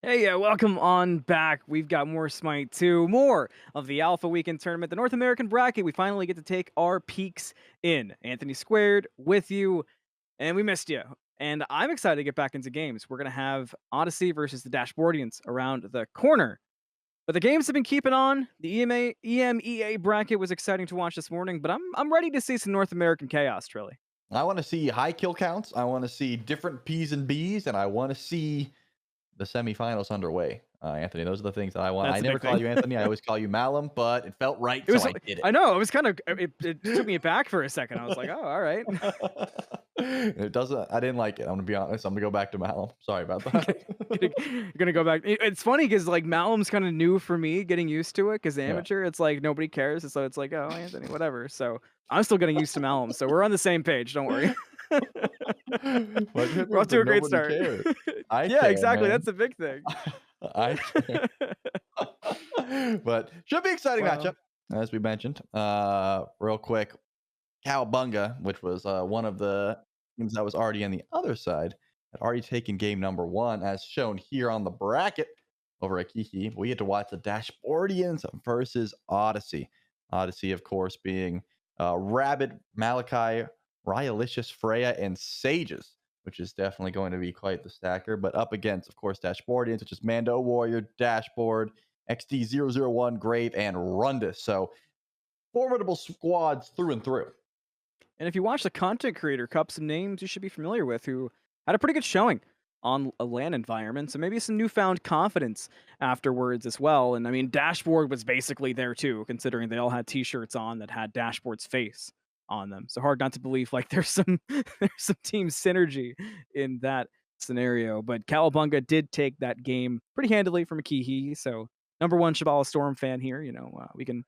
Hey, welcome on back. We've got more Smite 2, more of the Alpha Weekend Tournament, the North American bracket. We finally get to take our peaks in. Anthony Squared with you, and we missed you. And I'm excited to get back into games. We're going to have Odyssey versus the Dashboardians around the corner. But the games have been keeping on. The EMEA bracket was exciting to watch this morning, but I'm ready to see some North American chaos, Trilly. I want to see high kill counts. I want to see different P's and B's, and I want to see the semifinals underway. Anthony, those are the things that I want. That's I the never big call thing. you Anthony. I always call you Malum, but it felt right, It so was, I did I know, it was kind of, it took me back for a second. I was like, oh, all right. it. It doesn't. I didn't like it. I'm gonna be honest. I'm gonna go back to Malum. Sorry about that. Gonna go back. It's funny because like Malum's kind of new for me, getting used to it. Because Yeah. amateur, it's like nobody cares, so it's like, oh, Anthony, whatever. So I'm still getting used to Malum, so we're on the same page. Don't worry. What We're off difference to if a great nobody start. cares? I Yeah, care, exactly. That's man. the big thing. I care. But should be exciting matchup, Well, as we mentioned. Real quick, Cowabunga, which was one of the teams that was already on the other side, had already taken game number one, as shown here on the bracket over at Kiki. We had to watch the Dashboardians versus Odyssey. Odyssey, of course, being Rabbit, Malachi, Ryalicious, Freya, and Sages, which is definitely going to be quite the stacker. But up against, of course, Dashboardians, which is Mando Warrior, Dashboard, XD001, Grave, and Rundus. So formidable squads through and through. and if you watch the content creator cup, some names you should be familiar with who had a pretty good showing on a LAN environment, so maybe some newfound confidence afterwards as well. And I mean, Dashboard was basically there too, considering they all had T-shirts on that had Dashboard's face on them. So hard not to believe like there's some there's some team synergy in that scenario. But Cowabunga did take that game pretty handily from Akihi. So number one Shabala Storm fan here. We can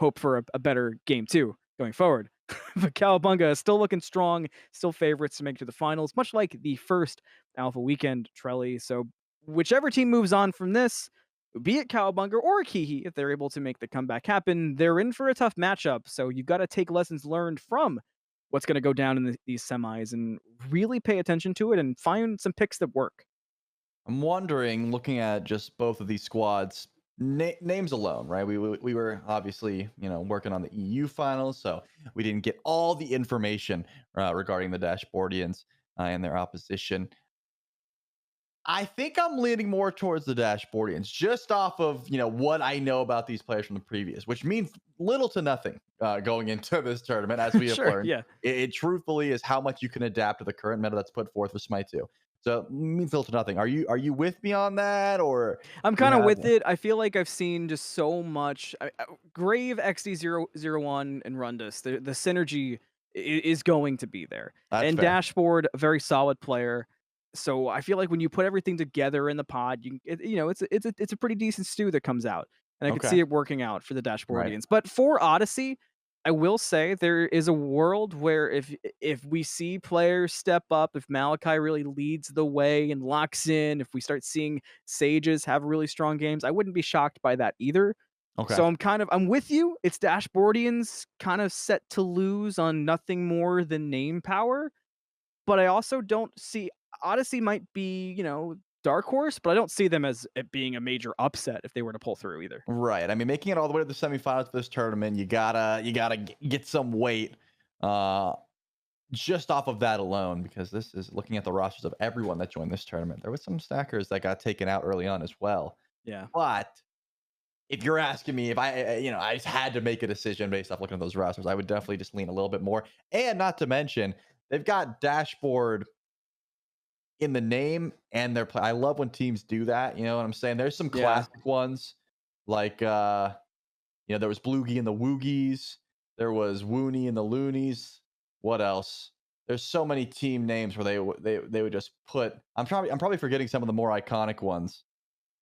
hope for a better game too going forward. But Cowabunga is still looking strong, still favorites to make it to the finals, much like the first Alpha Weekend Trelly. So whichever team moves on from this, be it Cowabunga or Kihi, if they're able to make the comeback happen, they're in for a tough matchup. So you've got to take lessons learned from what's going to go down in these semis and really pay attention to it and find some picks that work. I'm wondering, looking at just both of these squads, names alone, right? We were obviously working on the EU finals, so we didn't get all the information regarding the Dashboardians and their opposition. I think I'm leaning more towards the Dashboardians, just off of what I know about these players from the previous, which means little to nothing going into this tournament, as we have Sure, learned. yeah. It truthfully is how much you can adapt to the current meta that's put forth for Smite 2. So it means little to nothing. Are you with me on that, or I'm do you kind of have? with it. I feel like I've seen just so much. Grave XD001 and Rundus. The synergy is going to be there. That's And fair. Dashboard, a very solid player. So I feel like when you put everything together in the pod, it's a pretty decent stew that comes out, and I could Okay. see it working out for the Right. Dashboardians. But for Odyssey, I will say there is a world where if we see players step up, if Malachi really leads the way and locks in, if we start seeing Sages have really strong games, I wouldn't be shocked by that either. Okay. So I'm with you. It's Dashboardians kind of set to lose on nothing more than name power, but I also don't see Odyssey might be, dark horse, but I don't see them as it being a major upset if they were to pull through either. Right. I mean, making it all the way to the semifinals of this tournament, you gotta get some weight. Uh, just off of that alone, because this is looking at the rosters of everyone that joined this tournament. There was some stackers that got taken out early on as well. Yeah, But if you're asking me if I just had to make a decision based off looking at those rosters, I would definitely just lean a little bit more. And not to mention, they've got Dashboard in the name and their play. I love when teams do that. You know what I'm saying? There's some yeah, classic ones like there was Bloogie and the Woogies. There was Woony and the Loonies. What else? There's so many team names where they would just put. I'm probably forgetting some of the more iconic ones.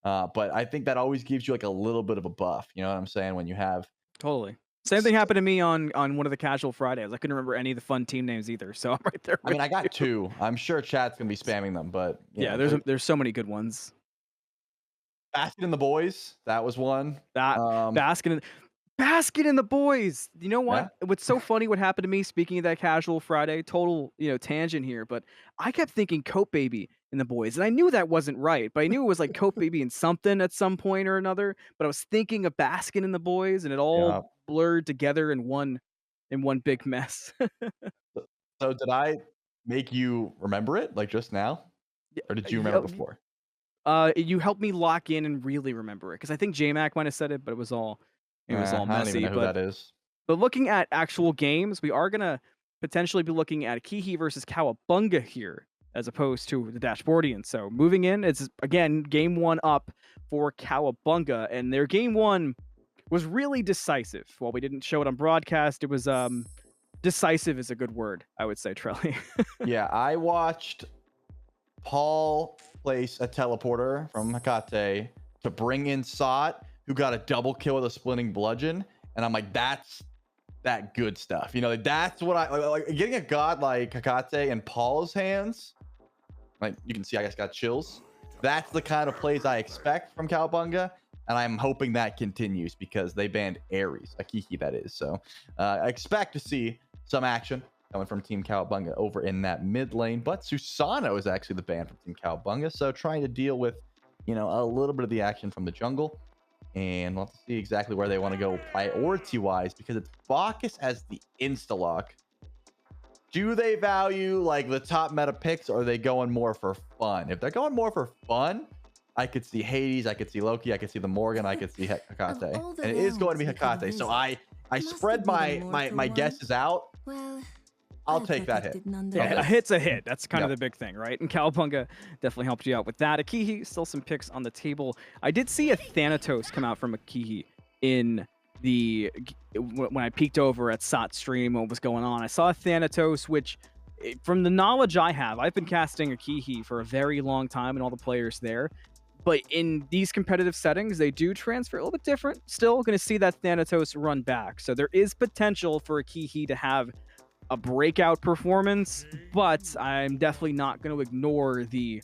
But I think that always gives you like a little bit of a buff. You know what I'm saying? When you have, totally. Same thing happened to me on one of the casual Fridays. I couldn't remember any of the fun team names either, so I'm right there I mean, with I got you. two. I'm sure chat's gonna be spamming them, but Yeah, there's there's so many good ones. Basket and the Boys. That was one. That Um, Baskin Basket and the boys. You know what? yeah. What's so funny what happened to me speaking of that casual Friday, total, tangent here, but I kept thinking Coat Baby in the boys, and I knew that wasn't right, but I knew it was like Cope maybe in something at some point or another. But I was thinking of Baskin in the boys, and it all Yeah. blurred together in one big mess. So did I make you remember it like just now, or did you remember Yeah, before? you helped me lock in and really remember it because I think J-Mac might have said it, but it was all I don't even messy. know who that is. But looking at actual games, we are gonna potentially be looking at Kihi versus Cowabunga here, as opposed to the Dashboardians. So moving in, it's again game one up for Cowabunga, and their game one was really decisive. While we didn't show it on broadcast, it was decisive is a good word, I would say, Trelly. Yeah, I watched Paul place a teleporter from Hecate to bring in Sot, who got a double kill with a splitting bludgeon, and I'm like, that's that good stuff. You know, that's what I like getting a god like Hecate in Paul's hands. Like you can see, I guess got chills. That's the kind of plays I expect from Cowabunga, and I'm hoping that continues because they banned Ares, Akiki that is. So I expect to see some action coming from Team Cowabunga over in that mid lane. But Susano is actually the ban from Team Cowabunga, so trying to deal with, you know, a little bit of the action from the jungle. And we'll have to see exactly where they want to go priority-wise, because it's Bacchus as the insta-lock. Do they value like the top meta picks, or are they going more for fun? If they're going more for fun, I could see Hades, I could see Loki, I could see the Morgan, I could see Hecate. And it is going to be Hecate. So I spread my guesses out. Well, I'll take that hit. Yeah, a hit's a hit. That's kind of Yep. the big thing, right? And Cowabunga definitely helped you out with that. Akihi, still some picks on the table. I did see a Thanatos come out from Akihi in the when I peeked over at Sot stream what was going on. I saw a Thanatos, which from the knowledge I have, I've been casting Akihi for a very long time and all the players there. But in these competitive settings, they do transfer a little bit different. Still going to see that Thanatos run back. So there is potential for Akihi to have a breakout performance, but I'm definitely not going to ignore the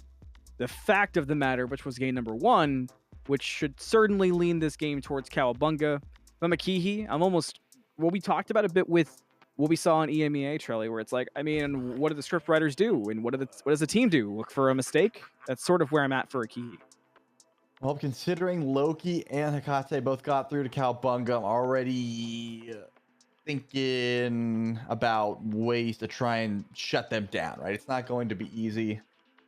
fact of the matter, which was game number one, which should certainly lean this game towards Cowabunga. If I'm Akihi, I'm almost what we talked about a bit with what we saw in EMEA, Trelly, where it's like, I mean, what do the script writers do, and what does the team do? Look for a mistake? That's sort of where I'm at for Akihi. Well, considering Loki and Hecate both got through to Cowabunga, I'm already thinking about ways to try and shut them down, right? It's not going to be easy.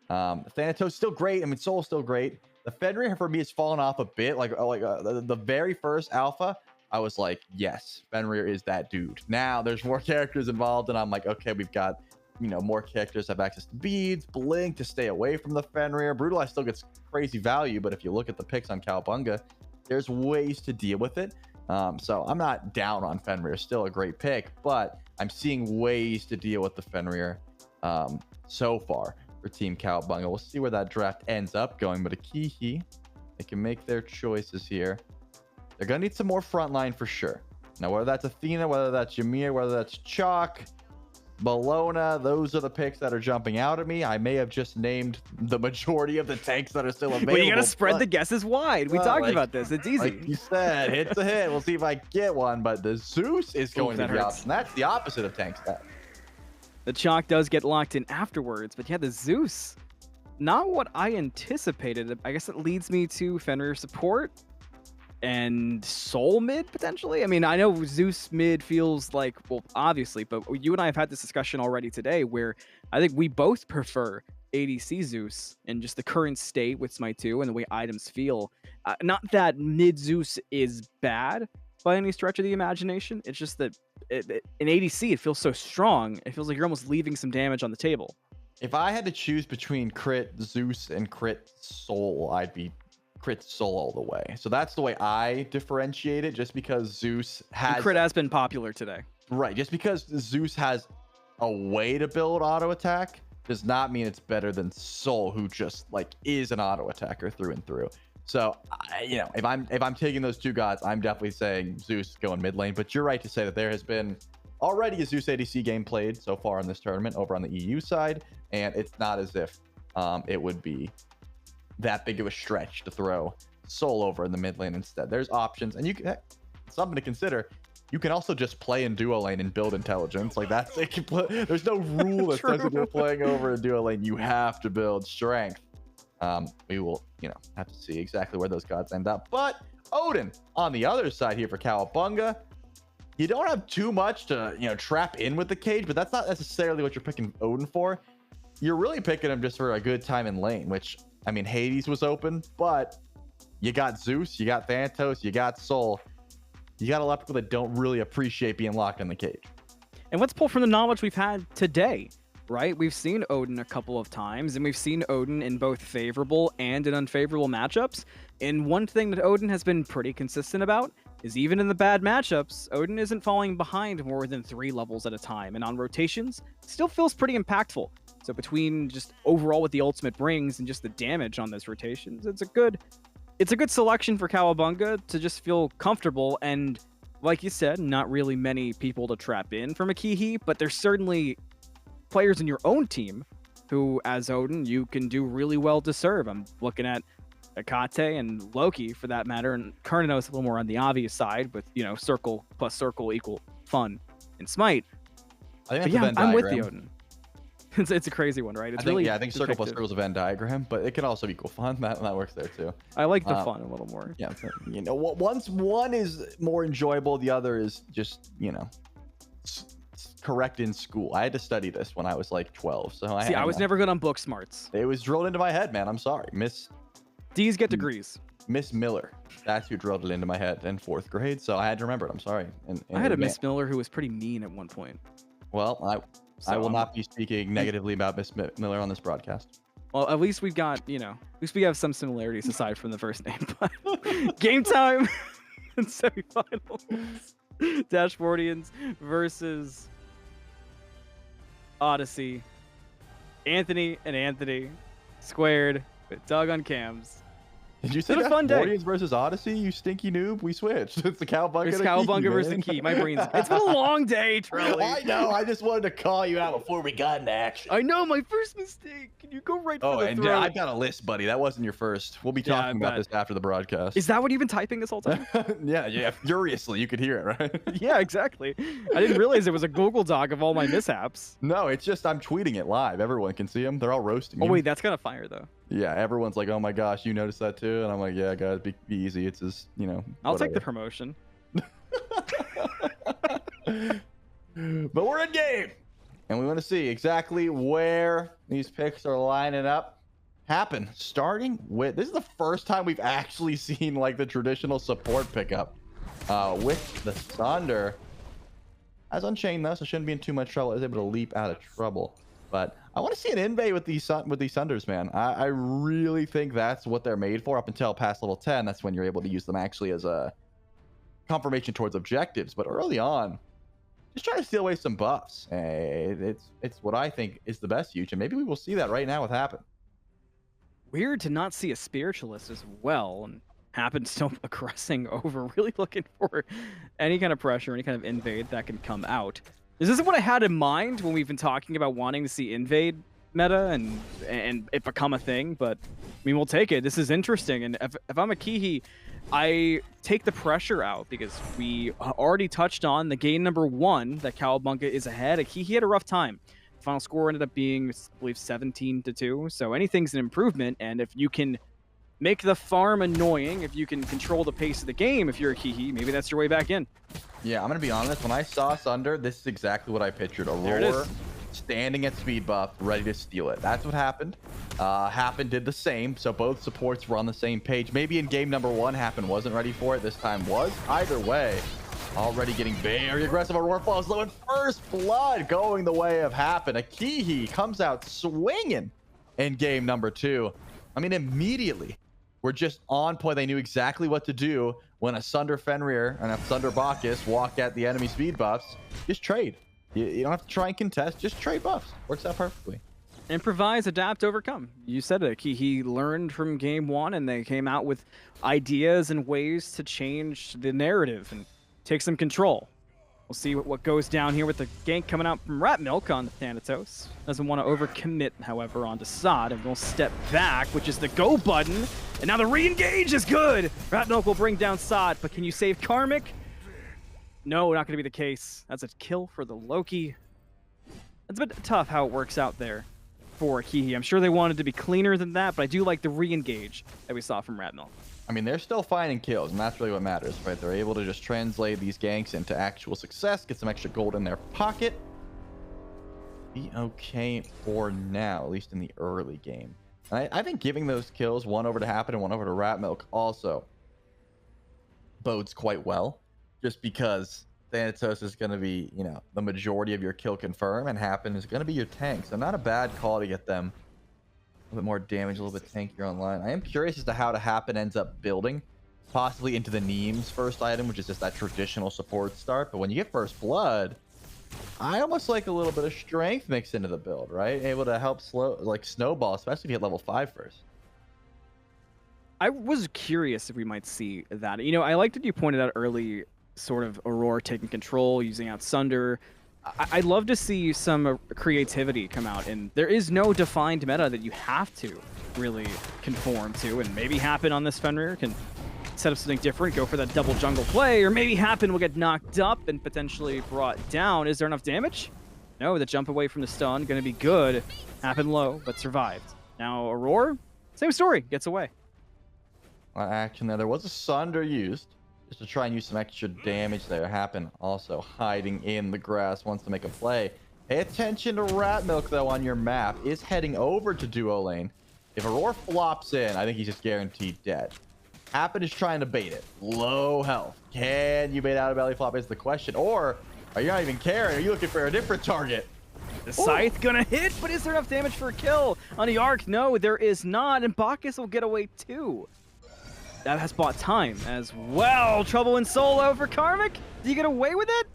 Thanatos still great. I mean, Soul's still great. The Fenrir for me has fallen off a bit. The very first alpha, I was like, yes, Fenrir is that dude. Now there's more characters involved, and I'm like, okay, we've got, you know, more characters have access to beads, blink to stay away from the Fenrir. Brutalize still gets crazy value, but if you look at the picks on Cowabunga, there's ways to deal with it. So I'm not down on Fenrir, still a great pick, but I'm seeing ways to deal with the Fenrir so far for Team Cowabunga. We'll see where that draft ends up going, but Akihi, they can make their choices here. They're going to need some more frontline for sure. Now, whether that's Athena, whether that's Ymir, whether that's Chalk, Bologna, those are the picks that are jumping out at me. I may have just named the majority of the tanks that are still available. Well, you gotta spread the guesses wide. We talked about this. It's easy. Like you said, hit's a hit. We'll see if I get one, but the Zeus is going to be the option. That's the opposite of tank stat. The Chalk does get locked in afterwards, but yeah, the Zeus, not what I anticipated. I guess it leads me to Fenrir support and Soul mid, potentially. I mean, I know Zeus mid feels like, well, obviously, but you and I have had this discussion already today where I think we both prefer ADC Zeus and just the current state with Smite 2 and the way items feel. Not that mid Zeus is bad by any stretch of the imagination. It's just that in ADC, it feels so strong. It feels like you're almost leaving some damage on the table. If I had to choose between crit Zeus and crit Soul, I'd be crit Soul all the way. So that's the way I differentiate it, just because Zeus has... And crit has been popular today. Right, just because Zeus has a way to build auto attack does not mean it's better than Soul, who just like is an auto attacker through and through. So, you know, if I'm taking those two gods, I'm definitely saying Zeus going mid lane. But you're right to say that there has been already a Zeus ADC game played so far in this tournament over on the EU side, and it's not as if it would be that big of a stretch to throw Soul over in the mid lane instead. There's options, and you can, something to consider. you can also just play in duo lane and build intelligence. Like that's there's no rule that says if you're playing over in duo lane, you have to build strength. We will, have to see exactly where those gods end up. But Odin on the other side here for Cowabunga. You don't have too much to, trap in with the cage, but that's not necessarily what you're picking Odin for. You're really picking him just for a good time in lane, which, I mean, Hades was open, but you got Zeus, you got Thanatos, you got Sol. You got a lot of people that don't really appreciate being locked in the cage. And let's pull from the knowledge we've had today, right? We've seen Odin a couple of times, and we've seen Odin in both favorable and in unfavorable matchups. And one thing that Odin has been pretty consistent about is even in the bad matchups, Odin isn't falling behind more than 3 levels at a time. And on rotations, still feels pretty impactful. So between just overall what the ultimate brings and just the damage on those rotations, it's a good selection for Cowabunga to just feel comfortable. And like you said, not really many people to trap in from a Kihi, but there's certainly players in your own team who, as Odin, you can do really well to serve. I'm looking at Akate and Loki for that matter, and Karnanos a little more on the obvious side with, circle plus circle equal fun in Smite. I think that's a Venn diagram. I'm with the Odin. It's a crazy one, right? It's I think circle plus circle is a Venn diagram, but it can also be cool fun. That works there too. I like the fun a little more. Yeah, once one is more enjoyable, the other is just correct in school. I had to study this when I was like 12, so I was never good on book smarts. It was drilled into my head, man. I'm sorry, Miss D's get degrees. Miss Miller, that's who drilled it into my head in 4th grade, so I had to remember it. I'm sorry. And I had a Miss Miller who was pretty mean at one point. Well, I will not be speaking negatively about Miss Miller on this broadcast. Well, at least we've got, at least we have some similarities aside from the first name. But game time and semifinals. Dashboardians versus Odyssey. Anthony and Anthony squared with Doug on cams. Did you say that? Dashboardians versus Odyssey? You stinky noob. We switched. It's the Cowabunga. It's Cowabunga versus the Key. My brain's. It's been a long day, Trelly. I know. I just wanted to call you out before we got into action. I know. My first mistake. Can you go right for the throat? I've got a list, buddy. That wasn't your first. We'll be talking about this after the broadcast. Is that what you've been typing this whole time? Yeah. Furiously. You could hear it, right? Yeah, exactly. I didn't realize it was a Google Doc of all my mishaps. No, it's just I'm tweeting it live. Everyone can see them. They're all roasting you. Oh, wait. That's kind of fire, though. Yeah, everyone's like, oh my gosh, you noticed that too? And I'm like, yeah, guys, be easy. It's just, I'll take the promotion. But we're in game. And we want to see exactly where these picks are lining up. Starting with, this is the first time we've actually seen like the traditional support pickup with the Thunder. As Unchained though, so shouldn't be in too much trouble. Is able to leap out of trouble. But I want to see an invade with these Thunders, man. I really think that's what they're made for up until past level 10. That's when you're able to use them actually as a confirmation towards objectives. But early on, just try to steal away some buffs. It's what I think is the best use, and maybe we will see that right now with Happen. Weird to not see a Spiritualist as well, and Happen still aggressing over, really looking for any kind of pressure, any kind of invade that can come out. This isn't what I had in mind when we've been talking about wanting to see invade meta and it become a thing, but I mean, we'll take it. This is interesting, and if I'm a Kihi, I take the pressure out because we already touched on the game number 1 that Cowabunga is ahead. Kihi had a rough time. The final score ended up being, I believe, 17-2, so anything's an improvement, and if you can make the farm annoying, if you can control the pace of the game, if you're a Kihi, maybe that's your way back in. Yeah, I'm going to be honest. When I saw Thunder, this is exactly what I pictured. Aurora standing at speed buff, ready to steal it. That's what happened. Happen did the same, so both supports were on the same page. Maybe in game number 1, Happen wasn't ready for it. This time was. Either way, already getting very aggressive. Aurora falls low, and first blood going the way of Happen. Akihi comes out swinging in game number 2. I mean, immediately, we're just on point. They knew exactly what to do when a Sunder Fenrir and a Sunder Bacchus walk at the enemy speed buffs. Just trade. You don't have to try and contest. Just trade buffs. Works out perfectly. Improvise, adapt, overcome. You said it. He learned from game 1, and they came out with ideas and ways to change the narrative and take some control. We'll see what goes down here with the gank coming out from Rat Milk on the Thanatos. Doesn't want to overcommit, however, onto Sod, and will step back, which is the go button. And now the re-engage is good. Rat Milk will bring down Sod, but can you save Karmic? No, not going to be the case. That's a kill for the Loki. It's a bit tough how it works out there for hi-rez. I'm sure they wanted to be cleaner than that, but I do like the re-engage that we saw from Ratmilk. I mean, they're still finding kills, and that's really what matters, right? They're able to just translate these ganks into actual success, get some extra gold in their pocket. Be okay for now, at least in the early game. And I think giving those kills, one over to Happen and one over to Ratmilk, also bodes quite well, just because Thanatos is going to be, you know, the majority of your kill confirm, and Happen is going to be your tank. So not a bad call to get them a little bit more damage, a little bit tankier online. I am curious as to how to Happen ends up building, possibly into the Neem's first item, which is just that traditional support start. But when you get First Blood, I almost like a little bit of strength mixed into the build, right? Able to help slow, like snowball, especially if you hit level 5 first. I was curious if we might see that. You know, I liked that you pointed out early, sort of Aurora taking control, using out Sunder. I'd love to see some creativity come out, and there is no defined meta that you have to really conform to, and maybe Happen on this Fenrir can set up something different, go for that double jungle play, or maybe Happen will get knocked up and potentially brought down. Is there enough damage? No, the jump away from the stun, gonna be good. Happen low, but survived. Now Aurora, same story, gets away. Action there. There was a Sunder used just to try and use some extra damage there. Happen also hiding in the grass, wants to make a play. Pay attention to Ratmilk, though, on your map. Is heading over to duo lane. If Aurora flops in, I think he's just guaranteed dead. Happen is trying to bait it. Low health. Can you bait out a belly flop is the question. Or are you not even caring? Are you looking for a different target? The Scythe gonna hit, but is there enough damage for a kill? On the Arc, no, there is not, and Bacchus will get away too. That has bought time as well. Trouble in solo for Karmic. Do you get away with it?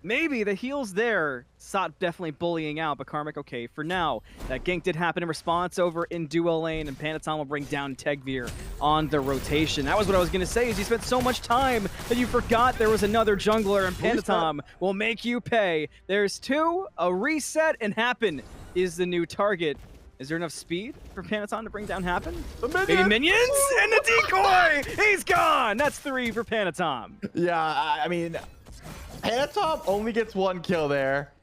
Maybe. The heal's there. Sot definitely bullying out, but Karmic okay for now. That gank did happen in response over in duo lane, and Panaton will bring down Tegvir on the rotation. That was what I was going to say, is you spent so much time that you forgot there was another jungler, and Panaton will make you pay. There's two, a reset, and Happen is the new target. Is there enough speed for Panaton to bring down Happen? Maybe minions and the decoy! He's gone! That's 3 for Panaton. Yeah, I mean, Panaton only gets 1 kill there.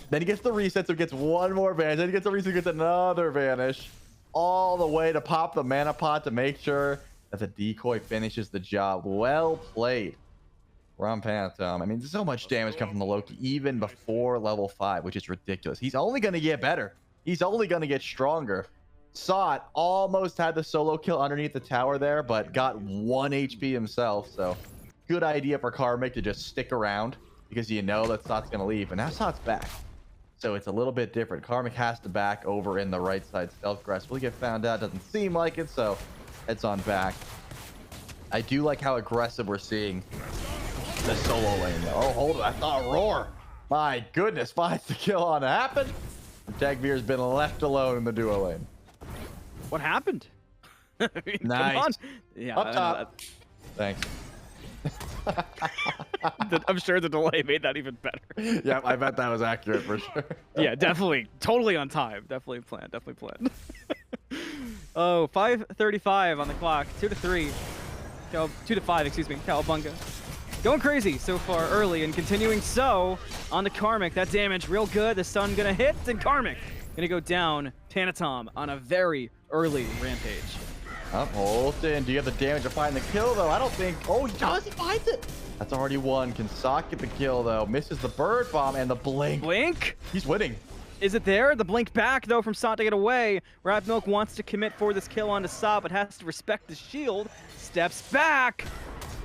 Then he gets the reset, so he gets 1 more vanish. Then he gets the reset, gets another vanish. All the way to pop the mana pot to make sure that the decoy finishes the job. Well played. We're on Panaton. I mean, so much damage come from the Loki even before level 5, which is ridiculous. He's only going to get better. He's only going to get stronger. Sot almost had the solo kill underneath the tower there, but got 1 HP himself. So good idea for Karmic to just stick around, because you know that Sot's going to leave. And now Sot's back. So it's a little bit different. Karmic has to back over in the right side. Stealth Grass will get found out. Doesn't seem like it, so it's on back. I do like how aggressive we're seeing the solo lane. Oh, hold it. I thought Roar. My goodness, finds the kill on Happen. Tegvir's been left alone in the duo lane. What happened? I mean, nice. come on. Yeah, up top. Thanks. I'm sure the delay made that even better. Yeah, I bet that was accurate for sure. Yeah, definitely. Totally on time. Definitely planned. Definitely planned. Oh, 5:35 on the clock. 2 to 3. 2 to 5, excuse me. Cowabunga. Going crazy so far early, and continuing so on the Karmic. That damage real good. The stun gonna hit, and Karmic gonna go down. Panatom on a very early rampage. Up, Holston. Do you have the damage to find the kill, though? I don't think. Oh, he does. He finds it. That's already 1. Can Sock get the kill, though? Misses the bird bomb and the blink. Blink? He's winning. Is it there? The blink back, though, from Sot to get away. Ratmilk wants to commit for this kill onto Sot, but has to respect the shield. Steps back.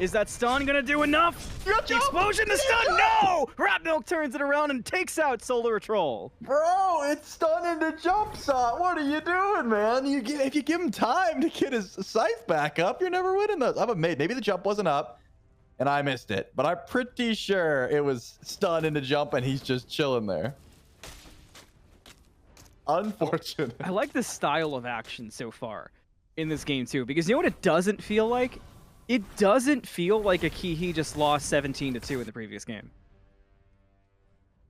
Is that stun gonna do enough? The explosion, the stun, no! Ratmilk turns it around and takes out Solar Troll. Bro, it's stun into jump Sot. What are you doing, man? If you give him time to get his scythe back up, you're never winning those. I'm amazed. Maybe the jump wasn't up, and I missed it. But I'm pretty sure it was stun into jump, and he's just chilling there. Unfortunate. I like the style of action so far in this game, too, because you know what it doesn't feel like? It doesn't feel like a hi-rez just lost 17-2 in the previous game.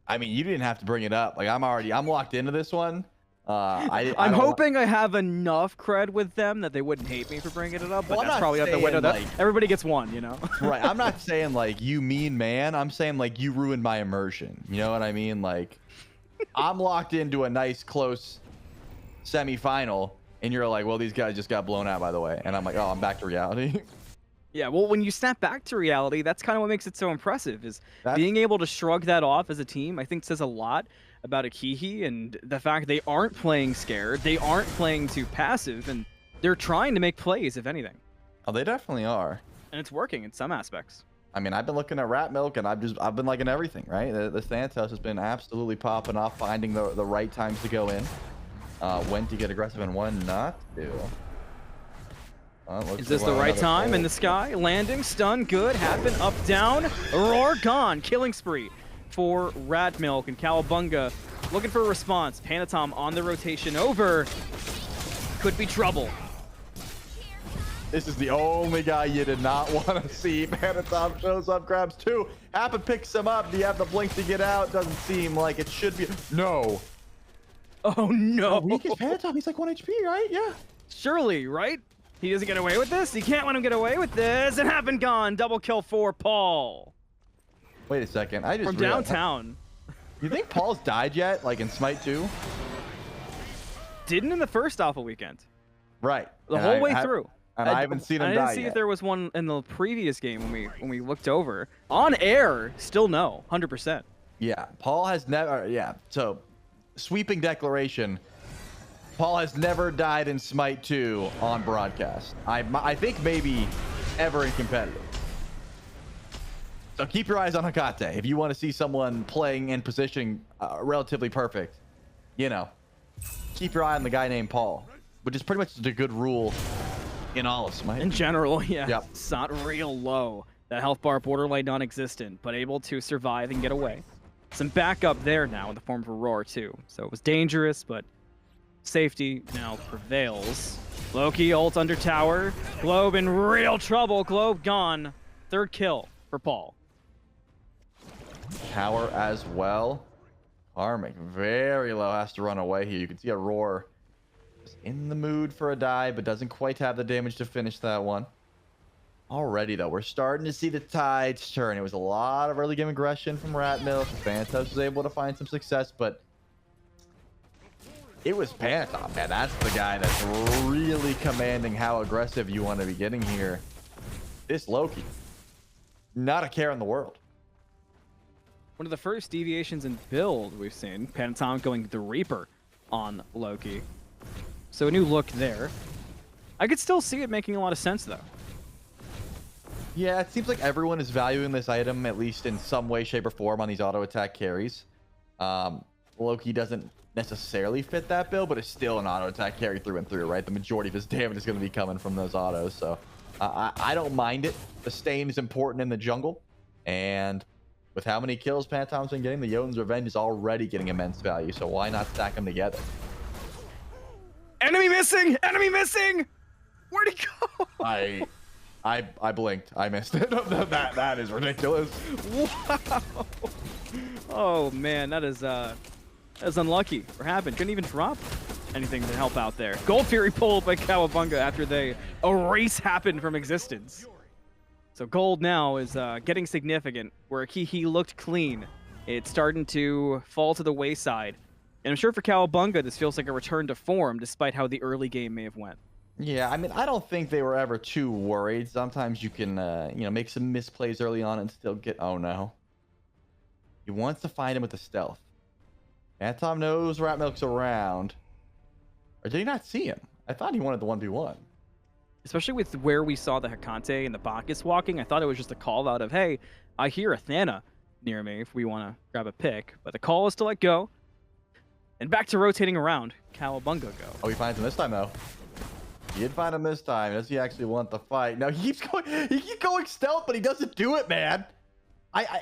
I mean, you didn't have to bring it up. Like, I'm locked into this one. I I'm don't. hoping I have enough cred with them that they wouldn't hate me for bringing it up, but Well, I'm that's not probably out the window. saying, That like, everybody gets one, you know? right. I'm not saying like you mean man. I'm saying like you ruined my immersion. You know what I mean? Like I'm locked into a nice close semifinal, and you're like, well, these guys just got blown out, by the way. And I'm like, oh, I'm back to reality. Yeah, well, when you snap back to reality, that's kind of what makes it so impressive, is That's being able to shrug that off as a team. I think says a lot about Akihi and the fact they aren't playing scared, they aren't playing too passive, and they're trying to make plays, if anything. oh, they definitely are. And it's working in some aspects. I mean, I've been looking at Rat Milk, and I've been liking everything, right? The Santos has been absolutely popping off, finding the right times to go in, when to get aggressive and when not to. Is this the right time in the sky? Landing, stun, good, happen, up, down, roar, gone. Killing spree for Rat Milk, and Cowabunga looking for a response. Panatom on the rotation over. Could be trouble. This is the only guy you did not want to see. Panatom shows up, grabs two. Happen picks him up. Do you have the blink to get out? Doesn't seem like it should be. No. Oh no. Weak is Panatom. He's like 1 HP, right? Yeah. Surely, right? He doesn't get away with this? He can't let him get away with this. And happen gone. Double kill for Paul. Wait a second. I just From realized- downtown. You think Paul's died yet? Like in Smite 2? Didn't in the first Alpha weekend. Right. The And whole I way ha- through. And I haven't seen him I didn't die see yet. if there was one in the previous game when we looked over. On air, still no, 100%. Yeah, Paul has never. Yeah, so sweeping declaration. Paul has never died in Smite 2 on broadcast. I think maybe ever in competitive. So keep your eyes on Hakate if you want to see someone playing and positioning relatively perfect. You know, keep your eye on the guy named Paul, which is pretty much the good rule in all of Smite. In general, yeah. Yep. It's not real low. That health bar borderline non-existent, but able to survive and get away. Some backup there now in the form of a roar too. So it was dangerous, but safety now prevails. Loki ult under tower. Globe in real trouble. Globe gone. Third kill for Paul. Tower as well. Karmic very low, has to run away here. You can see a roar is in the mood for a dive, but doesn't quite have the damage to finish that one. Already though, we're starting to see the tides turn. It was a lot of early game aggression from Rat Milk. Phantos was able to find some success, but it was Panatom, man. That's the guy that's really commanding how aggressive you want to be getting here. This Loki, not a care in the world. One of the first deviations in build we've seen. Panatom going the Reaper on Loki. So a new look there. I could still see it making a lot of sense though. Yeah, it seems like everyone is valuing this item, at least in some way, shape, or form on these auto attack carries. Loki doesn't necessarily fit that bill, but it's still an auto attack carry through and through, right? The majority of his damage is going to be coming from those autos, so I don't mind it. The stain is important in the jungle, and with how many kills Panatom's been getting, the Jotun's Revenge is already getting immense value, so why not stack them together? Enemy missing! Enemy missing! Where'd he go? I blinked. I missed it. that is ridiculous. Wow. Oh man, that's unlucky for Happen. Couldn't even drop anything to help out there. Gold Fury pulled by Cowabunga after they erase Happen from existence. So gold now is getting significant. Where he looked clean, it's starting to fall to the wayside. And I'm sure for Cowabunga, this feels like a return to form, despite how the early game may have went. Yeah, I mean, I don't think they were ever too worried. Sometimes you can, make some misplays early on and still get... Oh, no. He wants to find him with the stealth. Phantom knows Rat Milk's around. Or did he not see him? I thought he wanted the 1v1. Especially with where we saw the Hakante and the Bacchus walking, I thought it was just a call out of, hey, I hear Athena near me if we want to grab a pick. But the call is to let go. And back to rotating around. Cowabunga go. Oh, he finds him this time, though. He did find him this time. Does he actually want the fight? No, he keeps going stealth, but he doesn't do it, man.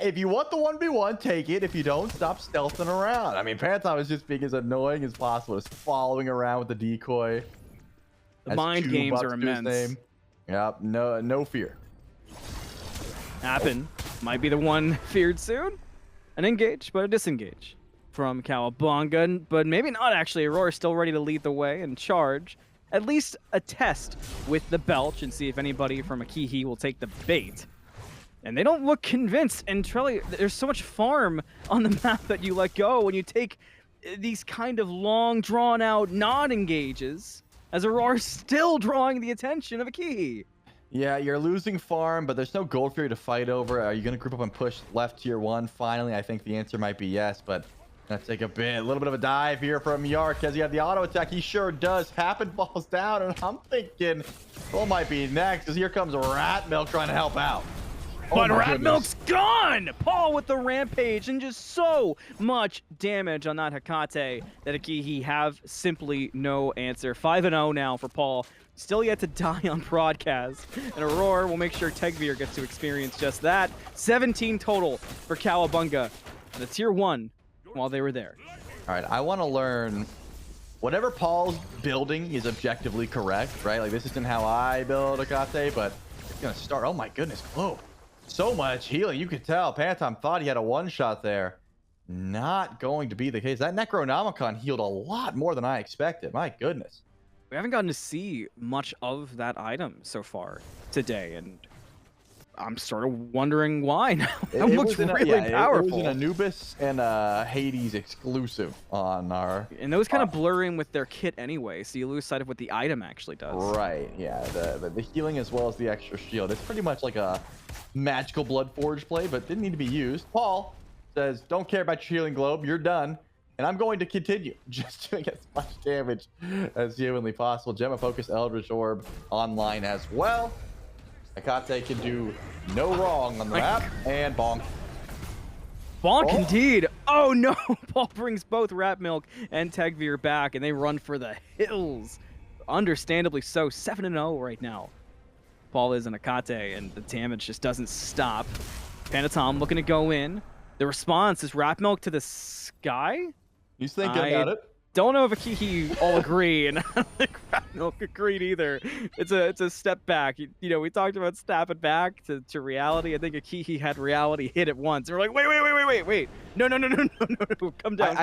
If you want the 1v1, take it. If you don't, stop stealthing around. I mean, Phantom is just being as annoying as possible, just following around with the decoy. The mind games are immense. Yep, no fear. Happen might be the one feared soon. An engage, but a disengage. from Cowabunga, but maybe not actually. Aurora still ready to lead the way and charge. At least a test with the Belch and see if anybody from Akihi will take the bait. And they don't look convinced. And Trelly, there's so much farm on the map that you let go when you take these kind of long, drawn-out non-engages, as Aurora's still drawing the attention of Akihi. Yeah, you're losing farm, but there's no gold for you to fight over. Are you going to group up and push left tier 1? Finally, I think the answer might be yes, but let's take a little bit of a dive here from Yark as he had the auto attack. He sure does. Happen falls down, and I'm thinking, what might be next? Because here comes Rat Milk trying to help out. But Rat Milk's gone! Paul with the rampage and just so much damage on that Hekate that Akihi have simply no answer. 5-0 now for Paul. Still yet to die on broadcast. And Aurora will make sure Tegvir gets to experience just that. 17 total for Cowabunga. The tier 1 while they were there. All right, I want to learn whatever Paul's building is objectively correct, right? Like, this isn't how I build a Kate, but it's going to start. Oh my goodness. Oh, so much healing. You could tell Pantom thought he had a one-shot there. Not going to be the case. That Necronomicon healed a lot more than I expected. My goodness. We haven't gotten to see much of that item so far today, and I'm sort of wondering why now. It looks really powerful. It was an Anubis and a Hades exclusive on our... And those kind of blur in with their kit anyway, so you lose sight of what the item actually does. Right, yeah. The healing as well as the extra shield. It's pretty much like a magical Bloodforge play, but didn't need to be used. Paul says, don't care about your healing globe. You're done. And I'm going to continue just doing as much damage as humanly possible. Gemma Focus Eldritch Orb online as well. Hekate can do no wrong on the map. And bonk. Bonk indeed. Oh no! Paul brings both Rat Milk and Tegvir back, and they run for the hills. Understandably so. 7-0 right now. Paul is an Hekate, and the damage just doesn't stop. Panatom looking to go in. The response is Rat Milk to the sky. He's thinking about it. Don't know if Akihi all agree, and I don't think Rat Milk agreed either. It's a step back. You know, we talked about snapping back to reality. I think Akihi had reality hit at once. And we're like, wait. No. Come down.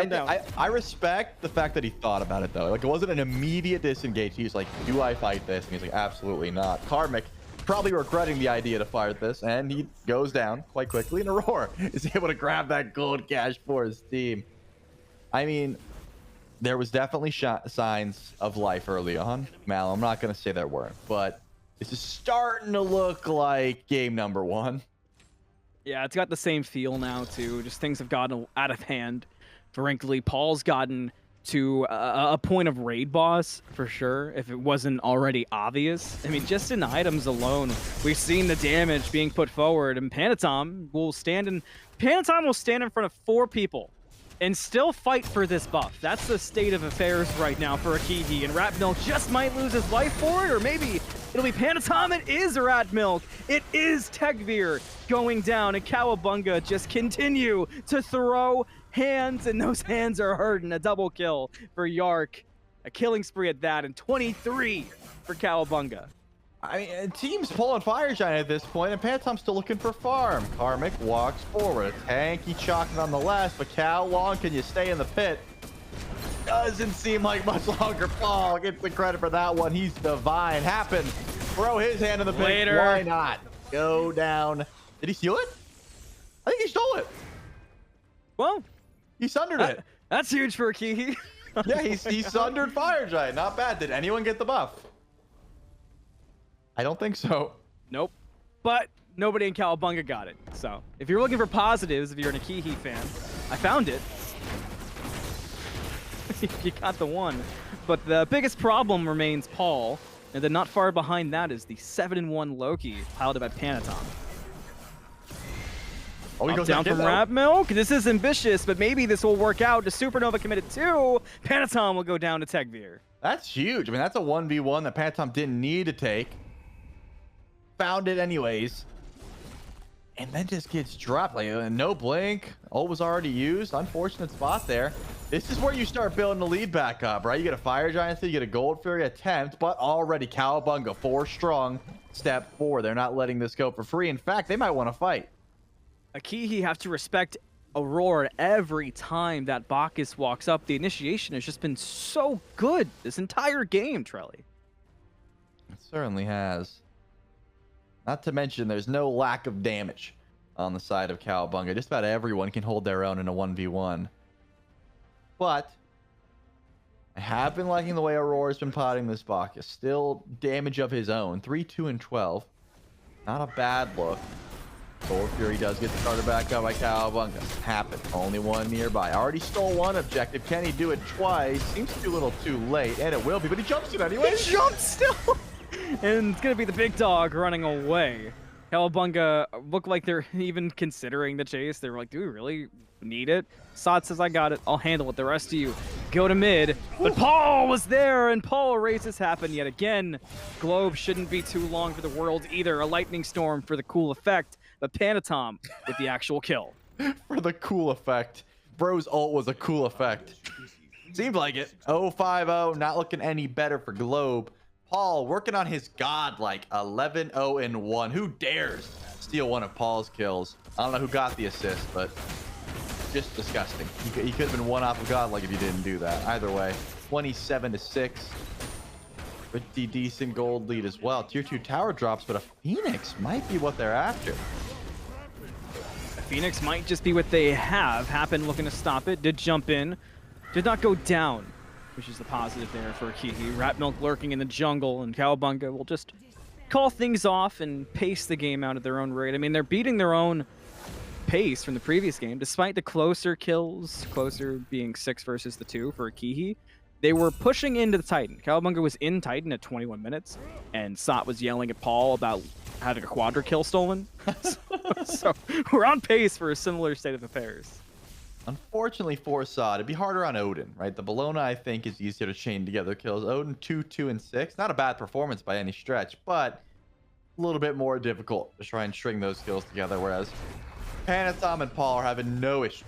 I respect the fact that he thought about it, though. Like, it wasn't an immediate disengage. He was like, do I fight this? And he's like, absolutely not. Karmic probably regretting the idea to fire this, and he goes down quite quickly, and Aurora is able to grab that gold cash for his team. I mean, there was definitely signs of life early on. Mal, I'm not going to say there weren't, but this is starting to look like game number 1. Yeah, it's got the same feel now, too. Just things have gotten out of hand. Frankly, Paul's gotten to a point of raid boss, for sure, if it wasn't already obvious. I mean, just in items alone, we've seen the damage being put forward, and Panatom will stand in front of 4 people and still fight for this buff. That's the state of affairs right now for Akihi, and Rat Milk just might lose his life for it, or maybe it'll be Panatom. It is Rat Milk. It is Tegvir going down, and Cowabunga just continue to throw hands, and those hands are hurting. A double kill for Yark. A killing spree at that, and 23 for Cowabunga. I mean, team's pulling Fire Giant at this point, and Pantom's still looking for farm. Karmic walks forward. A tanky chalk nonetheless, but how long can you stay in the pit? Doesn't seem like much longer. Paul gets the credit for that one. He's divine. Happen. Throw his hand in the pit. Later. Why not? Go down. Did he steal it? I think he stole it. Well, he sundered it. That's huge for Akihi. Yeah, he sundered Fire Giant. Not bad. Did anyone get the buff? I don't think so. Nope. But nobody in Cowabunga got it. So if you're looking for positives, if you're an Akihi fan, I found it. You got the one. But the biggest problem remains Paul. And then not far behind that is the 7-1 Loki piloted by Panatom. Oh, he goes down from Rat Milk. This is ambitious, but maybe this will work out. To Supernova committed 2. Panatom will go down to Tegvir. That's huge. I mean, that's a 1v1 that Panatom didn't need to take. Found it anyways, and then just gets dropped. Like, no blink. Ult was already used. Unfortunate spot there. This is where you start building the lead back up, right? You get a Fire Giant, you get a Gold Fury attempt, but already Cowabunga 4 strong. Step 4. They're not letting this go for free. In fact, they might want to fight. Akihi have to respect Aurora, every time that Bacchus walks up, the initiation has just been so good this entire game, Trelly. It certainly has. Not to mention, there's no lack of damage on the side of Cowabunga. Just about everyone can hold their own in a 1v1. But I have been liking the way Aurora's been potting this Bacchus. Still damage of his own. 3, 2, and 12. Not a bad look. Sword Fury does get started back up by Cowabunga. Happened. Only one nearby. Already stole one objective. Can he do it twice? Seems to be a little too late, and it will be, but he jumps it anyway. He jumped still! And it's going to be the big dog running away. Cowabunga look like they're even considering the chase. They were like, do we really need it? Sod says, I got it. I'll handle it. The rest of you go to mid. But Paul was there, and Paul erases happen yet again. Globe shouldn't be too long for the world either. A lightning storm for the cool effect. But Panatom with the actual kill. For the cool effect. Bro's ult was a cool effect. Seemed like it. 0-5-0. Not looking any better for Globe. Paul working on his godlike 11-0-1. Who dares steal one of Paul's kills? I don't know who got the assist, but just disgusting. He could have been one off of godlike if he didn't do that. Either way, 27-6. Pretty decent gold lead as well. Tier 2 tower drops, but a Phoenix might be what they're after. Phoenix might just be what they have. Happen looking to stop it. Did jump in. Did not go down, which is the positive there for Kihi. Rat Milk lurking in the jungle, and Cowabunga will just call things off and pace the game out at their own rate. I mean, they're beating their own pace from the previous game, despite the closer kills, closer being 6 versus the 2 for Kihi. They were pushing into the Titan. Cowabunga was in Titan at 21 minutes, and Sot was yelling at Paul about having a quadra kill stolen. So we're on pace for a similar state of affairs. Unfortunately for Sot, it'd be harder on Odin, right? The Bologna, I think, is easier to chain together kills. Odin 2, 2, and 6. Not a bad performance by any stretch, but a little bit more difficult to try and string those kills together, whereas Panatom and Paul are having no issue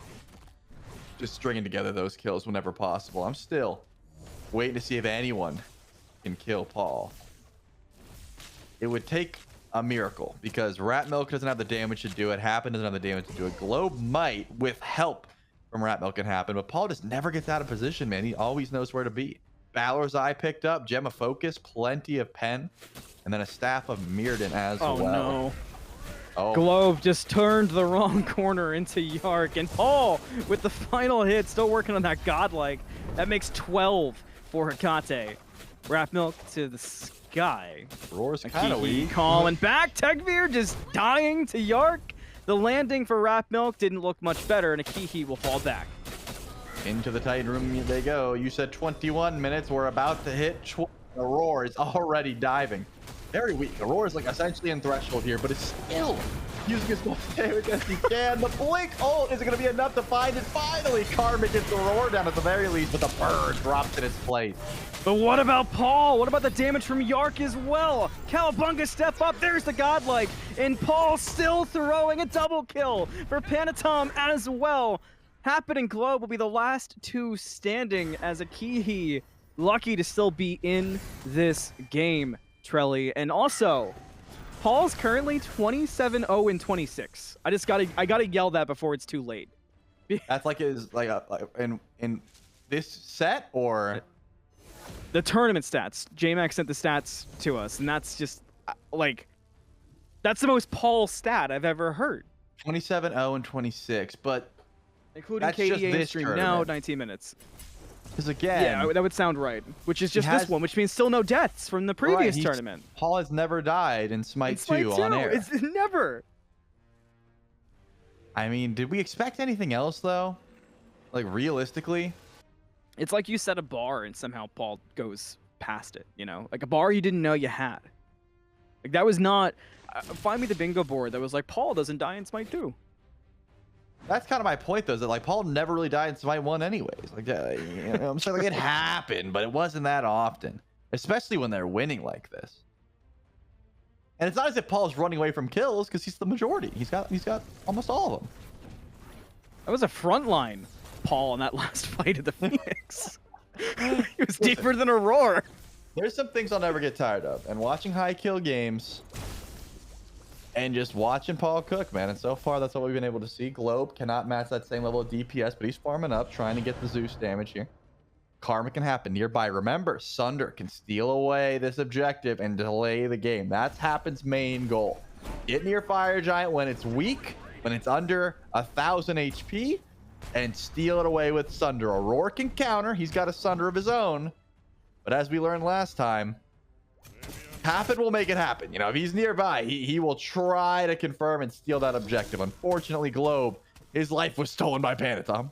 just stringing together those kills whenever possible. I'm still waiting to see if anyone can kill Paul. It would take a miracle because Rat Milk doesn't have the damage to do it. Happen doesn't have the damage to do it. Globe might, with help from Rat Milk, can happen, but Paul just never gets out of position, man. He always knows where to be. Balor's Eye picked up, Gem of Focus, plenty of pen, and then a Staff of Mirrodin as well. No. Oh. Globe just turned the wrong corner into Yark, and Paul with the final hit, still working on that godlike. That makes 12 for Hecate. Rat Milk to the sky. Roar's kind of weak. Calling back. Tegvir just dying to Yark. The landing for Rat Milk didn't look much better, and Akihi will fall back. Into the Titan room they go. You said 21 minutes. We're about to hit 20. Aurora is already diving. Very weak. Aurora's like essentially in threshold here, but it's still using as much damage as he can. The blink ult isn't going to be enough to find it. Finally, Karma gets Aurora down at the very least, but the bird drops in its place. But what about Paul? What about the damage from Yark as well? Cowabunga step up. There's the godlike. And Paul still throwing a double kill for Panatom as well. Happen and Globe will be the last two standing as Akihi lucky to still be in this game, Trelly. And also, Paul's currently 27-0-26. I gotta yell that before it's too late. That's like his in this set or the tournament stats. JMax sent the stats to us, and that's just like that's the most Paul stat I've ever heard. 27-0-26, but including that's just KDA this stream tournament. now 19 minutes. Because again, yeah, that would sound right. Which is just this one, which means still no deaths from the previous tournament. Paul has never died in Smite 2 on air. It's never. I mean, did we expect anything else though? Like realistically? It's like you set a bar and somehow Paul goes past it, you know? Like a bar you didn't know you had. Like that was not find me the bingo board that was like Paul doesn't die in Smite 2. That's kind of my point, though, is that like Paul never really died in Smite 1 anyways. Like, you know, I'm saying like it happened, but it wasn't that often, especially when they're winning like this. And it's not as if Paul's running away from kills because he's the majority. He's got almost all of them. That was a frontline Paul in that last fight of the Phoenix. He was deeper than a roar. There's some things I'll never get tired of, and watching high kill games and just watching Paul cook, man. And so far, that's all we've been able to see. Globe cannot match that same level of DPS, but he's farming up, trying to get the Zeus damage here. Karma can happen nearby. Remember, Sunder can steal away this objective and delay the game. That's Happn's main goal. Get near Fire Giant when it's weak, when it's under 1,000 HP, and steal it away with Sunder. Aurora can counter. He's got a Sunder of his own. But as we learned last time, Happen will make it happen. You know, if he's nearby, he will try to confirm and steal that objective. Unfortunately, Globe, his life was stolen by Panatom.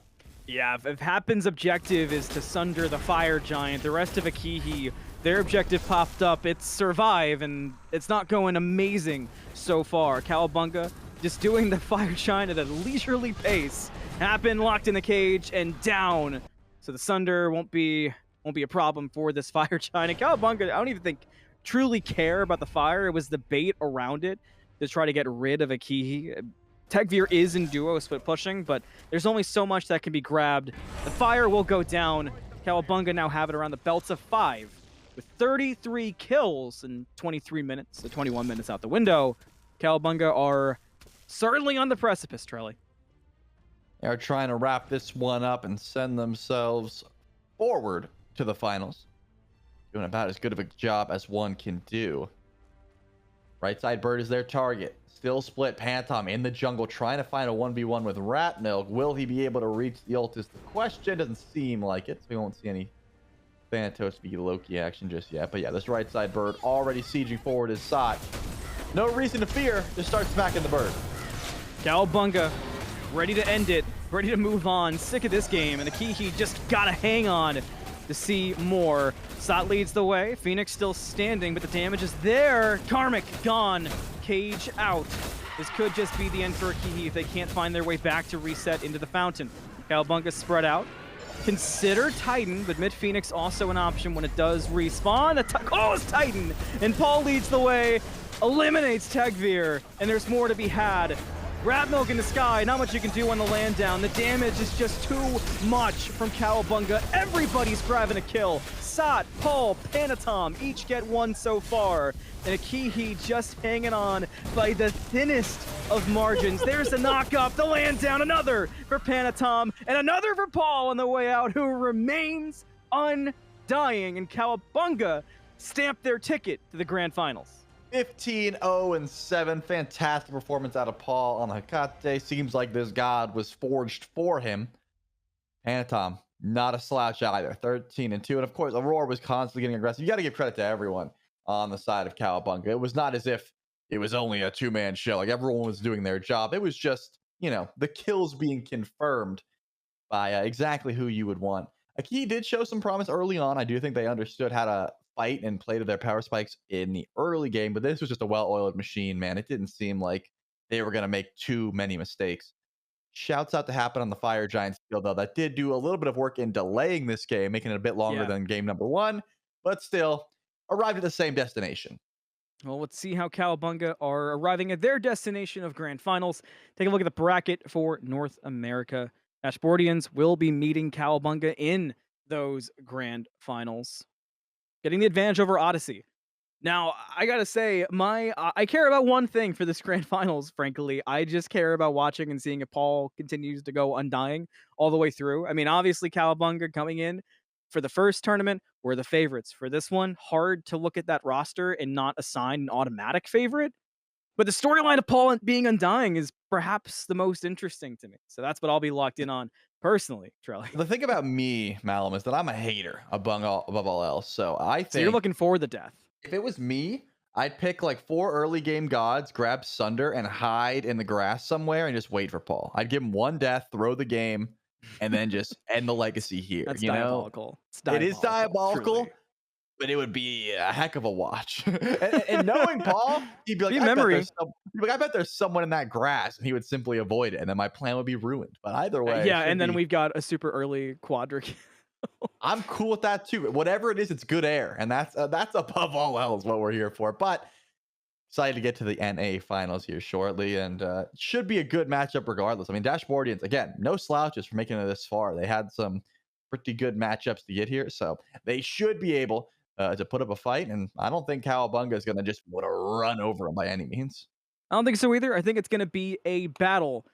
Yeah, if Happn's objective is to sunder the Fire Giant, the rest of Akihi, their objective popped up. It's survive, and it's not going amazing so far. Cowabunga just doing the Fire Giant at a leisurely pace. Happen locked in the cage and down. So the Sunder won't be a problem for this Fire Giant. And Cowabunga, I don't even think truly care about the fire. It was the bait around it to try to get rid of Akihi. Tegvir is in duo split pushing, but there's only so much that can be grabbed. The fire will go down. Cowabunga now have it around the belts of 5 with 33 kills in 23 minutes, so 21 minutes out the window. Cowabunga are certainly on the precipice, Trelly. They're trying to wrap this one up and send themselves forward to the finals. Doing about as good of a job as one can do. Right side Bird is their target. Still split. Panatom in the jungle trying to find a 1v1 with Rat Milk. Will he be able to reach the ult is the question. Doesn't seem like it. So we won't see any Thanatos v Loki action just yet. But yeah, this right side Bird already sieging forward his side. No reason to fear. Just start smacking the Bird. Cowabunga ready to end it. Ready to move on. Sick of this game. And Akihi just gotta hang on to see more. Sot leads the way. Phoenix still standing, but the damage is there. Karmic gone. Cage out. This could just be the end for Akihi if they can't find their way back to reset into the fountain. Cowabunga spread out. Consider Titan, but mid Phoenix also an option when it does respawn. It's Titan! And Paul leads the way, eliminates Tegvir, and there's more to be had. Rat Milk in the sky, not much you can do on the land down. The damage is just too much from Cowabunga. Everybody's grabbing a kill. Sot, Paul, Panatom each get one so far. And Akihi just hanging on by the thinnest of margins. There's the knock up, the land down, another for Panatom, and another for Paul on the way out, who remains undying. And Cowabunga stamped their ticket to the grand finals. 15-0-7. Fantastic performance out of Paul on Hecate. Seems like this god was forged for him. Panatom, not a slouch either. 13-2. And of course, Aurora was constantly getting aggressive. You got to give credit to everyone on the side of Cowabunga. It was not as if it was only a two-man show. Like, everyone was doing their job. It was just, you know, the kills being confirmed by exactly who you would want. Aki did show some promise early on. I do think they understood how to fight and play to their power spikes in the early game, but this was just a well-oiled machine, man. It didn't seem like they were going to make too many mistakes. Shouts out to Happen on the Fire Giants field, though. That did do a little bit of work in delaying this game, making it a bit longer than game number 1, but still arrived at the same destination. Well, let's see how Cowabunga are arriving at their destination of grand finals. Take a look at the bracket for North America. Dashboardians will be meeting Cowabunga in those grand finals, getting the advantage over Odyssey. Now, I gotta say, I care about one thing for this grand finals, frankly. I just care about watching and seeing if Paul continues to go undying all the way through. I mean, obviously, Cowabunga coming in for the first tournament were the favorites. For this one, hard to look at that roster and not assign an automatic favorite. But the storyline of Paul being undying is perhaps the most interesting to me. So that's what I'll be locked in on personally, Trelly. The thing about me, Malum, is that I'm a hater above all else. So I think... So you're looking forward to death. If it was me, I'd pick like 4 early game gods, grab Sunder, and hide in the grass somewhere and just wait for Paul. I'd give him one death, throw the game, and then just end the legacy here. That's you diabolical. Know? It is diabolical, truly. But it would be a heck of a watch. and knowing Paul, he'd be like, I bet there's someone in that grass, and he would simply avoid it, and then my plan would be ruined. But either way, yeah, and then we've got a super early quadra. I'm cool with that too. Whatever it is, it's good air, and that's above all else what we're here for. But excited to get to the NA finals here shortly, and should be a good matchup regardless. I mean, Dashboardians, again, no slouches for making it this far. They had some pretty good matchups to get here, so they should be able to put up a fight, and I don't think Cowabunga is going to just want to run over them by any means. I don't think so either. I think it's going to be a battle.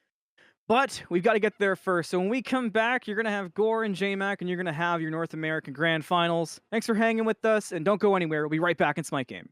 But we've got to get there first. So when we come back, you're going to have Gore and JMac, and you're going to have your North American Grand Finals. Thanks for hanging with us, and don't go anywhere. We'll be right back in Smite Game.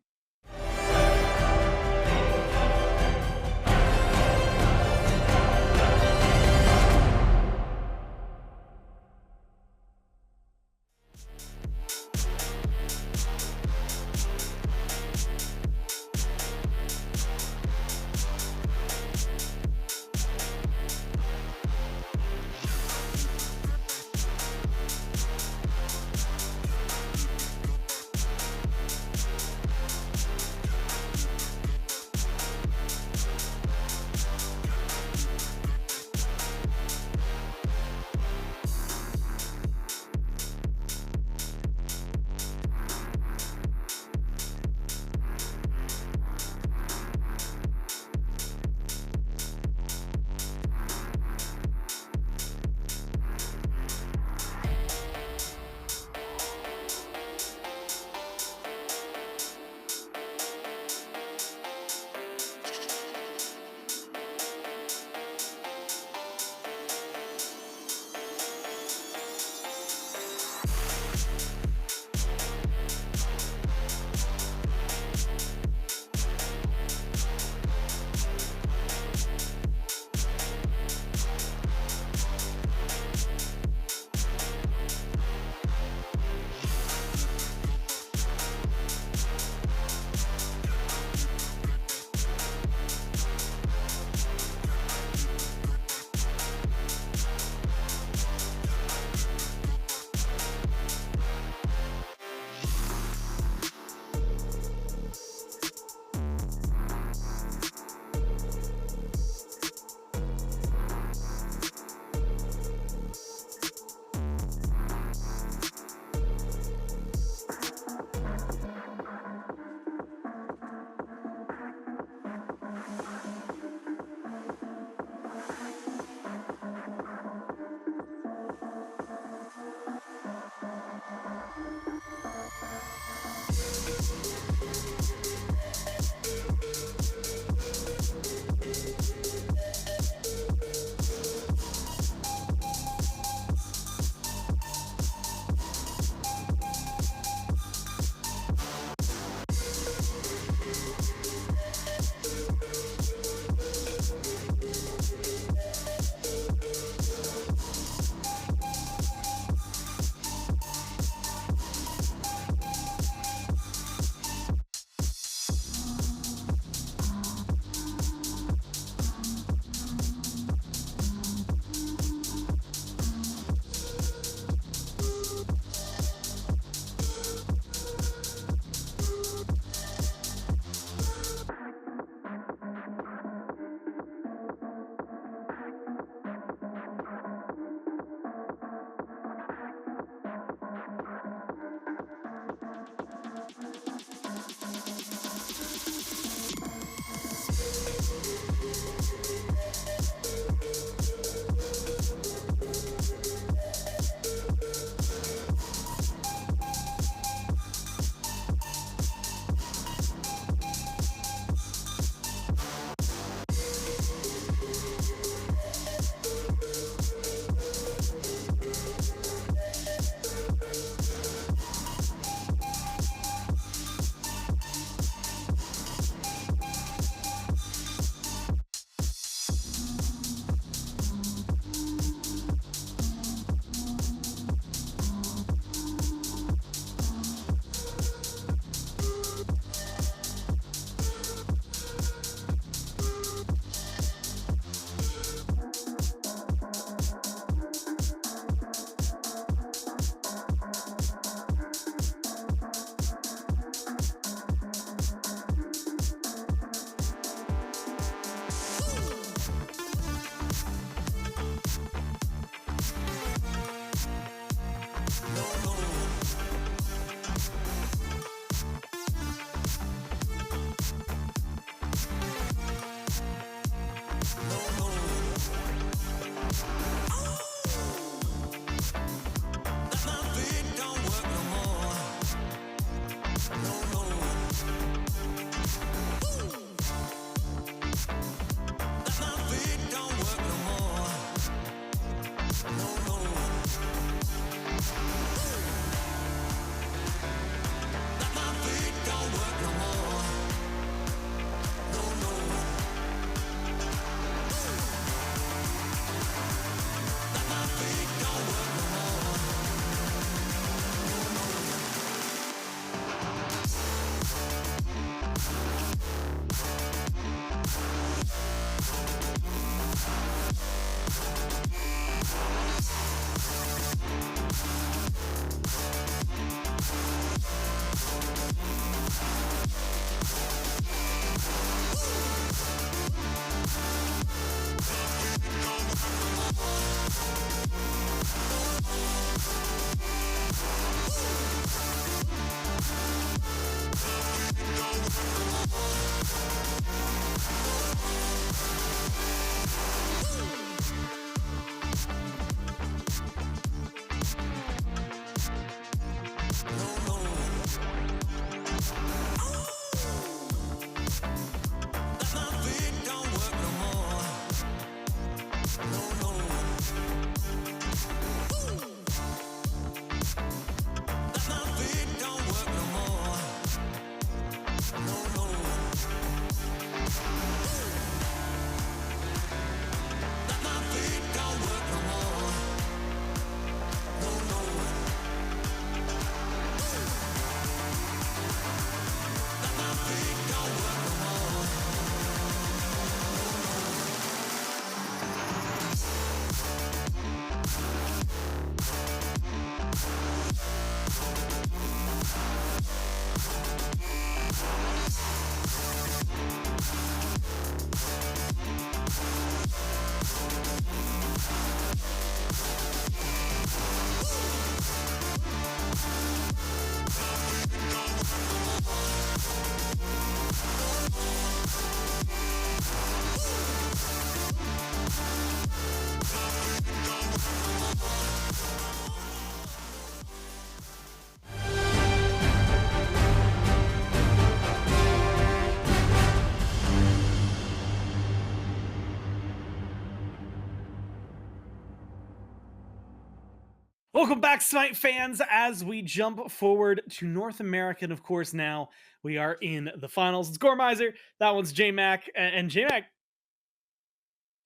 Welcome back, SMITE fans, as we jump forward to North America. And of course, now we are in the finals. It's Gormizer. That one's J-Mac. And J-Mac,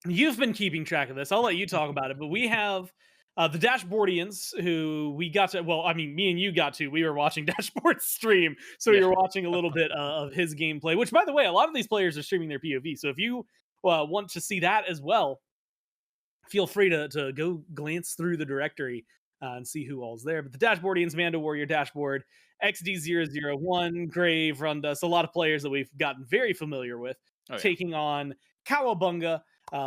you've been keeping track of this. I'll let you talk about it. But we have the Dashboardians, who we got to, well, I mean, me and you got to. We were watching Dashboard's stream. So we were watching a little bit of his gameplay, which, by the way, a lot of these players are streaming their POV. So if you want to see that as well, feel free to go glance through the directory and see who all's there. But the Dashboardians, Mando Warrior Dashboard, XD001, Grave, Rundus, a lot of players that we've gotten very familiar with, taking on Cowabunga,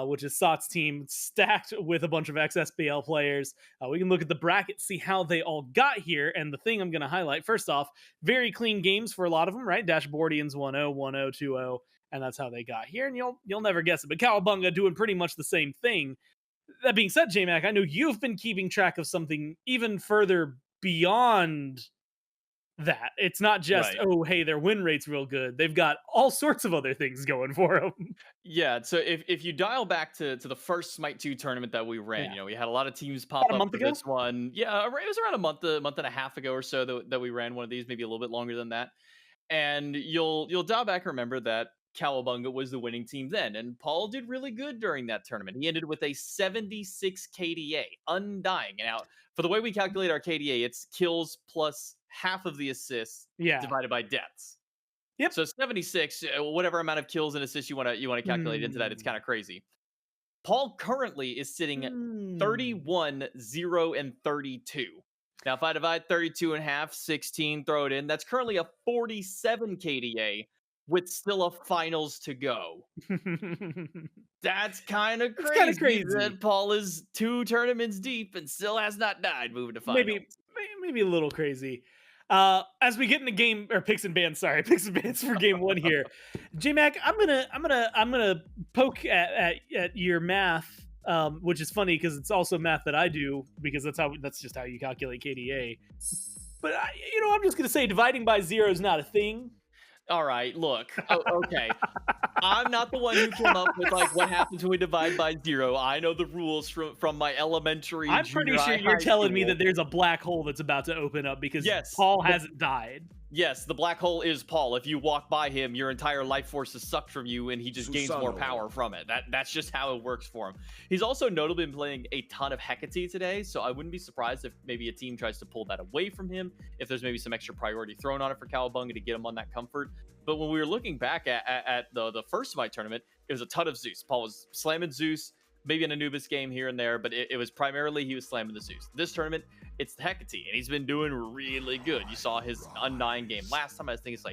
which is Sot's team, stacked with a bunch of XSBL players. We can look at the bracket, see how they all got here. And the thing I'm going to highlight, first off, very clean games for a lot of them, right? Dashboardians 1-0, 1-0, 2-0, and that's how they got here. And you'll never guess it. But Cowabunga doing pretty much the same thing. That being said, J-Mac, I know you've been keeping track of something even further beyond that. It's not just, oh, hey, their win rate's real good. They've got all sorts of other things going for them. Yeah, so if you dial back to the first Smite 2 tournament that we ran, we had a lot of teams pop About a up month for ago? this one. Yeah, it was around a month and a half ago or so that we ran one of these, maybe a little bit longer than that. And you'll dial back and remember that Cowabunga was the winning team then, and Paul did really good during that tournament. He ended with a 76 KDA, undying. Now, for the way we calculate our KDA, it's kills plus half of the assists divided by deaths. Yep. So 76, whatever amount of kills and assists you want to calculate into that, it's kind of crazy. Paul currently is sitting at 31, 0, and 32. Now, if I divide 32 in half, 16, throw it in, that's currently a 47 KDA with still a finals to go. That's kind of crazy. That Paul is 2 tournaments deep and still has not died moving to finals. Maybe a little crazy. As we get into game or picks and bans for game 1 here, J-Mac, I'm gonna poke at your math, which is funny because it's also math that I do, because that's just how you calculate KDA. But I'm just gonna say dividing by 0 is not a thing. All right, look. Okay. I'm not the one who came up with what happens when we divide by 0. I know the rules from my elementary. I'm pretty sure you're telling me that there's a black hole that's about to open up because Paul hasn't died. Yes, the black hole is Paul. If you walk by him, your entire life force is sucked from you, and he just gains more power from it. That's just how it works for him. He's also notably been playing a ton of Hecate today, so I wouldn't be surprised if maybe a team tries to pull that away from him, if there's maybe some extra priority thrown on it for Cowabunga to get him on that comfort. But when we were looking back at the first Smite tournament, it was a ton of Zeus. Paul was slamming Zeus, maybe an Anubis game here and there, but it was primarily he was slamming the Zeus. This tournament, it's the Hecate, and he's been doing really good. You saw his Undying game last time. I think it's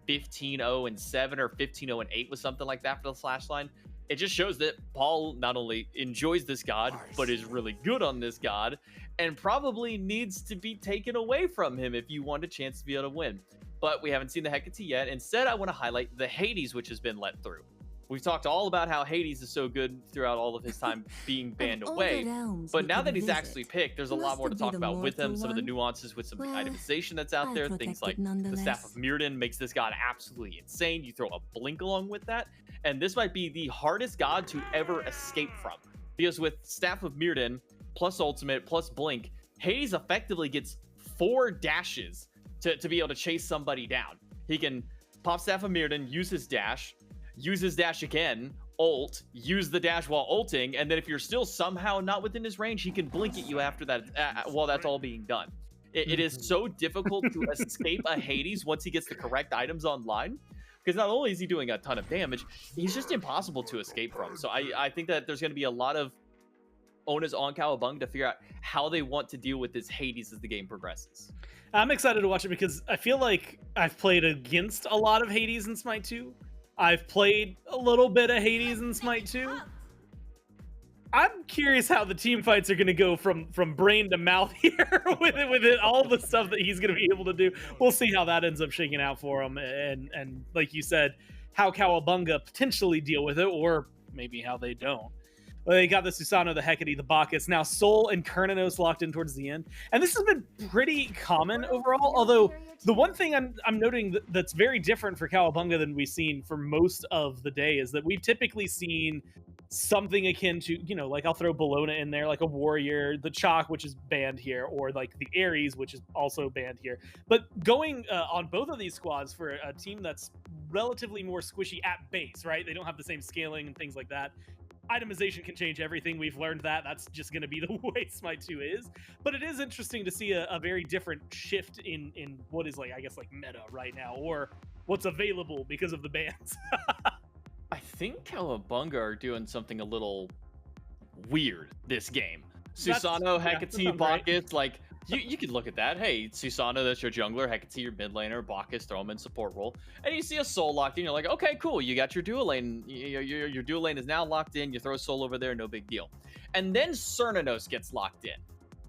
15-0 and 7 or 15-0 and 8 was something like that for the slash line. It just shows that Paul not only enjoys this god, but is really good on this god, and probably needs to be taken away from him if you want a chance to be able to win. But we haven't seen the Hecate yet. Instead, I want to highlight the Hades, which has been let through. We've talked all about how Hades is so good throughout all of his time being banned away. But now that he's actually picked, there's a lot more to talk about with him. Some of the nuances with some of the itemization that's out there. Things like the Staff of Mirrodin makes this god absolutely insane. You throw a blink along with that. And this might be the hardest god to ever escape from. Because with Staff of Mirrodin plus ultimate plus blink, Hades effectively gets 4 dashes to be able to chase somebody down. He can pop Staff of Mirrodin, use his dash again, ult, use the dash while ulting, and then if you're still somehow not within his range, he can blink at you after that while that's all being done. It is so difficult to escape a Hades once he gets the correct items online, because not only is he doing a ton of damage, he's just impossible to escape from. So I think that there's going to be a lot of onus on Cowabunga to figure out how they want to deal with this Hades as the game progresses. I'm excited to watch it because I feel like I've played against a lot of Hades in Smite 2. I've played a little bit of Hades in Smite 2. I'm curious how the team fights are going to go from brain to mouth here with it, all the stuff that he's going to be able to do. We'll see how that ends up shaking out for him. And like you said, how Cowabunga potentially deal with it, or maybe how they don't. Well, they got the Susano, the Hecate, the Bacchus. Now Sol and Kernanos locked in towards the end. And this has been pretty common overall, although the one thing I'm noting that's very different for Cowabunga than we've seen for most of the day is that we've typically seen something akin to, you know, like I'll throw Bologna in there, like a Warrior, the Chalk, which is banned here, or like the Ares, which is also banned here. But going on both of these squads for a team that's relatively more squishy at base, right? They don't have the same scaling and things like that. Itemization can change everything. We've learned that. That's just going to be the way Smite 2 is. But it is interesting to see a very different shift in what is, like, I guess, like meta right now, or what's available because of the bans. I think Cowabunga are doing something a little weird this game. Susano, Hecate, Bacchus, like, you could look at that. Hey, Susano, that's your jungler. Hecate, your mid laner. Bacchus, throw him in support role. And you see a Sol locked in. You're like, okay, cool. You got your dual lane. Your dual lane is now locked in. You throw Sol over there, no big deal. And then Cernunnos gets locked in.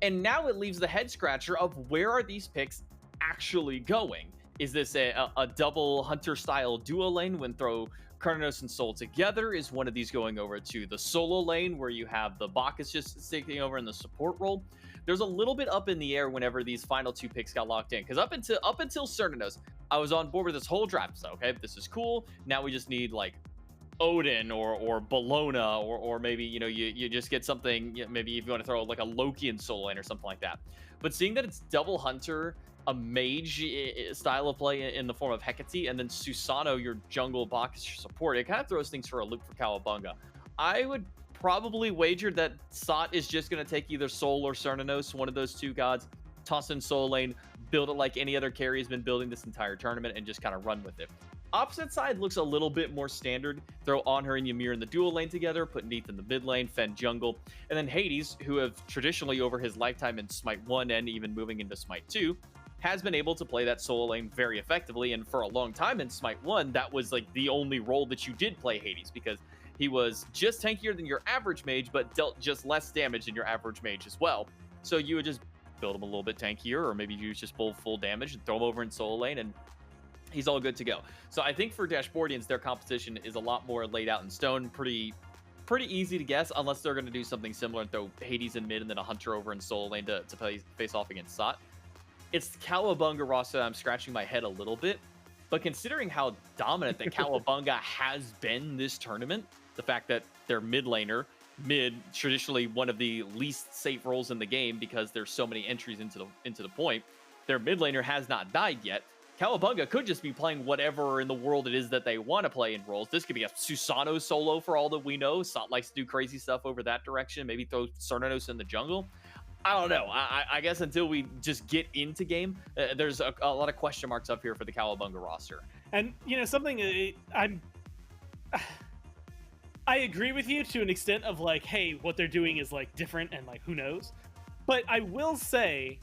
And now it leaves the head scratcher of where are these picks actually going? Is this a double hunter style dual lane when throw Cernunnos and Sol together? Is one of these going over to the solo lane where you have the Bacchus just sticking over in the support role? There's a little bit up in the air whenever these final 2 picks got locked in, because up until Cernunnos, I was on board with this whole draft. So, okay, this is cool. Now we just need like Odin or Bologna, or maybe, you know, you just get something, maybe if you want to throw like a Loki in solo lane or something like that. But seeing that it's double hunter, a mage style of play in the form of Hecate, and then Susano, your jungle, Bacchus, your support, it kind of throws things for a loop for Cowabunga. I would probably wager that Sot is just going to take either Sol or Cernunnos, one of those 2 gods, toss in solo lane, build it like any other carry has been building this entire tournament, and just kind of run with it. Opposite side looks a little bit more standard. Throw Anhur and Ymir in the dual lane together, put Neith in the mid lane, Fen jungle, and then Hades, who have traditionally over his lifetime in Smite 1 and even moving into Smite 2, has been able to play that solo lane very effectively. And for a long time in Smite 1, that was like the only role that you did play Hades, because he was just tankier than your average mage, but dealt just less damage than your average mage as well. So you would just build him a little bit tankier, or maybe use just full damage and throw him over in solo lane, and he's all good to go. So I think for Dashboardians, their composition is a lot more laid out in stone. Pretty easy to guess, unless they're going to do something similar and throw Hades in mid and then a Hunter over in solo lane to face off against Sot. It's the Cowabunga roster that I'm scratching my head a little bit. But considering how dominant the Cowabunga has been this tournament, the fact that their mid laner, traditionally one of the least safe roles in the game because there's so many entries into the point, their mid laner has not died yet. Cowabunga could just be playing whatever in the world it is that they want to play in roles. This could be a Susano solo for all that we know. Sot likes to do crazy stuff over that direction. Maybe throw Cernunnos in the jungle. I don't know. I guess until we just get into game, there's a lot of question marks up here for the Cowabunga roster. And, you know, something I agree with you to an extent of like, hey, what they're doing is like different and like, who knows? But I will say,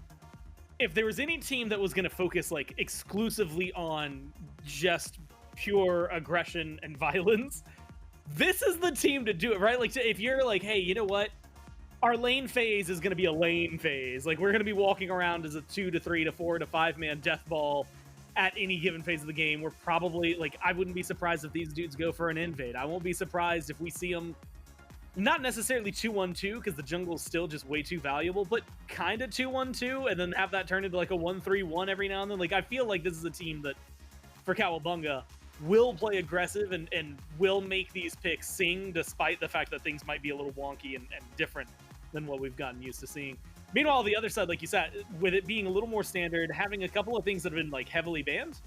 if there was any team that was going to focus like exclusively on just pure aggression and violence, this is the team to do it, right? Like, if you're like, hey, you know what? Our lane phase is going to be a lane phase. Like, we're going to be walking around as a 2 to 3 to 4 to 5 man death ball at any given phase of the game. We're probably like, I wouldn't be surprised if these dudes go for an invade. I won't be surprised if we see them not necessarily 2-1-2 because the jungle is still just way too valuable, but kind of 2-1-2 and then have that turn into like a 1-3-1 every now and then. Like, I feel like this is a team that for Cowabunga will play aggressive and will make these picks sing, despite the fact that things might be a little wonky and different than what we've gotten used to seeing. Meanwhile, the other side, like you said, with it being a little more standard, having a couple of things that have been like heavily banned,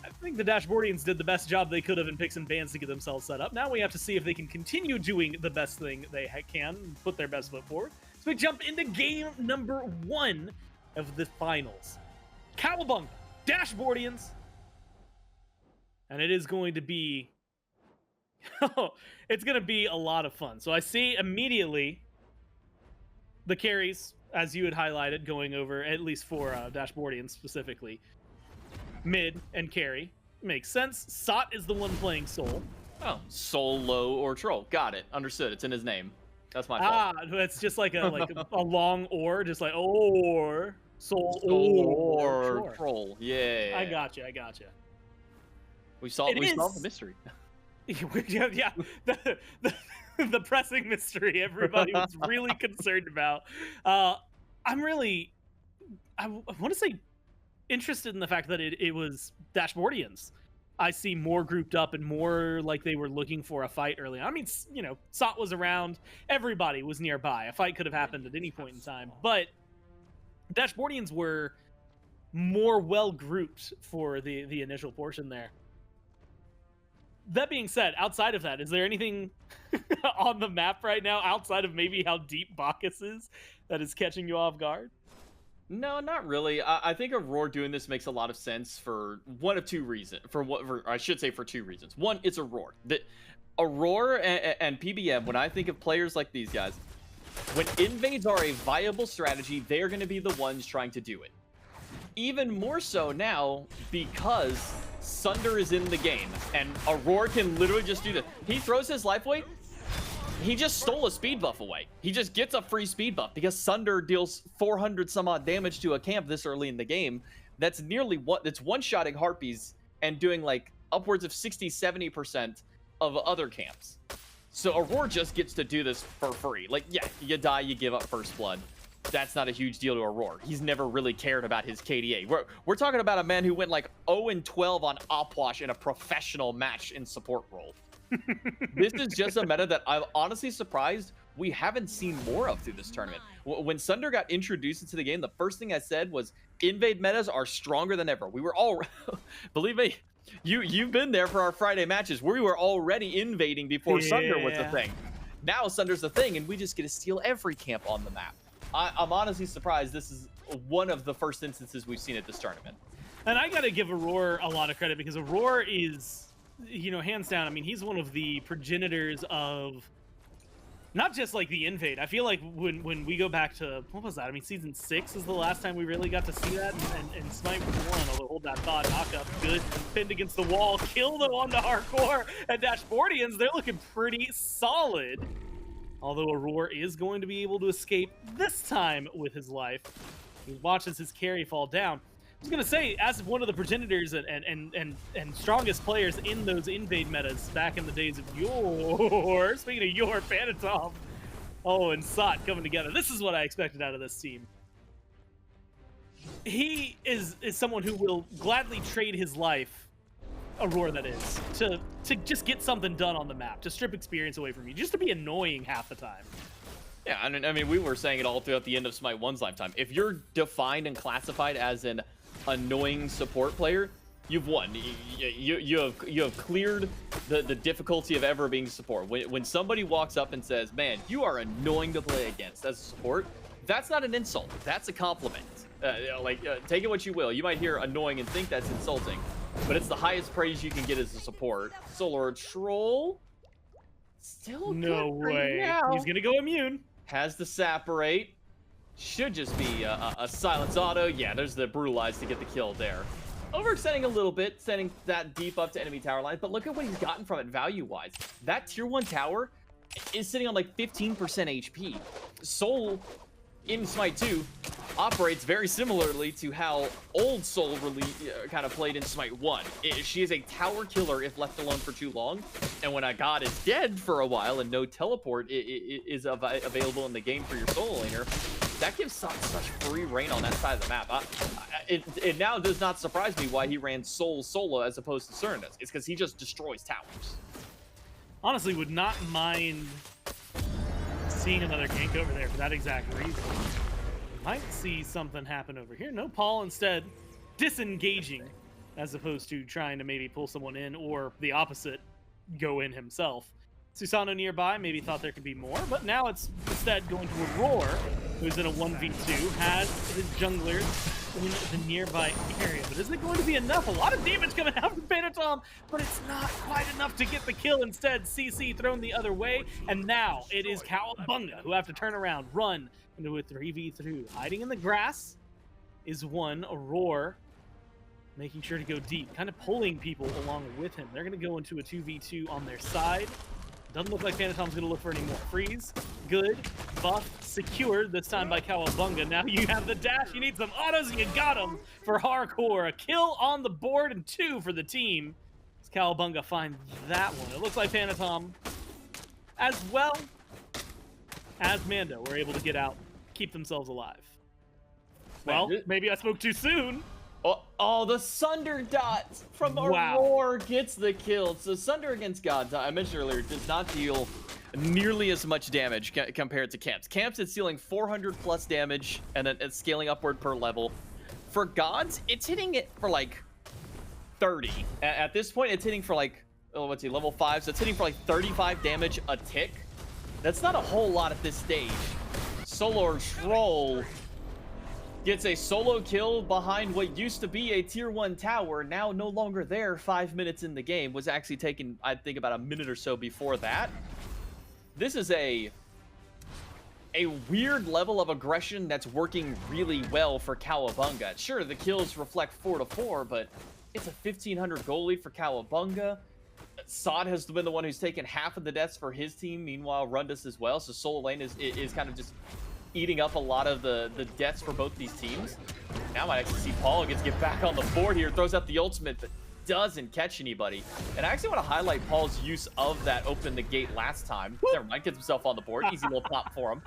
I think the Dashboardians did the best job they could have in picks and bans to get themselves set up. Now we have to see if they can continue doing the best thing they can, put their best foot forward. So we jump into game number 1 of the finals. Cowabunga, Dashboardians. And it is going to be... it's going to be a lot of fun. So I see immediately the carries, as you had highlighted, going over, at least for Dashboardians specifically. Mid and carry. Makes sense. Sot is the one playing Soul. Oh, Solo or Troll. Got it. Understood. It's in his name. That's my fault. Ah, it's just like a a long or, just like or Soul or Troll. Yeah. I gotcha. We solved the mystery. yeah. The pressing mystery everybody was really concerned about. I'm really, I want to say, interested in the fact that it was Dashboardians. I see more grouped up and more like they were looking for a fight early on. I mean, you know, Sot was around. Everybody was nearby. A fight could have happened at any point in time. But Dashboardians were more well grouped for the initial portion there. That being said, outside of that, is there anything on the map right now outside of maybe how deep Bacchus is that is catching you off guard? No, not really. I think Aurora doing this makes a lot of sense for one of two reasons. I should say for two reasons. One, it's Aurora. Aurora and PBM, when I think of players like these guys, when invades are a viable strategy, they're going to be the ones trying to do it. Even more so now because Sunder is in the game, and Aurora can literally just do this. He throws his life away. He just stole a speed buff away. He just gets a free speed buff because Sunder deals 400 some odd damage to a camp this early in the game. That's nearly that's one-shotting Harpies and doing like upwards of 60-70% of other camps. So Aurora just gets to do this for free. Like, yeah, you die, you give up first blood. That's not a huge deal to Aurora. He's never really cared about his KDA. We're talking about a man who went like 0-12 on Opwash in a professional match in support role. This is just a meta that I'm honestly surprised we haven't seen more of through this tournament. When Sunder got introduced into the game, the first thing I said was invade metas are stronger than ever. We were all, believe me, you've been there for our Friday matches. We were already invading before Sunder was the thing. Now Sunder's the thing, and we just get to steal every camp on the map. I'm honestly surprised this is one of the first instances we've seen at this tournament. And I gotta give Aurora a lot of credit because Aurora is, you know, hands down, I mean, he's one of the progenitors of not just like the invade. I feel like when we go back to, what was that? I mean, season 6 is the last time we really got to see that, and Smite 1, although hold that thought, knock up, good, pinned against the wall, kill them on the hardcore, and Dashboardians, they're looking pretty solid. Although Aurora is going to be able to escape this time with his life. He watches his carry fall down. I was going to say, as one of the progenitors and strongest players in those invade metas back in the days of yore, speaking of yore, Phantom, and Sot coming together. This is what I expected out of this team. He is someone who will gladly trade his life, Aurora that is, to just get something done on the map, to strip experience away from you, just to be annoying half the time. Yeah, I mean, we were saying it all throughout the end of Smite 1's lifetime. If you're defined and classified as an annoying support player, you've won. You have cleared the difficulty of ever being support. When somebody walks up and says, man, you are annoying to play against as a support, that's not an insult. That's a compliment. Take it what you will. You might hear annoying and think that's insulting, but it's the highest praise you can get as a support. Solar Troll, still no way. He's gonna go immune. Has the Saporate. Should just be a silence auto. Yeah, there's the Brutalize to get the kill there. Overextending a little bit, sending that deep up to enemy tower lines, but look at what he's gotten from it value-wise. That tier 1 tower is sitting on like 15% HP. Soul in Smite 2 operates very similarly to how old Soul really kind of played in Smite 1. She is a tower killer if left alone for too long, and when a god is dead for a while and no teleport is available in the game for your solo laner, that gives such free reign on that side of the map. It now does not surprise me why he ran Soul solo as opposed to Cern does. It's because he just destroys towers. Honestly, would not mind seeing another gank over there for that exact reason. Might see something happen over here. No, Paul instead disengaging as opposed to trying to maybe pull someone in or the opposite, go in himself. Susano nearby maybe thought there could be more, but now it's instead going to Aurora, who's in a 1v2, has his junglers in the nearby area. But is it going to be enough? A lot of damage coming out from Phantom, but it's not quite enough to get the kill. Instead, CC thrown the other way, and now it is Cowabunga who have to turn around, run into a 3v3. Hiding in the grass is one. Aurora making sure to go deep, kind of pulling people along with him. They're going to go into a 2v2 on their side. Doesn't look like Phantom's going to look for any more. Freeze, good, buff, secured, this time by Cowabunga. Now you have the dash, you need some autos, and you got them for Hardcore. A kill on the board and 2 for the team. As Cowabunga finds that one. It looks like Phantom, as well as Mando, were able to get out, keep themselves alive. Well, maybe I spoke too soon. Oh, the Sunder dot from Aurora gets the kill. So Sunder against Gods, I mentioned earlier, does not deal nearly as much damage compared to Camps. Camps, it's dealing 400 plus damage and then it's scaling upward per level. For Gods, it's hitting it for like 30. At this point, it's hitting for like, level 5, so it's hitting for like 35 damage a tick. That's not a whole lot at this stage. Solar Troll gets a solo kill behind what used to be a tier 1 tower, now no longer there 5 minutes in the game. Was actually taken, I think, about a minute or so before that. This is a weird level of aggression that's working really well for Cowabunga. Sure, the kills reflect 4-4, but it's a 1,500 goal lead for Cowabunga. Sod has been the one who's taken half of the deaths for his team, meanwhile Rundus as well, so Soul Lane is kind of just eating up a lot of the deaths for both these teams. Now I actually see Paul gets get back on the board here, throws out the ultimate, but doesn't catch anybody. And I actually want to highlight Paul's use of that open the gate last time. Never mind, gets himself on the board. Easy little pop for him.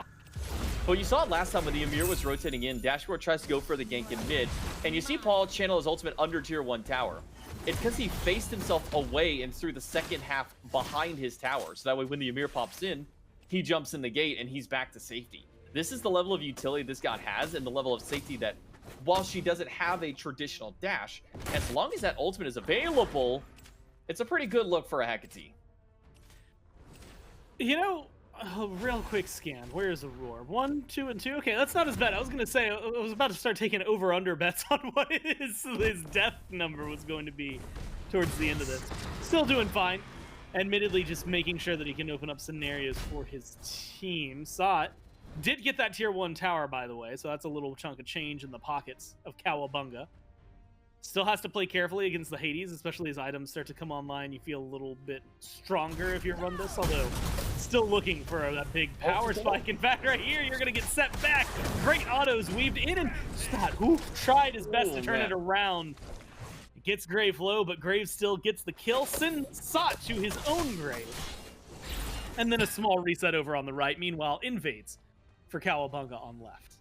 But you saw it last time when the Amir was rotating in. Dashboard tries to go for the gank in mid, and you see Paul channel his ultimate under tier 1 tower. It's because he faced himself away and threw the second half behind his tower. So that way when the Amir pops in, he jumps in the gate and he's back to safety. This is the level of utility this god has and the level of safety that, while she doesn't have a traditional dash, as long as that ultimate is available, it's a pretty good look for a Hecate. You know, a real quick scan. Where is Aurora? 1, 2, and 2. Okay, that's not as bad. I was gonna say I was about to start taking over/under bets on what his death number was going to be towards the end of this. Still doing fine. Admittedly, just making sure that he can open up scenarios for his team. Saw it. Did get that tier 1 tower, by the way, so that's a little chunk of change in the pockets of Cowabunga. Still has to play carefully against the Hades, especially as items start to come online. You feel a little bit stronger if you run this, although still looking for that big power spike. In fact, right here, you're going to get set back. Great autos weaved in, and Scott, who tried his best to turn it around. It gets Grave low, but Grave still gets the kill. Sends Sot to his own grave. And then a small reset over on the right. Meanwhile, invades for Cowabunga on left.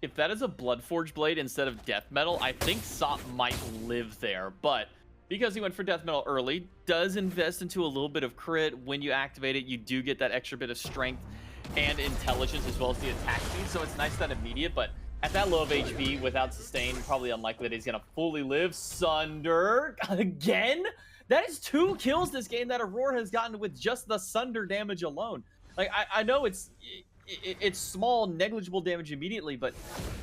If that is a Bloodforge blade instead of Death Metal, I think Sot might live there, but because he went for Death Metal early, does invest into a little bit of crit. When you activate it, you do get that extra bit of strength and intelligence as well as the attack speed, so it's nice that immediate, but at that low of HP without sustain, probably unlikely that he's gonna fully live. Sunder again? That is 2 kills this game that Aurora has gotten with just the Sunder damage alone. Like, I know it's small, negligible damage immediately, but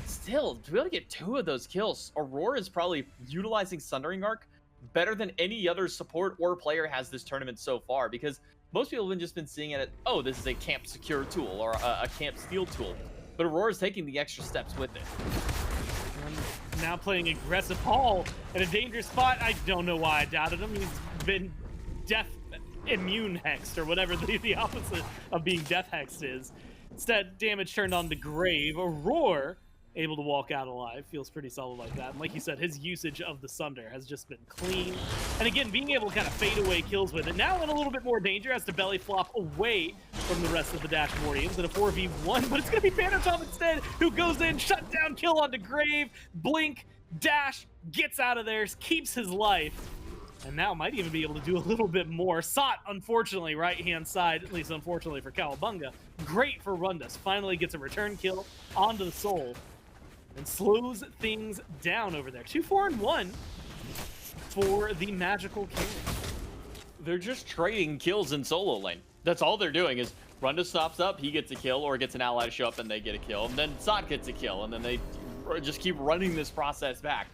still, to be able to get 2 of those kills, Aurora is probably utilizing Sundering Arc better than any other support or player has this tournament so far, because most people have just been seeing it at, oh, this is a camp secure tool or a camp steal tool, but Aurora's taking the extra steps with it. And now playing aggressive Paul in a dangerous spot. I don't know why I doubted him. He's been immune hexed or whatever the opposite of being death hexed is. Instead, damage turned on to Grave. A Roar able to walk out alive. Feels pretty solid like that. And like you said, his usage of the Sunder has just been clean. And again, being able to kind of fade away kills with it. Now in a little bit more danger, has to belly flop away from the rest of the Dashboardians in a 4v1. But it's going to be Phantom instead, who goes in, shut down, kill onto Grave, blink, dash, gets out of there, keeps his life. And now might even be able to do a little bit more. Sot, unfortunately, right-hand side, at least unfortunately for Cowabunga. Great for Rundus. Finally gets a return kill onto the Soul and slows things down over there. 2-4-1 for the Magical King. They're just trading kills in solo lane. That's all they're doing is Rundus stops up, he gets a kill, or gets an ally to show up and they get a kill. And then Sot gets a kill, and then they just keep running this process back.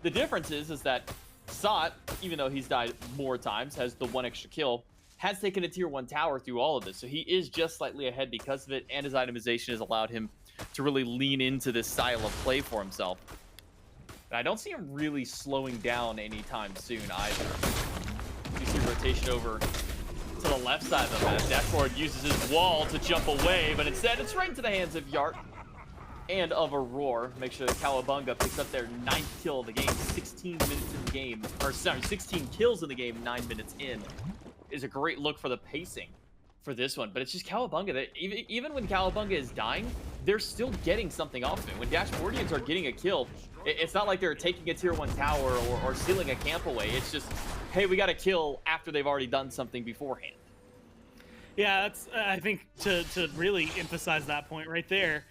The difference is that Sot, even though he's died more times, has the 1 extra kill, has taken a tier 1 tower through all of this. So he is just slightly ahead because of it, and his itemization has allowed him to really lean into this style of play for himself. I don't see him really slowing down anytime soon either. You see rotation over to the left side of the map. Dashboard uses his wall to jump away, but instead it's right into the hands of Yart and of a Roar. Make sure that Cowabunga picks up their 9th kill of the game, 16 minutes in the game, or sorry, 16 kills in the game, 9 minutes in. Is a great look for the pacing for this one, but it's just Cowabunga that even when Cowabunga is dying, they're still getting something off of it. When Dashboardians are getting a kill, it's not like they're taking a tier 1 tower or stealing a camp away. It's just, hey, we got a kill after they've already done something beforehand. Yeah, that's, I think, to really emphasize that point right there.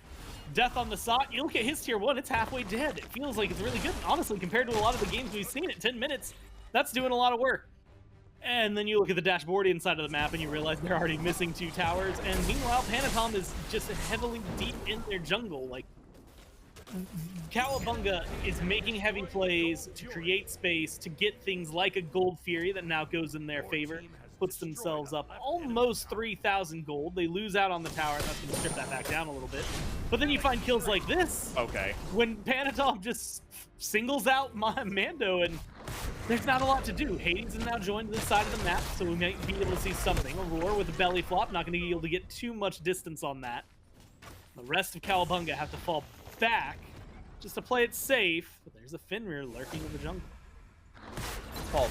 Death on the Sot, you look at his tier 1, it's halfway dead. It feels like it's really good. Honestly, compared to a lot of the games we've seen at 10 minutes, that's doing a lot of work. And then you look at the Dashboardian side of the map and you realize they're already missing 2 towers. And meanwhile, Panatom is just heavily deep in their jungle. Like, Cowabunga is making heavy plays to create space, to get things like a Gold Fury that now goes in their favor. Puts themselves up almost 3,000 gold. They lose out on the tower. That's going to strip that back down a little bit. But then you find kills like this. Okay. When Panatom just singles out Mando, and there's not a lot to do. Hades has now joined this side of the map, so we might be able to see something. A Roar with a belly flop. Not going to be able to get too much distance on that. The rest of Cowabunga have to fall back just to play it safe. But there's a Fenrir lurking in the jungle. Paul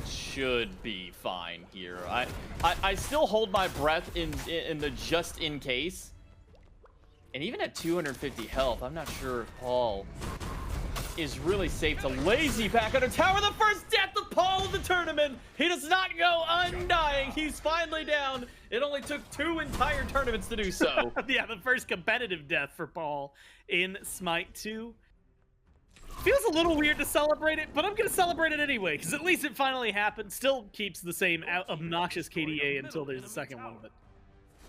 should be fine here. I still hold my breath in the just in case. And even at 250 health, I'm not sure if Paul is really safe to lazy pack under tower. The first death of Paul of the tournament. He does not go undying. He's finally down. It only took 2 entire tournaments to do so. Yeah, the first competitive death for Paul in Smite 2. Feels a little weird to celebrate it, but I'm going to celebrate it anyway, because at least it finally happened. Still keeps the same obnoxious KDA until there's a second one, but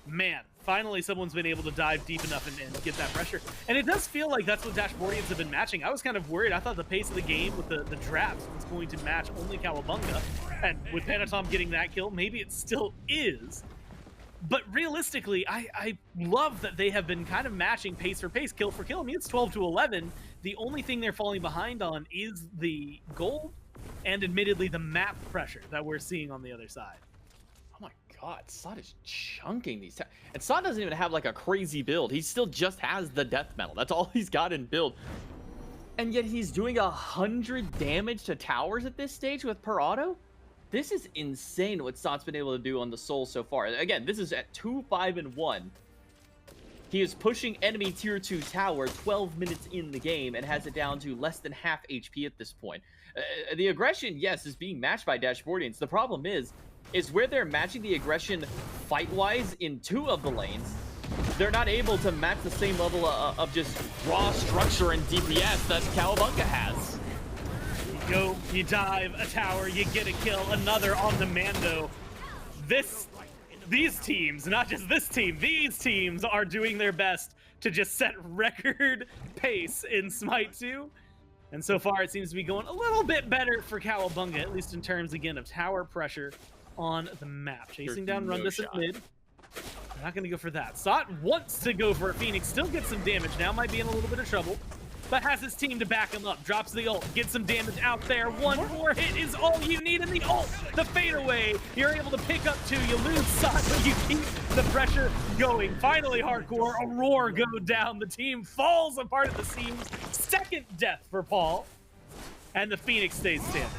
man, finally someone's been able to dive deep enough and get that pressure. And it does feel like that's what Dashboardians have been matching. I was kind of worried. I thought the pace of the game with the drafts was going to match only Cowabunga, and with Panatom getting that kill, maybe it still is. But realistically, I love that they have been kind of matching pace for pace, kill for kill. I mean, it's 12-11. The only thing they're falling behind on is the gold and admittedly the map pressure that we're seeing on the other side. Oh my god, Sot is chunking these. And Sot doesn't even have like a crazy build. He still just has the death metal. That's all he's got in build. And yet he's doing 100 damage to towers at this stage with per auto? This is insane what Sot's been able to do on the Soul so far. Again, this is at 2-5-1. He is pushing enemy tier 2 tower 12 minutes in the game and has it down to less than half HP at this point. The aggression, yes, is being matched by Dashboardians. The problem is where they're matching the aggression fight-wise in 2 of the lanes, they're not able to match the same level of just raw structure and DPS that Cowabunga has. You go, you dive, a tower, you get a kill, another on the Mando. These teams, not just this team, these teams are doing their best to just set record pace in Smite 2. And so far, it seems to be going a little bit better for Cowabunga, at least in terms, again, of tower pressure on the map. Chasing down Rundus at mid. They're not going to go for that. Sot wants to go for a Phoenix, still gets some damage now, might be in a little bit of trouble. but has his team to back him up. Drops the ult, gets some damage out there. One more hit is all you need in the ult. The fadeaway, you're able to pick up 2. You lose SMITE, but you keep the pressure going. Finally, Hardcore, a roar go down. The team falls apart at the seams. Second death for Paul, and the Phoenix stays standing.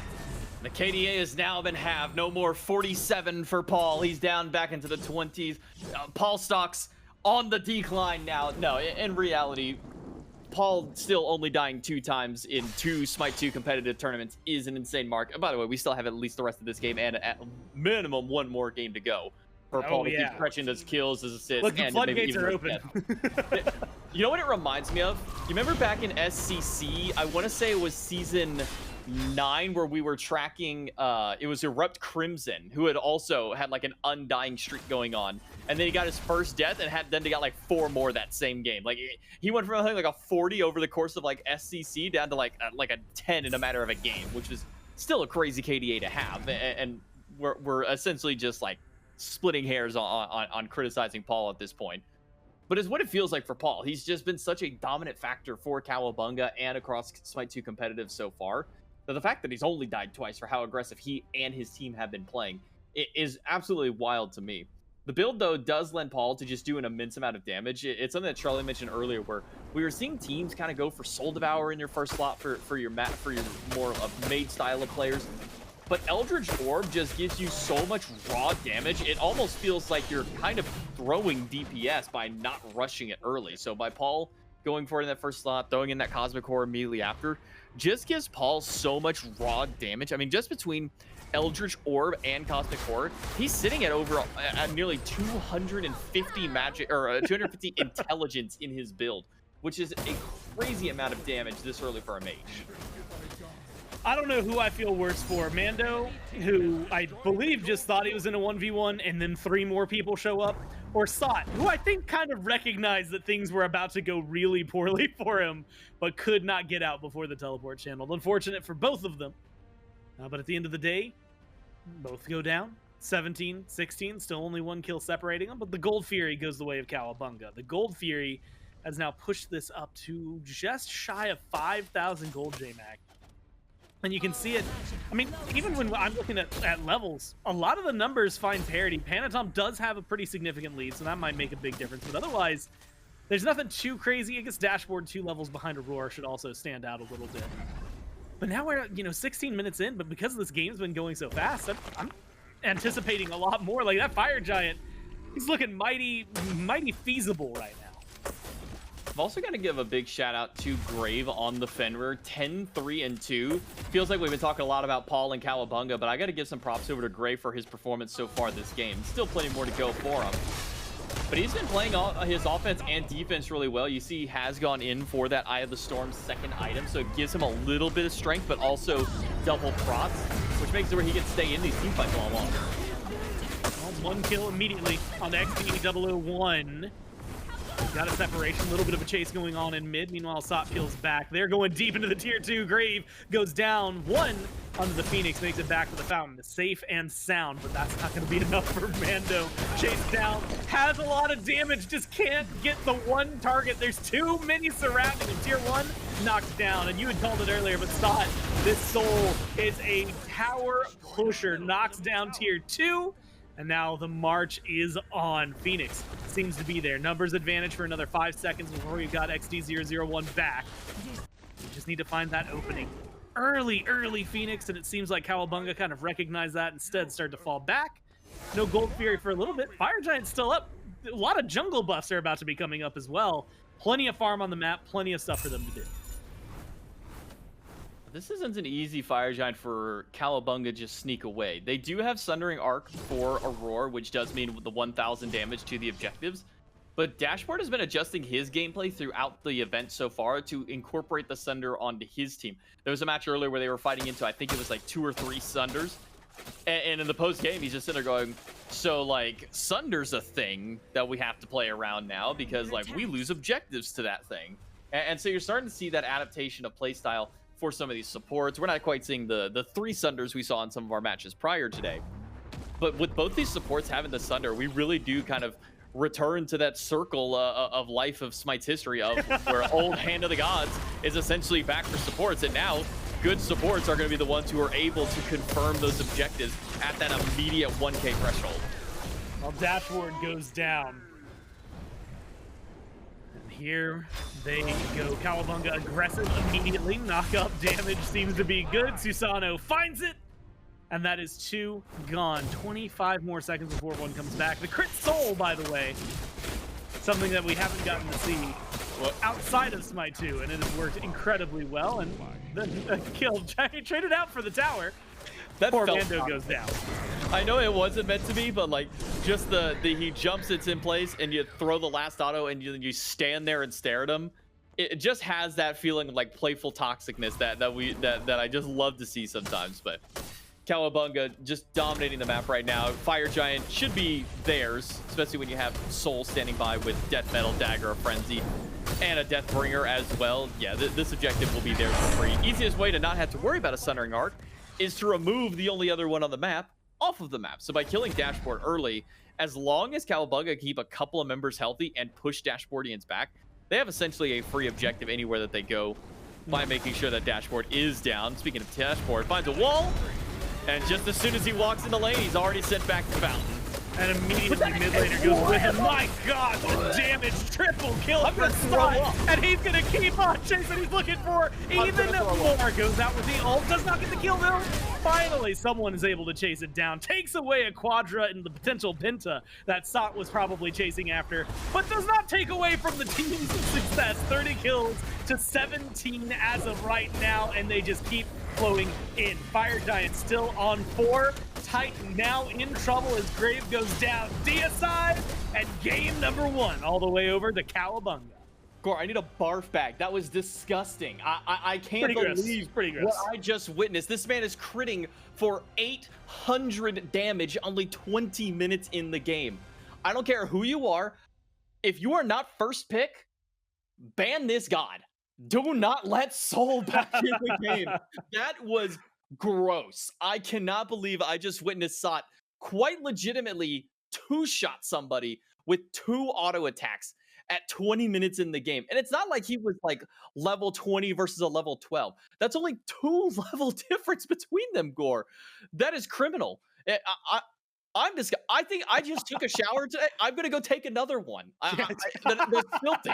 The KDA has now been halved. No more 47 for Paul. He's down back into the 20s. Paul stocks on the decline now. No, in reality, Paul still only dying 2 times in 2 SMITE 2 competitive tournaments is an insane mark. And by the way, we still have at least the rest of this game and at minimum 1 more game to go for Paul to keep stretching his kills, his assists, Look, the and floodgates are maybe open. You know what it reminds me of? You remember back in SCC, I want to say it was season 9 where we were tracking it was Erupt Crimson, who had also had like an undying streak going on, and then he got his first death and then they got like 4 more that same game. Like he went from like a 40 over the course of like SCC down to like a 10 in a matter of a game, which is still a crazy KDA to have. And we're essentially just like splitting hairs on criticizing Paul at this point. But it's what it feels like for Paul. He's just been such a dominant factor for Cowabunga and across SMITE 2 competitive so far. But the fact that he's only died twice for how aggressive he and his team have been playing, it is absolutely wild to me. The build, though, does lend Paul to just do an immense amount of damage. It's something that Charlie mentioned earlier, where we were seeing teams kind of go for Soul Devour in your first slot for your more maid style of players. But Eldritch Orb just gives you so much raw damage, it almost feels like you're kind of throwing DPS by not rushing it early. So by Paul going for it in that first slot, throwing in that Cosmic Core immediately after, just gives Paul so much raw damage. I mean, just between Eldritch Orb and Cosmic Core, he's sitting at nearly 250 magic, or 250 intelligence in his build, which is a crazy amount of damage this early for a mage. I don't know who I feel worse for. Mando, who I believe just thought he was in a 1v1 and then 3 more people show up, or SMITE, who I think kind of recognized that things were about to go really poorly for him, but could not get out before the teleport channel. Unfortunate for both of them. But at the end of the day, both go down. 17-16, still only 1 kill separating them, but the Gold Fury goes the way of Cowabunga. The Gold Fury has now pushed this up to just shy of 5,000 gold, J-Mac. And you can see it. I mean, even when I'm looking at levels, a lot of the numbers find parity. Panatom does have a pretty significant lead, so that might make a big difference. But otherwise, there's nothing too crazy. I guess Dashboard 2 levels behind Aurora should also stand out a little bit. But now we're, 16 minutes in, but because this game's been going so fast, I'm anticipating a lot more. Like that Fire Giant, he's looking mighty feasible right now. I've also got to give a big shout out to Grave on the Fenrir. 10-3-2. Feels like we've been talking a lot about Paul and Cowabunga, but I got to give some props over to Grave for his performance so far this game. Still plenty more to go for him. But he's been playing his offense and defense really well. You see he has gone in for that Eye of the Storm's second item, so it gives him a little bit of strength, but also double prots, which makes it where he can stay in these team fights a lot longer. Well, 1 kill immediately on the XP001. Got a separation, a little bit of a chase going on in mid. Meanwhile, SOP peels back. They're going deep into the tier 2. Grave goes down 1 onto the Phoenix, makes it back to the fountain. Safe and sound, but that's not going to be enough for Mando. Chase down, has a lot of damage, just can't get the 1 target. There's too many surrounding him. Tier 1 knocked down, and you had called it earlier, but Stott, this Soul is a power pusher. Knocks down tier 2. And now the march is on. Phoenix seems to be there. Numbers advantage for another 5 seconds before we've got XD001 back. We just need to find that opening. Early Phoenix, and it seems like Cowabunga kind of recognized that, instead start to fall back. No Gold Fury for a little bit. Fire Giant's still up. A lot of jungle buffs are about to be coming up as well. Plenty of farm on the map, plenty of stuff for them to do. This isn't an easy Fire Giant for Cowabunga just sneak away. They do have Sundering Arc for Aurora, which does mean the 1,000 damage to the objectives. But Dashboard has been adjusting his gameplay throughout the event so far to incorporate the Sunder onto his team. There was a match earlier where they were fighting into, I think it was like 2 or 3 Sunders. And in the post-game, he's just sitting there going, so like, Sunder's a thing that we have to play around now because like we lose objectives to that thing. And so you're starting to see that adaptation of playstyle for some of these supports. We're not quite seeing the 3 Sunders we saw in some of our matches prior today. But with both these supports having the Sunder, we really do kind of return to that circle of life of Smite's history of where old Hand of the Gods is essentially back for supports, and now good supports are going to be the ones who are able to confirm those objectives at that immediate 1K threshold. Well, Dashboard goes down. And here they go. Cowabunga aggressive immediately. Knock-up damage seems to be good. Susano finds it. And that is 2 gone. 25 more seconds before one comes back. The crit soul, by the way, something that we haven't gotten to see outside of Smite 2, and it has worked incredibly well. And the kill traded out for the tower. That Poor felt Mando goes down. I know it wasn't meant to be, but like just the he jumps, it's in place, and you throw the last auto, and you stand there and stare at him. It just has that feeling of like playful toxicness that I just love to see sometimes. But Cowabunga just dominating the map right now. Fire Giant should be theirs, especially when you have Soul standing by with Death Metal, Dagger of Frenzy, and a Deathbringer as well. Yeah, this objective will be there for free. Easiest way to not have to worry about a Sundering Arc is to remove the only other one on the map off of the map. So by killing Dashboard early, as long as Cowabunga keep a couple of members healthy and push Dashboardians back, they have essentially a free objective anywhere that they go by making sure that Dashboard is down. Speaking of Dashboard, finds a wall, and just as soon as he walks in the lane, he's already sent back to Fountain. And immediately mid laner goes with him. My God, the damage, triple kill for Smite, and he's gonna keep on chasing. He's looking for even more. Goes out with the ult, does not get the kill though. Finally, someone is able to chase it down. Takes away a Quadra and the potential Penta that Sot was probably chasing after, but does not take away from the team's success. 30 kills to 17 as of right now, and they just keep flowing in. Fire Giant still on 4. Titan now in trouble as Grave goes down. Deicide, and game number 1 all the way over to Cowabunga. Gore, I need a barf bag. That was disgusting. I can't believe what I just witnessed. This man is critting for 800 damage only 20 minutes in the game. I don't care who you are. If you are not first pick, ban this god. Do not let Soul back in the game. That was gross. I cannot believe I just witnessed Sot quite legitimately two-shot somebody with 2 auto attacks at 20 minutes in the game. And it's not like he was like level 20 versus a level 12. That's only 2 level difference between them, Gore. That is criminal. I think I just took a shower today. I'm going to go take another one. They're filthy.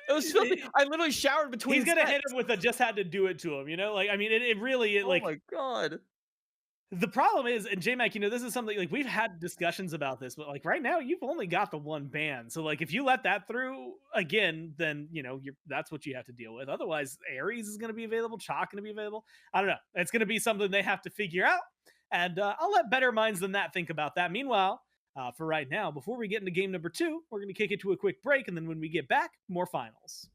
It was filthy. I literally showered between. He's gonna hit him with a just had to do it to him, you know? Like, I mean, it really, oh like. Oh my god. The problem is, and J-Mac, you know, this is something like we've had discussions about this, but like right now you've only got the 1 ban. So like if you let that through again, then you know that's what you have to deal with. Otherwise, Ares is going to be available, Chalk going to be available. I don't know. It's going to be something they have to figure out, and I'll let better minds than that think about that. Meanwhile, for right now, before we get into game number 2, we're going to kick it to a quick break, and then when we get back, more finals.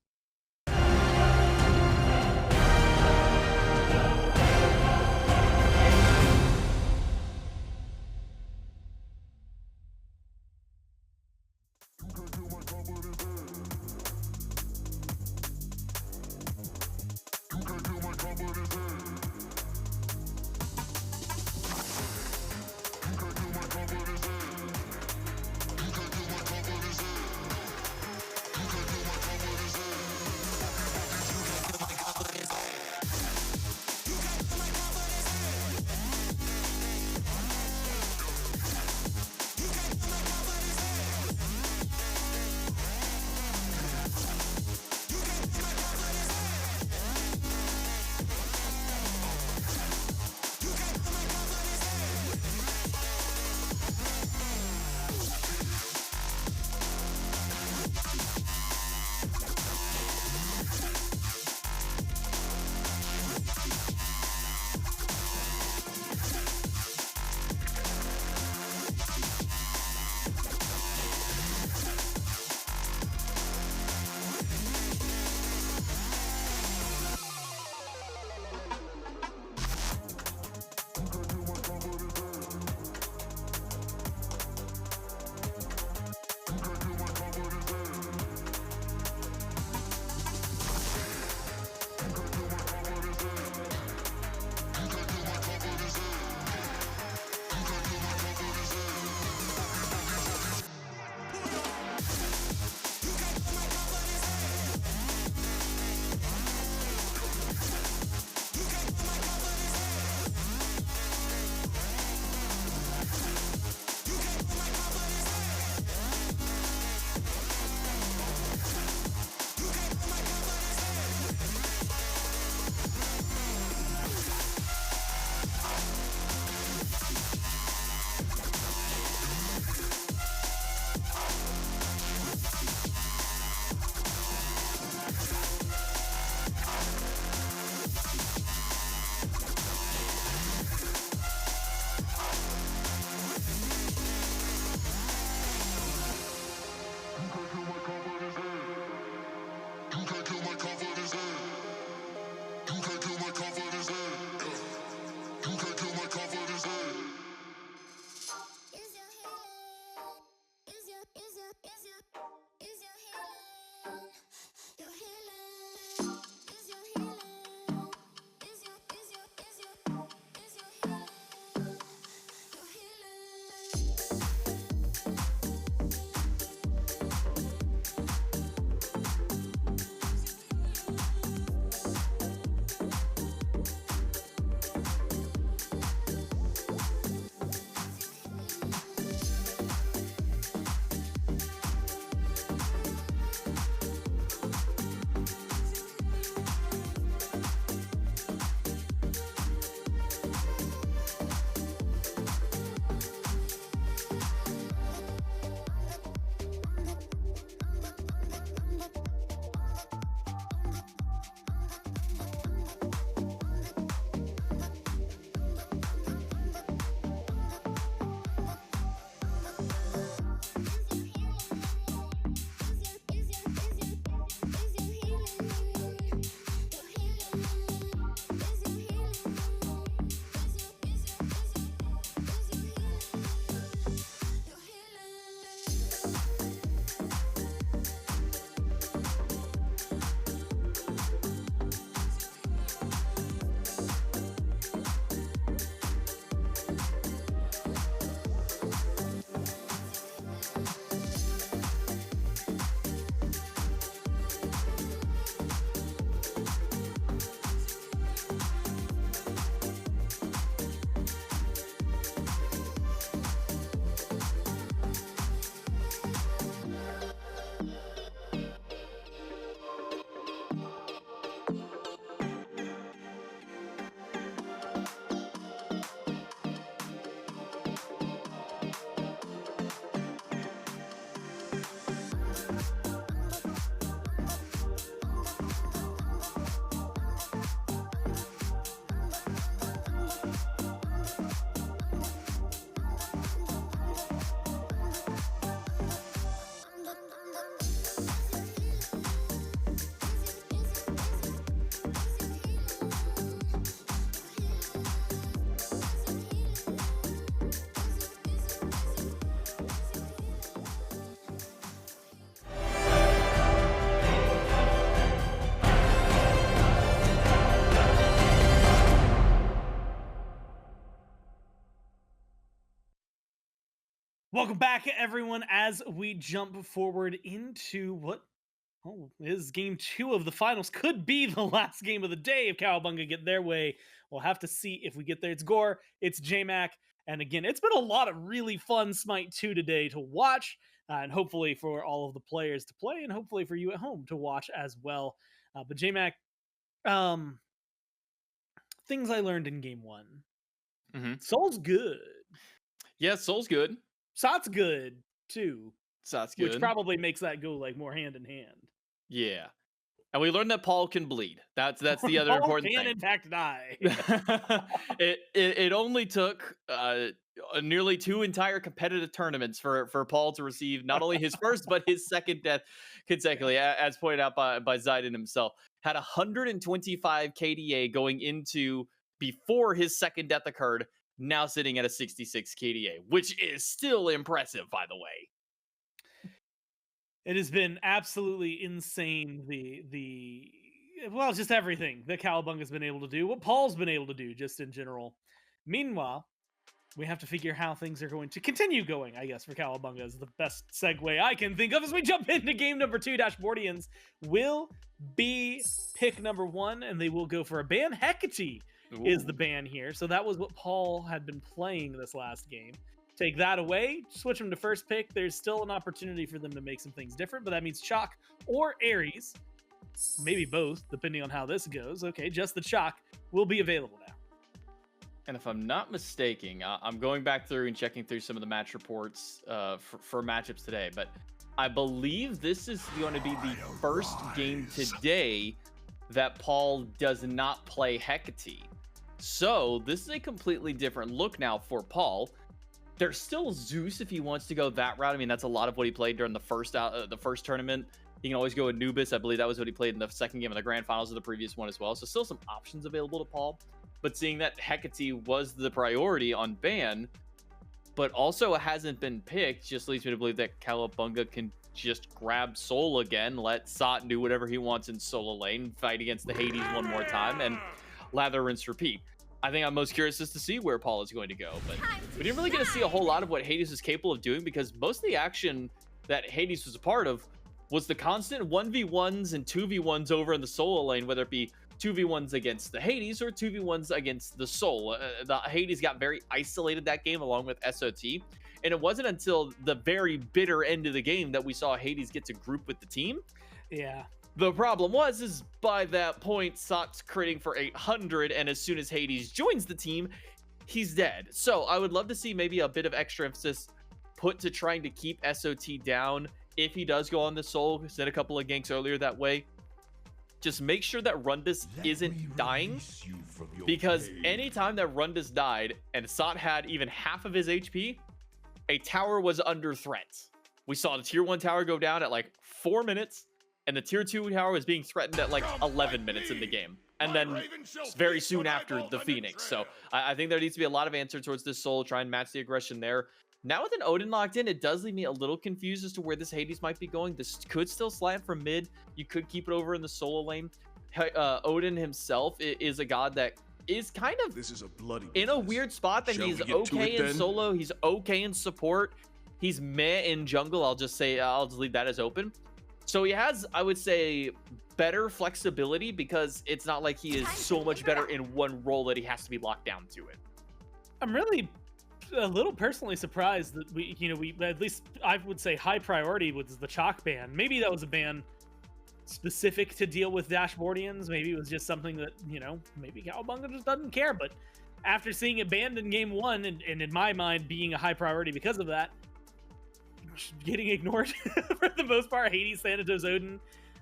Welcome back, everyone, as we jump forward into what is game 2 of the finals. Could be the last game of the day if Cowabunga get their way. We'll have to see if we get there. It's Gore, it's JMac, and again, it's been a lot of really fun Smite 2 today to watch, and hopefully for all of the players to play, and hopefully for you at home to watch as well. But JMac, things I learned in game 1. Soul's good. Yeah, Soul's good. Sot's good too. Sot's good. Which probably makes that go like more hand in hand. Yeah. And we learned that Paul can bleed. That's the other important Paul thing. can in fact die. it only took nearly 2 entire competitive tournaments for Paul to receive not only his first but his second death consecutively, as pointed out by Zayden himself. Had 125 KDA going into before his second death occurred. Now sitting at a 66 KDA, which is still impressive, by the way. It has been absolutely insane. Well, just everything that Cowabunga's been able to do, what Paul's been able to do, just in general. Meanwhile, we have to figure how things are going to continue going, I guess, for Cowabunga is the best segue I can think of as we jump into game number 2. Dashboardians will be pick number 1, and they will go for a ban. Hecate is the ban here. So that was what Paul had been playing this last game. Take that away, switch him to first pick. There's still an opportunity for them to make some things different, but that means Chalk or Ares, maybe both, depending on how this goes. Okay, just the Chalk will be available now. And if I'm not mistaken, I'm going back through and checking through some of the match reports for matchups today, but I believe this is going to be the first game today that Paul does not play Hecate. So this is a completely different look now for Paul. There's still Zeus if he wants to go that route. I mean, that's a lot of what he played during the first tournament. He can always go Anubis. I believe that was what he played in the second game of the grand finals of the previous one as well. So still some options available to Paul. But seeing that Hecate was the priority on ban, but also hasn't been picked, just leads me to believe that Cowabunga can just grab Soul again, let Sot do whatever he wants in solo lane, fight against the Hades one more time, and lather, rinse, repeat. I think I'm most curious as to see where Paul is going to go, but we didn't really get to see a whole lot of what Hades is capable of doing, because most of the action that Hades was a part of was the constant 1v1s and 2v1s over in the solo lane, whether it be 2v1s against the Hades or 2v1s against the Soul. The Hades got very isolated that game along with SOT, and it wasn't until the very bitter end of the game that we saw Hades get to group with the team. Yeah. The problem is by that point, Sot's critting for 800, and as soon as Hades joins the team, he's dead. So I would love to see maybe a bit of extra emphasis put to trying to keep SOT down if he does go on the Soul. Said a couple of ganks earlier that way. Just make sure that Rundus isn't dying, because anytime that Rundus died and Sot had even half of his HP, a tower was under threat. We saw the tier 1 tower go down at like 4 minutes, and the tier 2 tower was being threatened at like 11 minutes in the game, and then very soon after the Phoenix. So I think there needs to be a lot of answer towards this Soul, try and match the aggression there. Now with an Odin locked in, it does leave me a little confused as to where this Hades might be going. This could still slant from mid. You could keep it over in the solo lane. Odin himself is a god that is kind of in a weird spot that he's okay in solo. He's okay in support. He's meh in jungle. I'll just leave that as open. So he has, I would say, better flexibility, because it's not like he is so much better in one role that he has to be locked down to it. I'm really a little personally surprised that we at least I would say high priority was the Chalk ban. Maybe that was a ban specific to deal with Dashboardians. Maybe it was just something that, maybe Cowabunga just doesn't care. But after seeing it banned in game 1, and in my mind being a high priority because of that, getting ignored for the most part, Hades, Thanatos, Odin.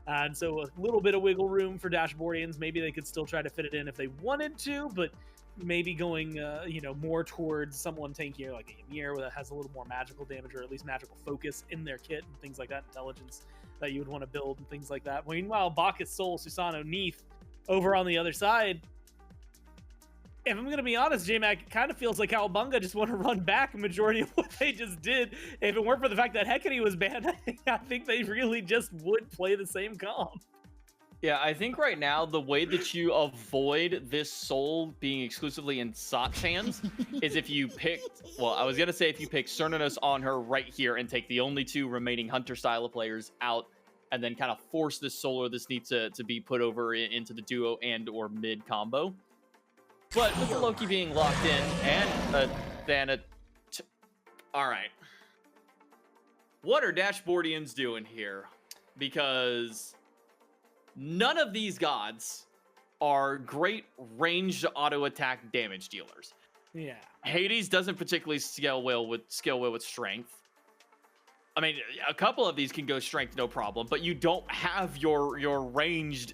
And so a little bit of wiggle room for Dashboardians. Maybe they could still try to fit it in if they wanted to, but maybe going, more towards someone tankier like a Ymir that has a little more magical damage, or at least magical focus in their kit and things like that, intelligence that you would want to build and things like that. Meanwhile, Bacchus, Soul, Susano, Neath over on the other side. If I'm going to be honest, JMac, it kind of feels like Cowabunga just want to run back a majority of what they just did. If it weren't for the fact that Hecate was banned, I think they really just would play the same comp. Yeah, I think right now the way that you avoid this soul being exclusively in SOT's hands is if you pick, well, I was going to say if you pick Cernanos on her right here and take the only 2 remaining Hunter style players out and then kind of force this soul or this need to be put over into the duo and or mid combo. But with the Loki being locked in and all right. What are Dashboardians doing here? Because none of these gods are great ranged auto attack damage dealers. Yeah. Hades doesn't particularly scale well with strength. I mean, a couple of these can go strength no problem, but you don't have your ranged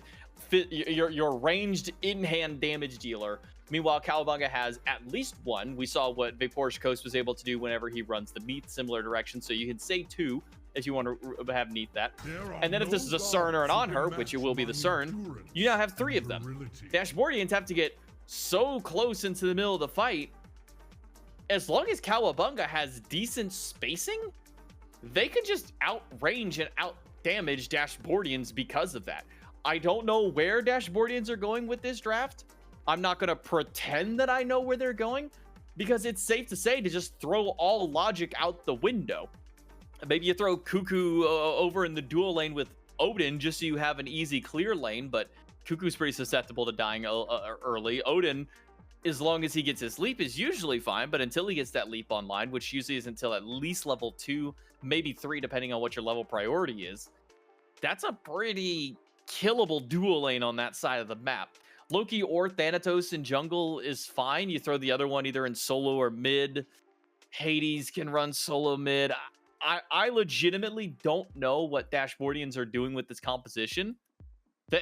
in-hand damage dealer. Meanwhile, Cowabunga has at least 1. We saw what Vapor's Coast was able to do whenever he runs the Neath, similar direction. So you can say 2 if you want to have Neath that. And then if this is a CERN or an on her, which it will be the CERN, you now have 3 of them. Dashboardians have to get so close into the middle of the fight. As long as Cowabunga has decent spacing, they could just outrange and outdamage Dashboardians because of that. I don't know where Dashboardians are going with this draft. I'm not going to pretend that I know where they're going because it's safe to say to just throw all logic out the window. Maybe you throw Cuckoo over in the dual lane with Odin just so you have an easy clear lane, but Cuckoo's pretty susceptible to dying early. Odin, as long as he gets his leap, is usually fine, but until he gets that leap online, which usually is until at least level 2, maybe 3, depending on what your level priority is, that's a pretty killable dual lane on that side of the map. Loki or Thanatos in jungle is fine. You throw the other one either in solo or mid. Hades can run solo mid. I legitimately don't know what Dashboardians are doing with this composition.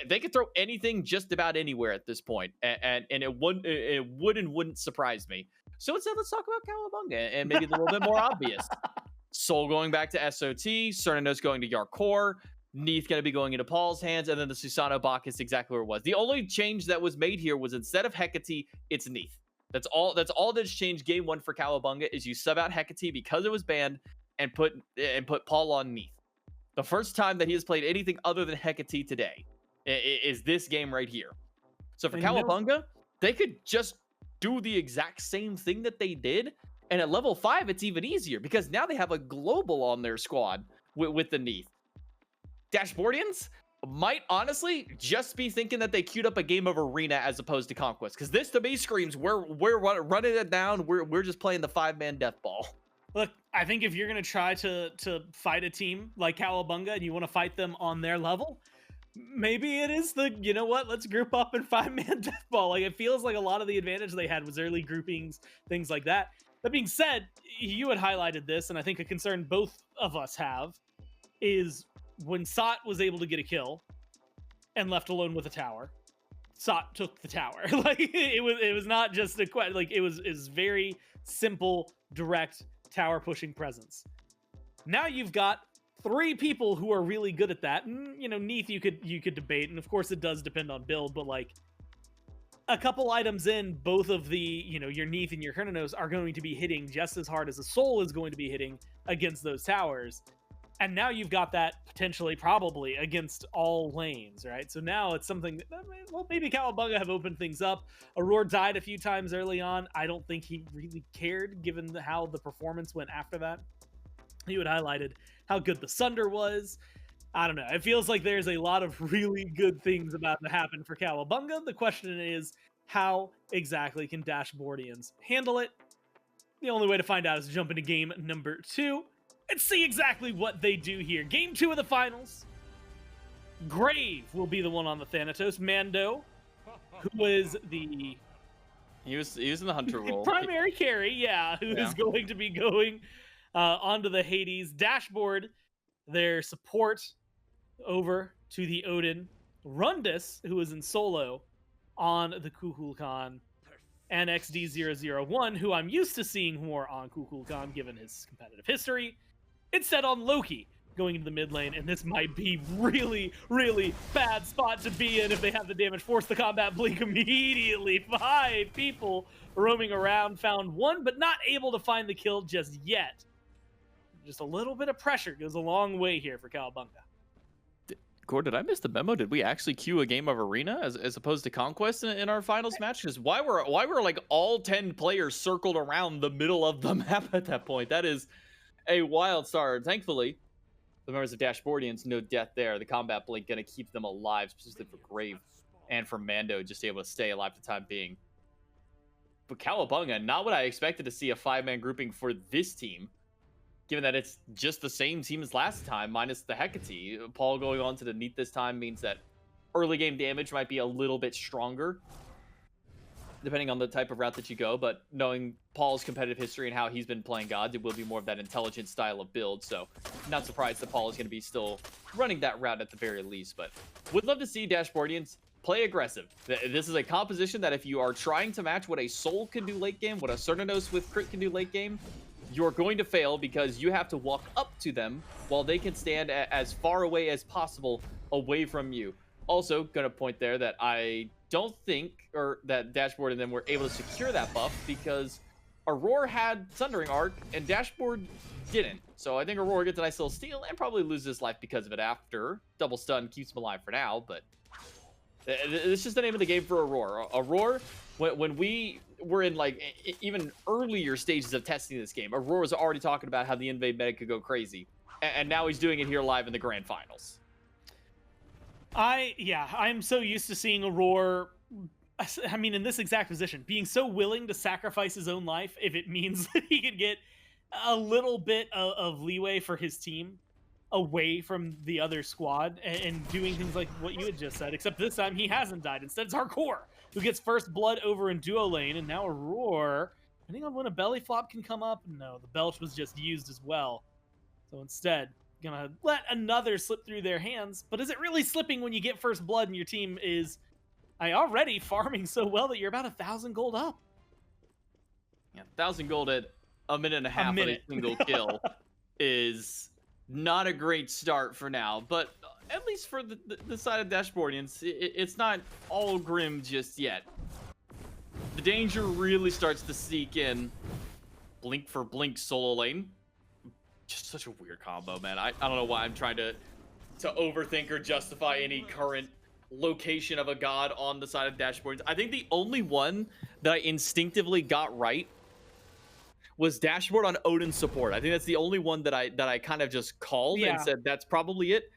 They could throw anything just about anywhere at this point, and it wouldn't surprise me. So instead, let's talk about Cowabunga and maybe a little bit more obvious. Soul going back to SOT, Cernanos going to Yarkor, Neath going to be going into Paul's hands, and then the Susano Bacchus exactly where it was. The only change that was made here was instead of Hecate, it's Neath. That's all that's changed game 1 for Cowabunga is you sub out Hecate because it was banned and put Paul on Neath. The first time that he has played anything other than Hecate today is this game right here. So for Cowabunga, they could just do the exact same thing that they did, and at level 5, it's even easier because now they have a global on their squad with the Neath. Dashboardians might honestly just be thinking that they queued up a game of Arena as opposed to Conquest, because this to me screams we're running it down. We're just playing the 5-man death ball. Look, I think if you're going to try to fight a team like Cowabunga and you want to fight them on their level, maybe it is the, you know what, let's group up in 5-man death ball. Like, it feels like a lot of the advantage they had was early groupings, things like that. That being said, you had highlighted this, and I think a concern both of us have is when SOT was able to get a kill and left alone with a tower, SOT took the tower. Like, it was not just a question. Like, it was very simple, direct tower pushing presence. Now you've got 3 people who are really good at that. And, you know, Neath you could debate, and of course it does depend on build, but like a couple items in, both of the, you know, your Neath and your Kernanos are going to be hitting just as hard as a Soul is going to be hitting against those towers. And now you've got that potentially, probably, against all lanes, right? So now it's something that, well, maybe Cowabunga have opened things up. Aurora died a few times early on. I don't think he really cared, given how the performance went after that. You had highlighted how good the Sunder was. I don't know. It feels like there's a lot of really good things about to happen for Cowabunga. The question is, how exactly can Dashboardians handle it? The only way to find out is to jump into game number 2. And see exactly what they do here. Game 2 of the finals. Grave will be the one on the Thanatos. Mando, who is the... He was in the Hunter role. Primary carry, yeah, who is going to be going onto the Hades. Dashboard, their support over to the Odin. Rundus, who is in solo on the Kukulkan. And XD001, who I'm used to seeing more on Kukulkan given his competitive history. Instead on Loki going into the mid lane, and this might be really, really bad spot to be in if they have the damage. Force the combat blink immediately. 5 people roaming around, found 1, but not able to find the kill just yet. Just a little bit of pressure goes a long way here for Cowabunga. Gore, did I miss the memo? Did we actually queue a game of Arena as opposed to Conquest in our finals match? Because why were like all 10 players circled around the middle of the map at that point? That is a wild start. Thankfully, the members of Dashboardians, no death there. The combat blink gonna keep them alive, specifically for Grave and for Mando, just able to stay alive for the time being. But Cowabunga, not what I expected to see a 5-man grouping for this team, given that it's just the same team as last time, minus the Hecate. Paul going on to the Neat this time means that early game damage might be a little bit stronger, depending on the type of route that you go. But knowing Paul's competitive history and how he's been playing gods, it will be more of that intelligent style of build. So not surprised that Paul is going to be still running that route at the very least. But would love to see Dashboardians play aggressive. This is a composition that if you are trying to match what a Soul can do late game, what a Cernanos with crit can do late game, you're going to fail because you have to walk up to them while they can stand as far away as possible away from you. Also, gonna point there that I don't think, or that Dashboard and them were able to secure that buff because Aurora had Sundering Arc and Dashboard didn't. So I think Aurora gets a nice little steal and probably loses life because of it after. Double stun keeps him alive for now, but it's just the name of the game for Aurora. Aurora, when we were in like even earlier stages of testing this game, Aurora was already talking about how the invade meta could go crazy, and now he's doing it here live in the grand finals. I'm so used to seeing Aurora, I mean, in this exact position, being so willing to sacrifice his own life if it means that he could get a little bit of leeway for his team away from the other squad and doing things like what you had just said, except this time he hasn't died. Instead, it's Hardcore who gets first blood over in duo lane, and now Aurora, depending on when a belly flop can come up, no, the belch was just used as well. So instead, gonna let another slip through their hands. But is it really slipping when you get first blood and your team is already farming so well that you're about 1,000 gold up? Yeah, 1,000 gold at a minute and a half on a single kill is not a great start for now, but at least for the side of Dashboardians, it's not all grim just yet. The danger really starts to sneak in. Blink for blink solo lane. Just such a weird combo, man. I don't know why I'm trying to overthink or justify any current location of a god on the side of Dashboardians. I think the only one that I instinctively got right was Dashboard on Odin's support. I think that's the only one that I kind of just called and said that's probably it.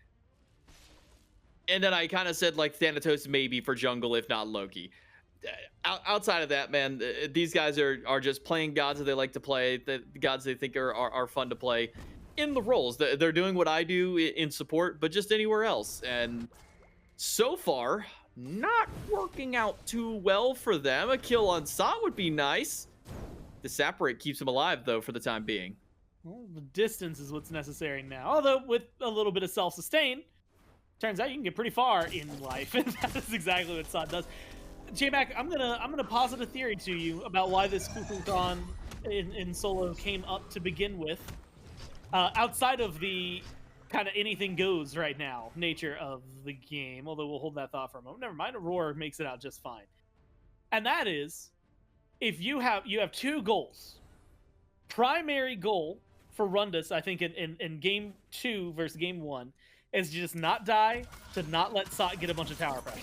And then I kind of said like Thanatos maybe for jungle, if not Loki. Outside of that, man, these guys are just playing gods that they like to play, the gods they think are fun to play in the roles. They're doing what I do in support, but just anywhere else. And so far, not working out too well for them. A kill on Sa would be nice. The Saporate keeps him alive, though, for the time being. Well, the distance is what's necessary now. Although, with a little bit of self-sustain, turns out you can get pretty far in life, and that is exactly what Sa does. J-Mac, I'm gonna posit a theory to you about why this Kukulkan in solo came up to begin with. Outside of the kind of anything goes right now nature of the game, although we'll hold that thought for a moment. Never mind, Aurora makes it out just fine. And that is, if you have two goals. Primary goal for Rundus, I think in game 2 versus game 1, is to just not die, to not let Sot get a bunch of tower pressure.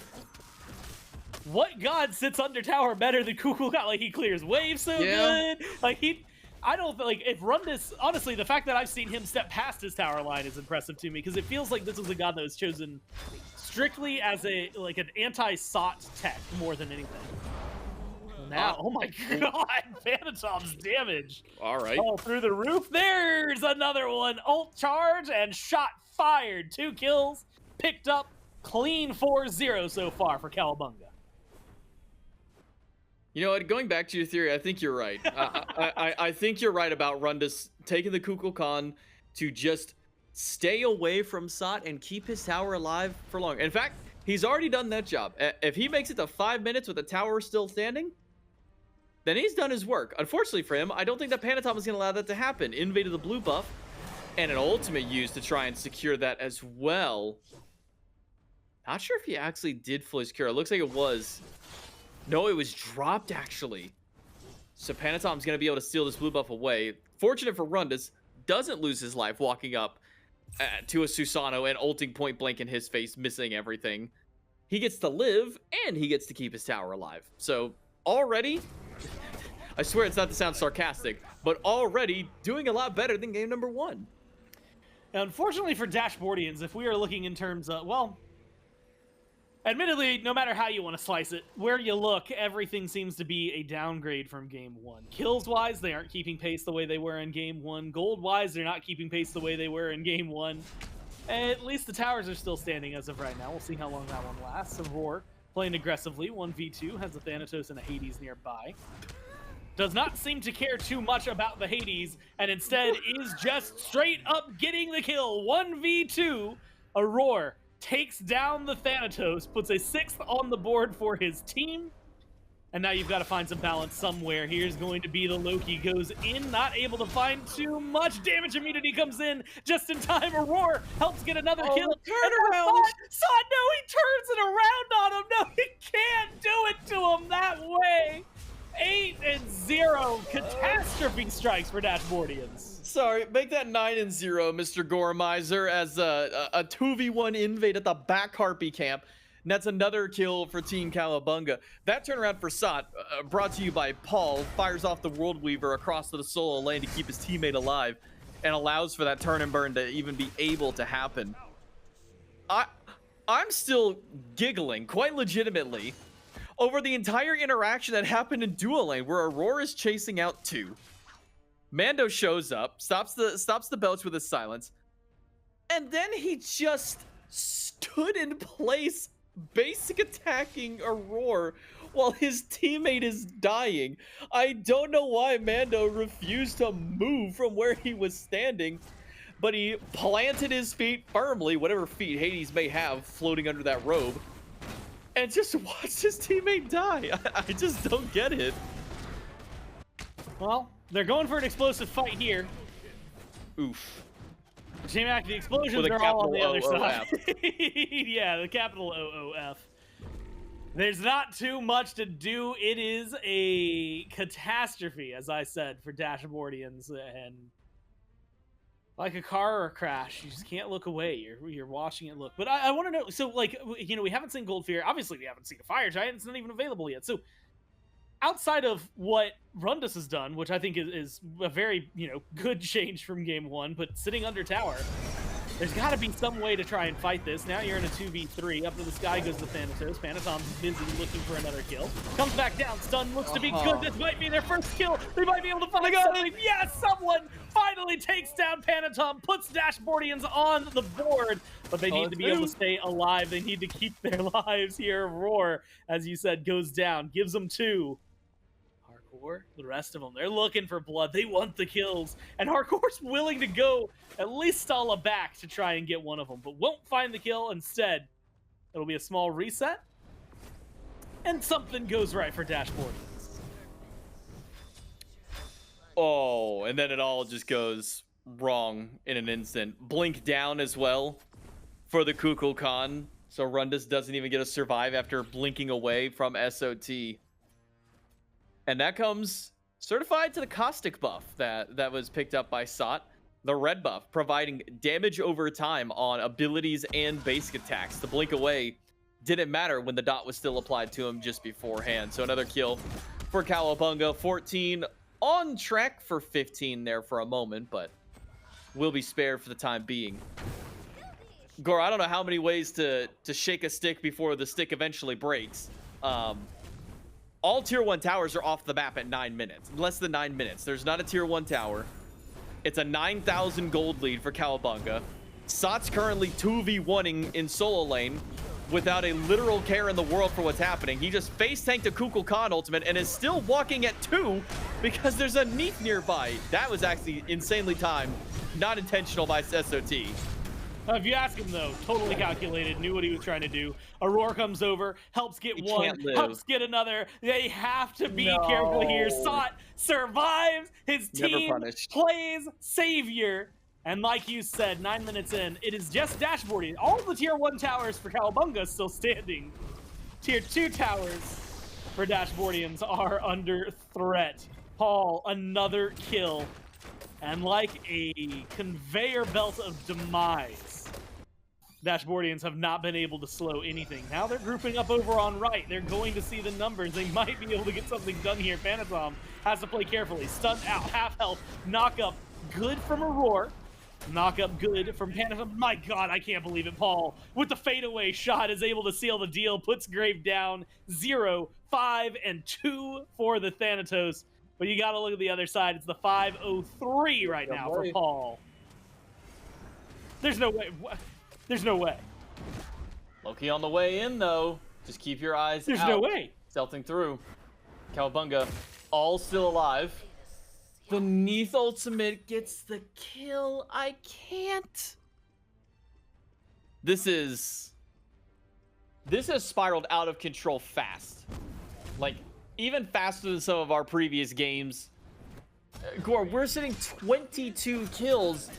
What god sits under tower better than Kukulkan? Like, he clears waves so good. Like, I don't like if Rundus. Honestly, the fact that I've seen him step past his tower line is impressive to me, because it feels like this was a god that was chosen strictly as an anti-Sot tech more than anything. Now, oh my god, Phantom's damage. All right. Oh, through the roof. There's another one. Ult charge and shot fired. 2 kills picked up. Clean 4-0 so far for Cowabunga. You know what? Going back to your theory, I think you're right. I think you're right about Rundus taking the Kukulkan to just stay away from Sot and keep his tower alive for long. In fact, he's already done that job. If he makes it to 5 minutes with the tower still standing, then he's done his work. Unfortunately for him, I don't think that Panatom is going to allow that to happen. Invaded the blue buff, and an ultimate used to try and secure that as well. Not sure if he actually did fully secure. It looks like it was. No, it was dropped, actually. So Panatom's going to be able to steal this blue buff away. Fortunate for Rundus, doesn't lose his life walking up to a Susano and ulting point blank in his face, missing everything. He gets to live, and he gets to keep his tower alive. So already, I swear it's not to sound sarcastic, but already doing a lot better than game number 1. Now, unfortunately for Dashboardians, if we are looking in terms of, well, admittedly, no matter how you want to slice it, where you look, everything seems to be a downgrade from game 1. Kills-wise, they aren't keeping pace the way they were in game 1. Gold-wise, they're not keeping pace the way they were in game 1. At least the towers are still standing as of right now. We'll see how long that one lasts. Roar playing aggressively. 1v2 has the Thanatos and a Hades nearby. Does not seem to care too much about the Hades, and instead is just straight up getting the kill. 1v2. Roar takes down the Thanatos, puts a 6th on the board for his team. And now you've got to find some balance somewhere. Here's going to be the Loki, goes in, not able to find too much. Damage immunity comes in just in time. Aurora helps get another kill. Turn around. Son, no, he turns it around on him. No, he can't do it to him that way. 8-0 catastrophe strikes for Dashboardians. Sorry, make that 9-0, Mr. Gormizer, as a 2v1 invade at the back Harpy camp. And that's another kill for Team Cowabunga. That turnaround for Sot, brought to you by Paul, fires off the World Weaver across the solo lane to keep his teammate alive and allows for that turn and burn to even be able to happen. I'm still giggling, quite legitimately, over the entire interaction that happened in duo lane where Aurora is chasing out 2. Mando shows up, stops the belch with his silence, and then he just stood in place, basic attacking Aurora while his teammate is dying. I don't know why Mando refused to move from where he was standing, but he planted his feet firmly, whatever feet Hades may have floating under that robe, and just watched his teammate die. I just don't get it. Well, they're going for an explosive fight here. Oof. J-Mac, the explosions are all on the other side. Yeah, the capital OOF. There's not too much to do. It is a catastrophe, as I said, for Dashboardians. And like a car or a crash, you just can't look away. You're watching it look. But I want to know, so, like, you know, we haven't seen Gold Fear. Obviously, we haven't seen a Fire Giant. It's not even available yet. So, outside of what Rundus has done, which I think is a very, you know, good change from game 1, but sitting under tower, there's got to be some way to try and fight this. Now you're in a 2v3. Up to the sky goes the Thanatos. Phantom's busy looking for another kill. Comes back down. Stun looks to be good. This might be their first kill. They might be able to find something. Yes, someone finally takes down Panatom, puts Dashboardians on the board, but they need to be able to stay alive. They need to keep their lives here. Roar, as you said, goes down, gives them 2. Hardcore, the rest of them, they're looking for blood. They want the kills, and Hardcore's willing to go at least stall a back to try and get one of them, but won't find the kill. Instead, it'll be a small reset, and something goes right for Dashboardians. Oh, and then it all just goes wrong in an instant. Blink down as well for the Kukulkan, so Rundus doesn't even get to survive after blinking away from SOT. And that comes certified to the Caustic buff that was picked up by Sot. The red buff, providing damage over time on abilities and basic attacks. The blink away didn't matter when the dot was still applied to him just beforehand. So another kill for Cowabunga. 14 on track for 15 there for a moment, but will be spared for the time being. Gore, I don't know how many ways to shake a stick before the stick eventually breaks. All tier 1 towers are off the map at 9 minutes. Less than 9 minutes. There's not a tier 1 tower. It's a 9,000 gold lead for Cowabunga. Sot's currently 2v1ing in solo lane without a literal care in the world for what's happening. He just face tanked a Kukulkan ultimate and is still walking at 2 because there's a Neath nearby. That was actually insanely timed. Not intentional by SOT. If you ask him, though, totally calculated, knew what he was trying to do. Aurora comes over, helps get one, helps get another. They have to be careful here. Sot survives. His team plays savior. And like you said, 9 minutes in, it is just Dashboarding. All the tier 1 towers for Cowabunga still standing. Tier 2 towers for Dashboardians are under threat. Paul, another kill And like a conveyor belt of demise, Dashboardians have not been able to slow anything. Now they're grouping up over on right. They're going to see the numbers. They might be able to get something done here. Phantom has to play carefully. Stunned out, half health, knock up, good from Aurora. Knock up good from Phantom. My God, I can't believe it. Paul, with the fadeaway shot, is able to seal the deal, puts Grave down. 0, 5, and 2 for the Thanatos. But you got to look at the other side. It's the 5-0-3 right now for Paul. There's no way. There's no way. Loki on the way in, though. Just keep your eyes out. There's no way. Stealthing through. Cowabunga, all still alive. The Neath ultimate gets the kill. I can't. This has spiraled out of control fast. Like, even faster than some of our previous games. Gore, we're sitting 22 kills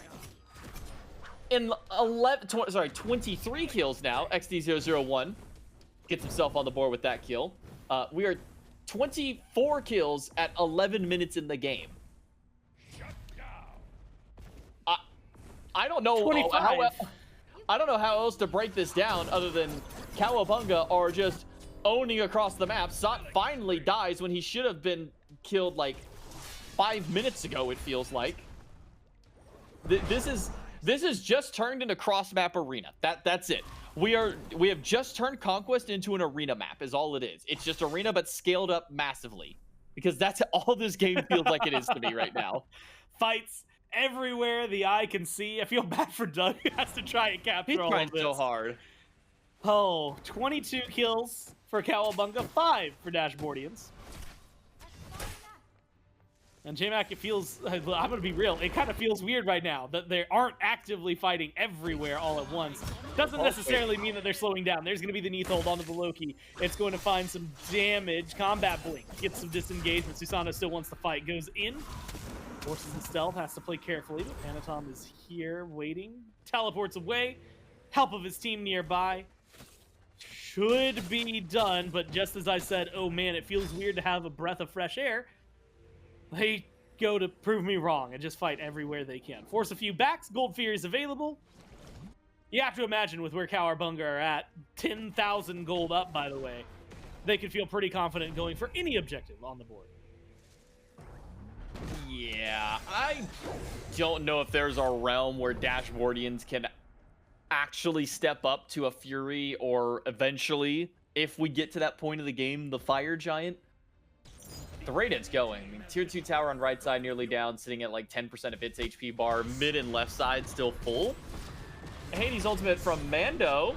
in 23 kills now. XD001 gets himself on the board with that kill. We are 24 kills at 11 minutes in the game. I don't know I don't know how else to break this down other than Cowabunga are just owning across the map. Sot finally dies when he should have been killed like 5 minutes ago, it feels like. This is just turned into cross-map arena. That's it. We have just turned Conquest into an arena map is all it is. It's just arena but scaled up massively. Because that's all this game feels like it is to me right now. Fights everywhere the eye can see. I feel bad for Doug, who has to try and capture all of this. He's trying so hard. Oh, 22 kills for Cowabunga, 5 for Dashboardians. And J-Mac, it feels, I'm going to be real, it kind of feels weird right now that they aren't actively fighting everywhere all at once. Doesn't necessarily mean that they're slowing down. There's going to be the Neath hold onto the Loki. It's going to find some damage. Combat Blink gets some disengagement. Susano still wants to fight. Goes in. Forces the stealth. Has to play carefully. Phantom is here waiting. Teleports away. Help of his team nearby. Should be done, but just as I said, oh man, it feels weird to have a breath of fresh air. They go to prove me wrong and just fight everywhere they can. Force a few backs. Gold Fury is available. You have to imagine with where Cowabunga are at, 10,000 gold up, by the way, they could feel pretty confident going for any objective on the board. Yeah, I don't know if there's a realm where Dashboardians can actually step up to a Fury, or eventually, if we get to that point of the game, the Fire Giant. The rate it's going. I mean, tier 2 tower on right side nearly down, sitting at like 10% of its HP bar. Mid and left side still full. Hades ultimate from Mando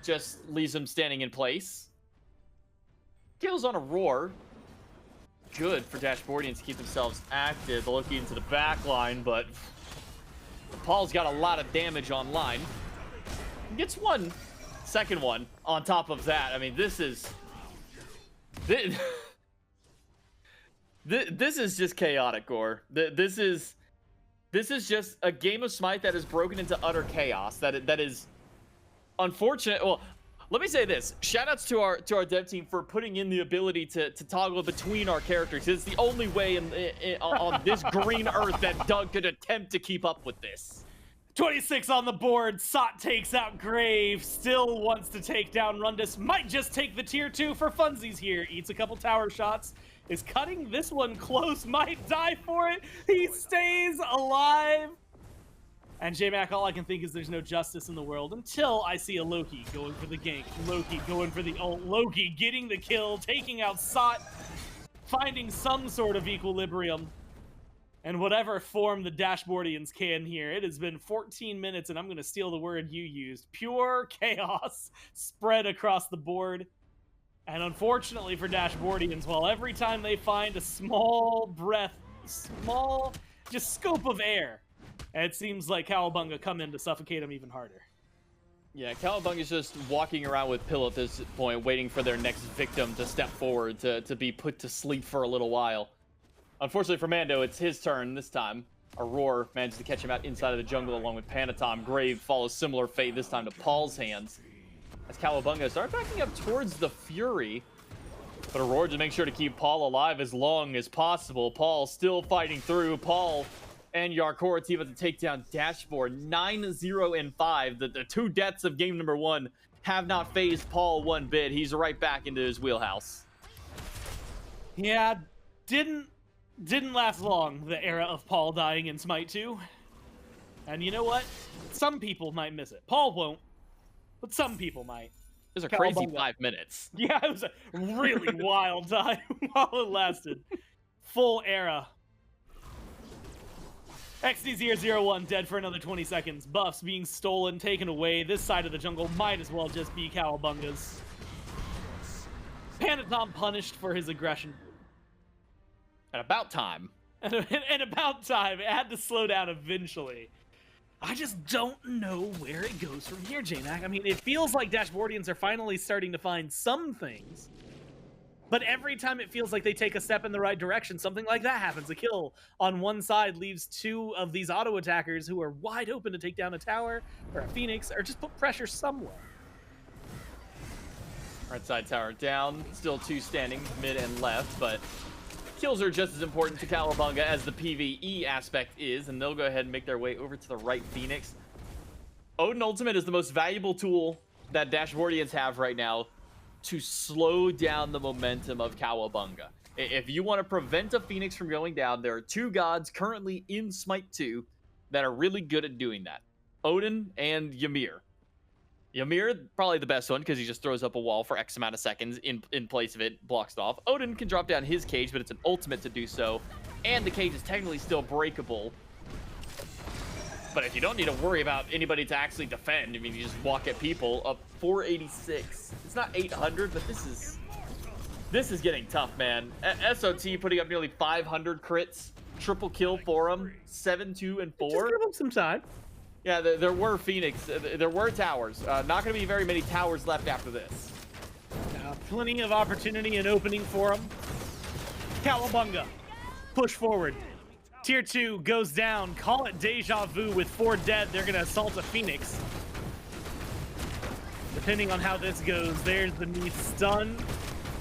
just leaves him standing in place. Kills on a roar. Good for Dashboardians to keep themselves active. Loki into the back line, but Paul's got a lot of damage online. Gets one, second one on top of that. I mean, this is just chaotic, Gore. This is just a game of Smite that is broken into utter chaos. That is unfortunate. Well, let me say this: shoutouts to our dev team for putting in the ability to toggle between our characters. It's the only way on this green earth that Doug could attempt to keep up with this. 26 on the board. Sot takes out Grave. Still wants to take down Rundus. Might just take the tier 2 for funsies here. Eats a couple tower shots. Is cutting this one close. Might die for it. He stays alive. And J-Mac, all I can think is there's no justice in the world until I see a Loki going for the gank. Loki going for the ult. Loki getting the kill, taking out Sot, finding some sort of equilibrium. And whatever form the Dashboardians can here. It has been 14 minutes, and I'm going to steal the word you used. Pure chaos spread across the board. And unfortunately for Dashboardians, well, every time they find a small breath, small just scope of air, it seems like Cowabunga come in to suffocate them even harder. Yeah, Cowabunga's just walking around with Pill at this point, waiting for their next victim to step forward to be put to sleep for a little while. Unfortunately for Mando, it's his turn this time. Aurora manages to catch him out inside of the jungle along with Panatom. Grave follows similar fate this time to Paul's hands. As Cowabunga start backing up towards the Fury. But Aurora to make sure to keep Paul alive as long as possible. Paul still fighting through. Paul and Yarkora team to take down Dashboard 9-0 and 5. The two deaths of game number 1 have not phased Paul one bit. He's right back into his wheelhouse. Yeah, didn't last long, the era of Paul dying in Smite 2. And you know what? Some people might miss it. Paul won't, but some people might. It was a crazy 5 minutes. Yeah, it was a really wild time while it lasted. Full era. XD001 dead for another 20 seconds. Buffs being stolen, taken away. This side of the jungle might as well just be Cowabunga's. Panatom punished for his aggression. And about time. And about time. It had to slow down eventually. I just don't know where it goes from here, J-Mac. I mean, it feels like Dashboardians are finally starting to find some things. But every time it feels like they take a step in the right direction, something like that happens. A kill on one side leaves 2 of these auto attackers who are wide open to take down a tower or a Phoenix or just put pressure somewhere. Right side tower down. Still 2 standing, mid and left, but kills are just as important to Cowabunga as the PvE aspect is, and they'll go ahead and make their way over to the right Phoenix. Odin Ultimate is the most valuable tool that Dashboardians have right now to slow down the momentum of Cowabunga. If you want to prevent a Phoenix from going down, there are 2 gods currently in Smite 2 that are really good at doing that. Odin and Ymir. Ymir, probably the best one because he just throws up a wall for X amount of seconds in place of it, blocks it off. Odin can drop down his cage, but it's an ultimate to do so, and the cage is technically still breakable. But if you don't need to worry about anybody to actually defend, I mean, you just walk at people. Up 486. It's not 800, but this is getting tough, man. SOT putting up nearly 500 crits, triple kill for him, 7, 2, and 4. Just give him some time. Yeah, there were Phoenix. There were towers. Not going to be very many towers left after this. Plenty of opportunity and opening for him. Cowabunga, push forward. Tier 2 goes down. Call it deja vu with 4 dead. They're going to assault a Phoenix. Depending on how this goes, there's the knee stun.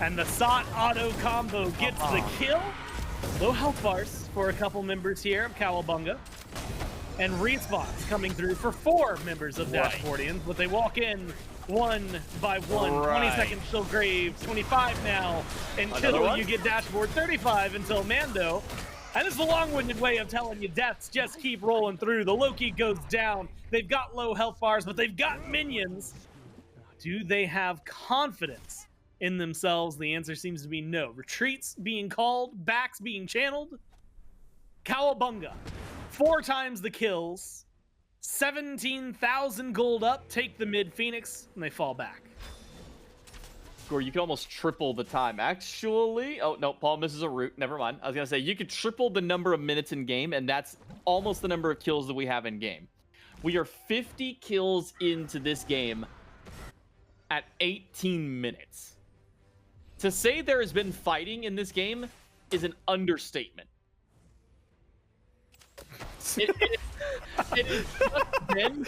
And the SOT auto combo gets the kill. Low health bars for a couple members here of Cowabunga. And respawns coming through for 4 members of Dashboardians, but they walk in 1 by 1. 20 seconds till Graves, 25 now until you get Dashboard, 35 until Mando. And this is a long-winded way of telling you deaths just keep rolling through. The Loki goes down. They've got low health bars, but they've got minions. Do they have confidence in themselves? The answer seems to be no. Retreats being called, backs being channeled. Cowabunga, 4 times the kills, 17,000 gold up, take the mid Phoenix, and they fall back. Or you can almost triple the time. Actually, oh no, Paul misses a root. Never mind. I was gonna say you could triple the number of minutes in game, and that's almost the number of kills that we have in game. We are 50 kills into this game at 18 minutes. To say there has been fighting in this game is an understatement. It has been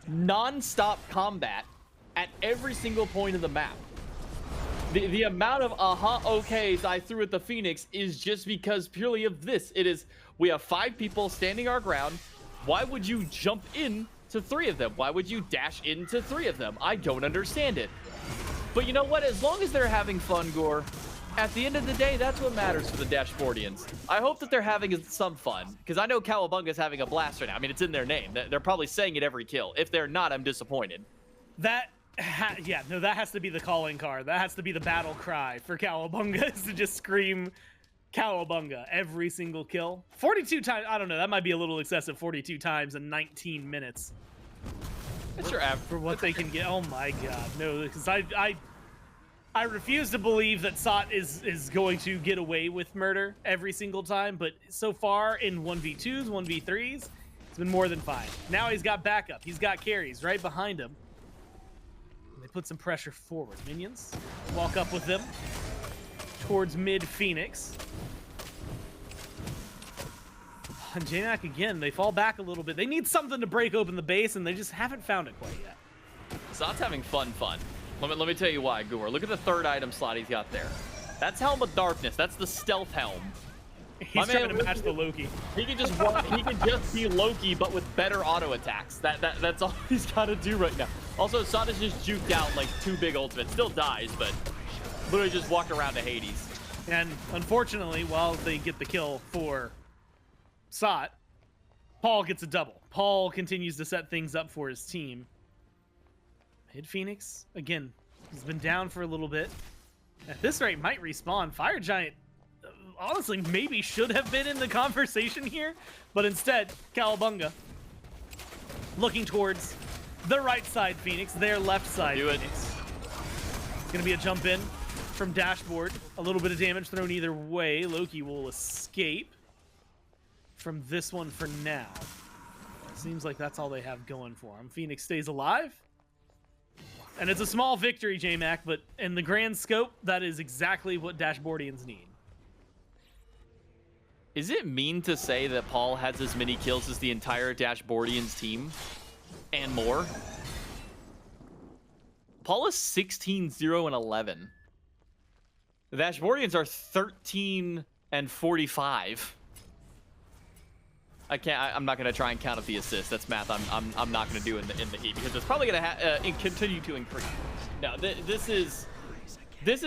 non-stop combat at every single point of the map. The amount of okays I threw at the Phoenix is just because purely of this. It is, we have 5 people standing our ground. Why would you jump in to 3 of them? Why would you dash into 3 of them? I don't understand it. But you know what? As long as they're having fun, Gore, at the end of the day, that's what matters for the Dashboardians. I hope that they're having some fun, because I know Cowabunga's having a blast right now. I mean, it's in their name. They're probably saying it every kill. If they're not, I'm disappointed. Yeah, no, that has to be the calling card. That has to be the battle cry for Cowabunga, is to just scream Cowabunga every single kill. 42 times, I don't know, that might be a little excessive, 42 times in 19 minutes. It's your average. For what they can get. Oh my god, no, because I refuse to believe that SOT is going to get away with murder every single time, but so far in 1v2s, 1v3s, it's been more than fine. Now he's got backup. He's got carries right behind him. They put some pressure forward. Minions walk up with them towards mid Phoenix. And JMac again, they fall back a little bit. They need something to break open the base, and they just haven't found it quite yet. SOT's having fun. Let me tell you why, Goor. Look at the 3rd item slot he's got there. That's Helm of Darkness. That's the stealth helm. He's trying to match the Loki. He can just be Loki, but with better auto attacks. That's all he's got to do right now. Also, Sot is just juked out like 2 big ultimates. Still dies, but literally just walked around to Hades. And unfortunately, while they get the kill for Sot, Paul gets a double. Paul continues to set things up for his team. Mid Phoenix, again, he's been down for a little bit. At this rate, might respawn. Fire Giant, honestly, maybe should have been in the conversation here, but instead, Cowabunga looking towards the right side Phoenix, their left side Phoenix. It's gonna be a jump in from Dashboard. A little bit of damage thrown either way. Loki will escape from this one for now. Seems like that's all they have going for him. Phoenix stays alive. And it's a small victory, J-Mac, but in the grand scope, that is exactly what Dashboardians need. Is it mean to say that Paul has as many kills as the entire Dashboardians team? And more? Paul is 16-0-11. The Dashboardians are 13-45. I'm not gonna try and count up the assists. That's math I'm not gonna do in the heat because it's probably gonna continue to increase. No, this is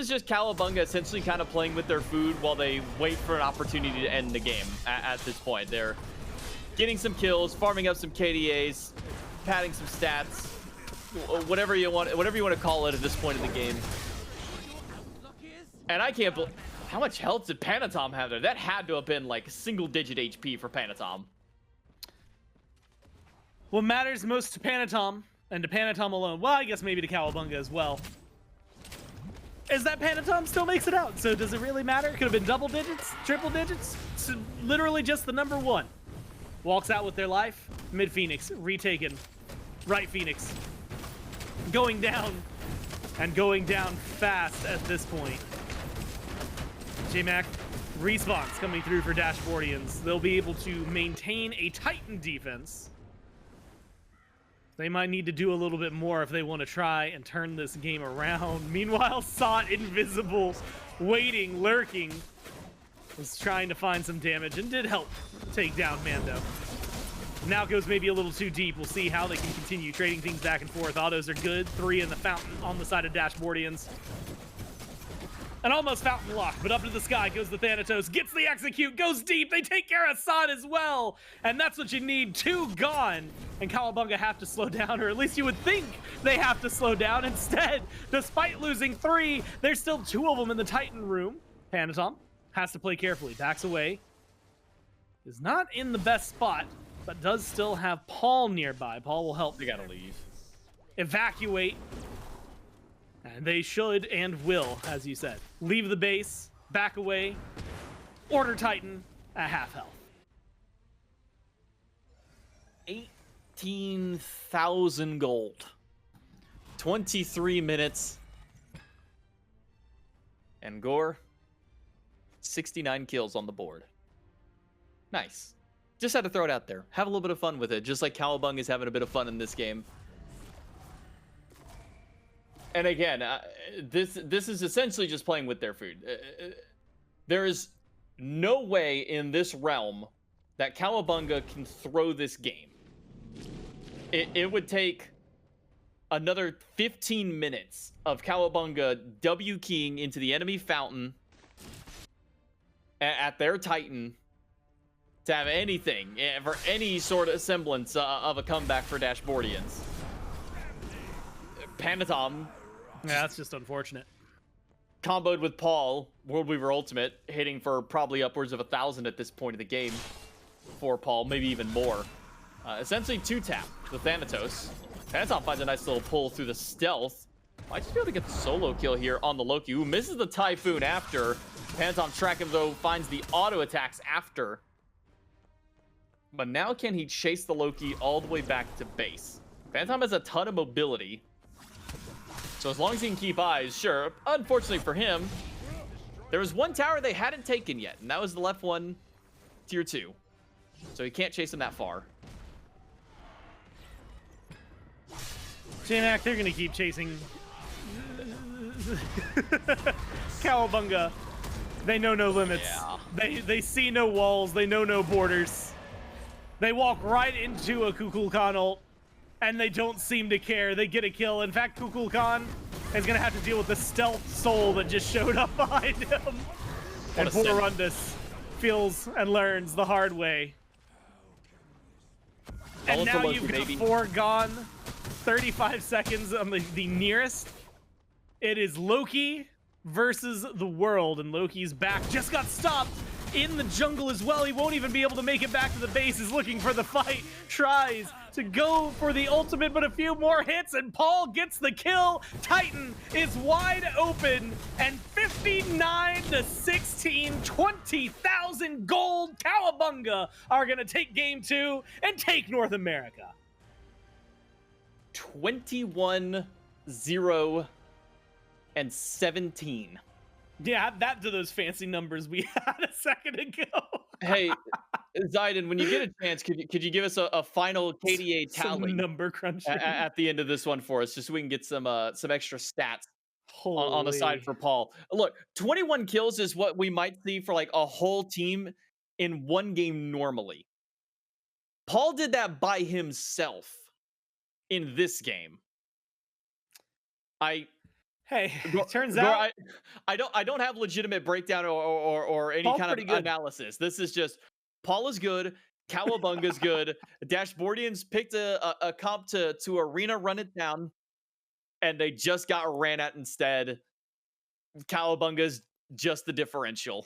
just Cowabunga essentially kind of playing with their food while they wait for an opportunity to end the game. At this point, they're getting some kills, farming up some KDAs, padding some stats, whatever you want to call it at this point in the game. And I can't believe how much health did Panatom have there? That had to have been like single-digit HP for Panatom. What matters most to Panatom, and to Panatom alone, well, I guess maybe to Cowabunga as well, is that Panatom still makes it out. So does it really matter? Could have been double digits, triple digits, so literally just the number 1. Walks out with their life. Mid Phoenix retaken. Right Phoenix going down, and going down fast at this point. J-Mac respawns coming through for Dashboardians. They'll be able to maintain a Titan defense. They might need to do a little bit more if they want to try and turn this game around. Meanwhile, Sot, invisible, waiting, lurking, was trying to find some damage and did help take down Mando. Now goes maybe a little too deep. We'll see how they can continue trading things back and forth. Autos are good. 3 in the fountain on the side of Dashboardians. And almost fountain lock, but up to the sky goes the Thanatos, gets the execute, goes deep, they take care of Sot as well! And that's what you need, 2 gone! And Cowabunga have to slow down, or at least you would think they have to slow down. Instead, despite losing 3, there's still 2 of them in the Titan room. Panatom has to play carefully, backs away. Is not in the best spot, but does still have Paul nearby. Paul will help. They gotta leave. Evacuate. And they should and will, as you said. Leave the base, back away, order Titan at half health. 18,000 gold. 23 minutes. And Gore, 69 kills on the board. Nice. Just had to throw it out there. Have a little bit of fun with it, just like Cowabunga is having a bit of fun in this game. And again, this is essentially just playing with their food. There is no way in this realm that Cowabunga can throw this game. It would take another 15 minutes of Cowabunga W keying into the enemy fountain at their Titan to have anything, for any sort of semblance of a comeback for Dashboardians. Panatom. Yeah, that's just unfortunate. Comboed with Paul, World Weaver Ultimate, hitting for probably upwards of 1,000 at this point of the game for Paul, maybe even more. Essentially 2-tap the Thanatos. Panatom finds a nice little pull through the stealth. Might just be able to get the solo kill here on the Loki, who misses the Typhoon after. Panatom track him though, finds the auto attacks after. But now can he chase the Loki all the way back to base? Panatom has a ton of mobility. So as long as he can keep eyes, sure. Unfortunately for him, there was one tower they hadn't taken yet, and that was the left one, tier 2. So he can't chase him that far. J-Mac, they're going to keep chasing Cowabunga They know no limits. Yeah. They see no walls. They know no borders. They walk right into a Kukulkan ult, and they don't seem to care. They get a kill. In fact, Kukulkan is going to have to deal with the stealth soul that just showed up behind him. And poor Rundus feels and learns the hard way. And now you've got 4 gone, 35 seconds on the nearest. It is Loki versus the world, and Loki's back. Just got stopped in the jungle as well. He won't even be able to make it back to the base. He's looking for the fight, tries to go for the ultimate, but a few more hits, and Paul gets the kill. Titan is wide open, and 59-16, 20,000 gold. Cowabunga are going to take game 2 and take North America. 21-0 and 17. Yeah, add that to those fancy numbers we had a second ago. Hey, Zayden, when you get a chance, could you give us a final KDA tally, some number crunching at the end of this one for us, just so we can get some extra stats on the side Holy. for Paul. Look, 21 kills is what we might see for like a whole team in one game normally. Paul did that by himself in this game. Hey, it turns out I don't have legitimate breakdown or any Paul's kind of pretty good. analysis. This is just Paul is good, Cowabunga's good. Dashboardians picked a comp to arena run it down, and they just got ran at instead. Cowabunga's just the differential.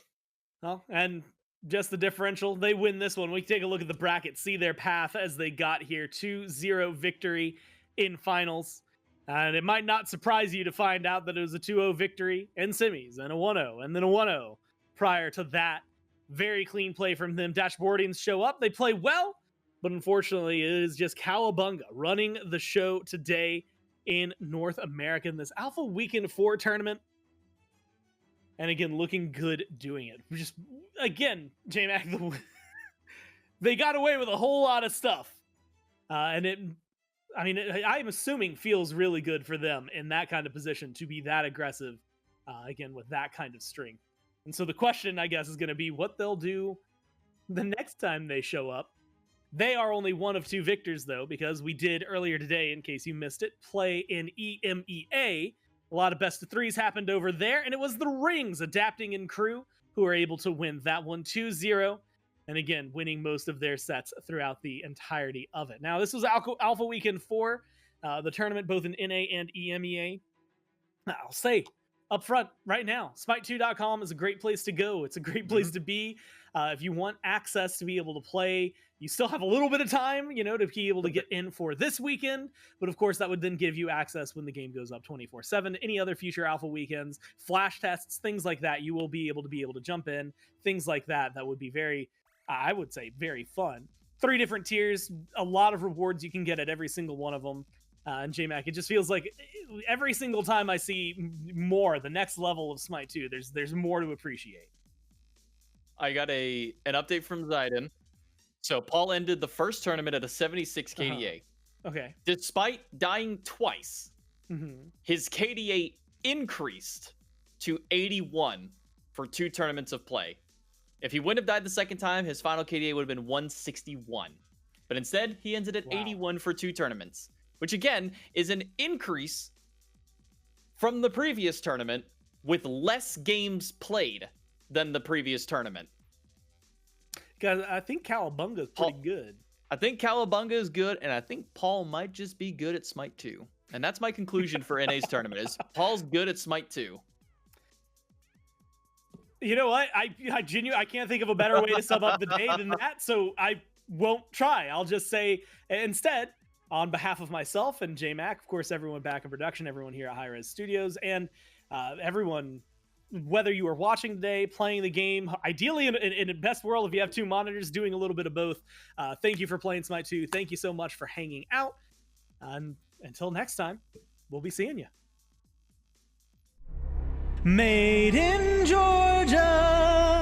well, and just the differential. They win this one. We can take a look at the bracket, see their path as they got here. 2-0 victory in finals. And it might not surprise you to find out that it was a 2-0 victory in semis, and a 1-0, and then a 1-0 prior to that. Very clean play from them. Dashboardians show up. They play well, but unfortunately, it is just Cowabunga running the show today in North America in this Alpha Weekend 4 tournament. And again, looking good doing it. Just, again, J-Mac, they got away with a whole lot of stuff. I'm assuming feels really good for them in that kind of position to be that aggressive, again, with that kind of strength. And so the question, I guess, is going to be what they'll do the next time they show up. They are only one of 2 victors, though, because we did earlier today, in case you missed it, play in EMEA. A lot of best of 3s happened over there, and it was the Rings adapting in crew who were able to win that one 2-0. And again, winning most of their sets throughout the entirety of it. Now, this was Alpha Weekend 4, the tournament both in NA and EMEA. I'll say up front right now, SMITE2.com is a great place to go. It's a great place to be. If you want access to be able to play, you still have a little bit of time, to be able to get in for this weekend. But of course, that would then give you access when the game goes up 24/7. Any other future Alpha weekends, flash tests, things like that, you will be able to jump in. Things like that would be very, I would say, very fun. 3 different tiers, a lot of rewards you can get at every single one of them. And JMac, it just feels like every single time I see more, the next level of Smite 2, there's more to appreciate. I got an update from Zayden. So Paul ended the first tournament at a 76 KDA. Okay. Despite dying twice, his KDA increased to 81 for 2 tournaments of play. If he wouldn't have died the second time, his final KDA would have been 161. But instead, he ended at 81 for 2 tournaments, which again is an increase from the previous tournament with less games played than the previous tournament. Guys, I think Cowabunga's pretty good. I think Cowabunga is good, and I think Paul might just be good at Smite 2. And that's my conclusion for NA's tournament, is Paul's good at Smite 2. You know what? I can't think of a better way to sum up the day than that, so I won't try. I'll just say instead, on behalf of myself and JMac, of course, everyone back in production, everyone here at hi-rez Studios, and everyone, whether you are watching today, playing the game, ideally in the best world, if you have 2 monitors, doing a little bit of both, thank you for playing Smite 2. Thank you so much for hanging out. And until next time, we'll be seeing you. Made in Georgia.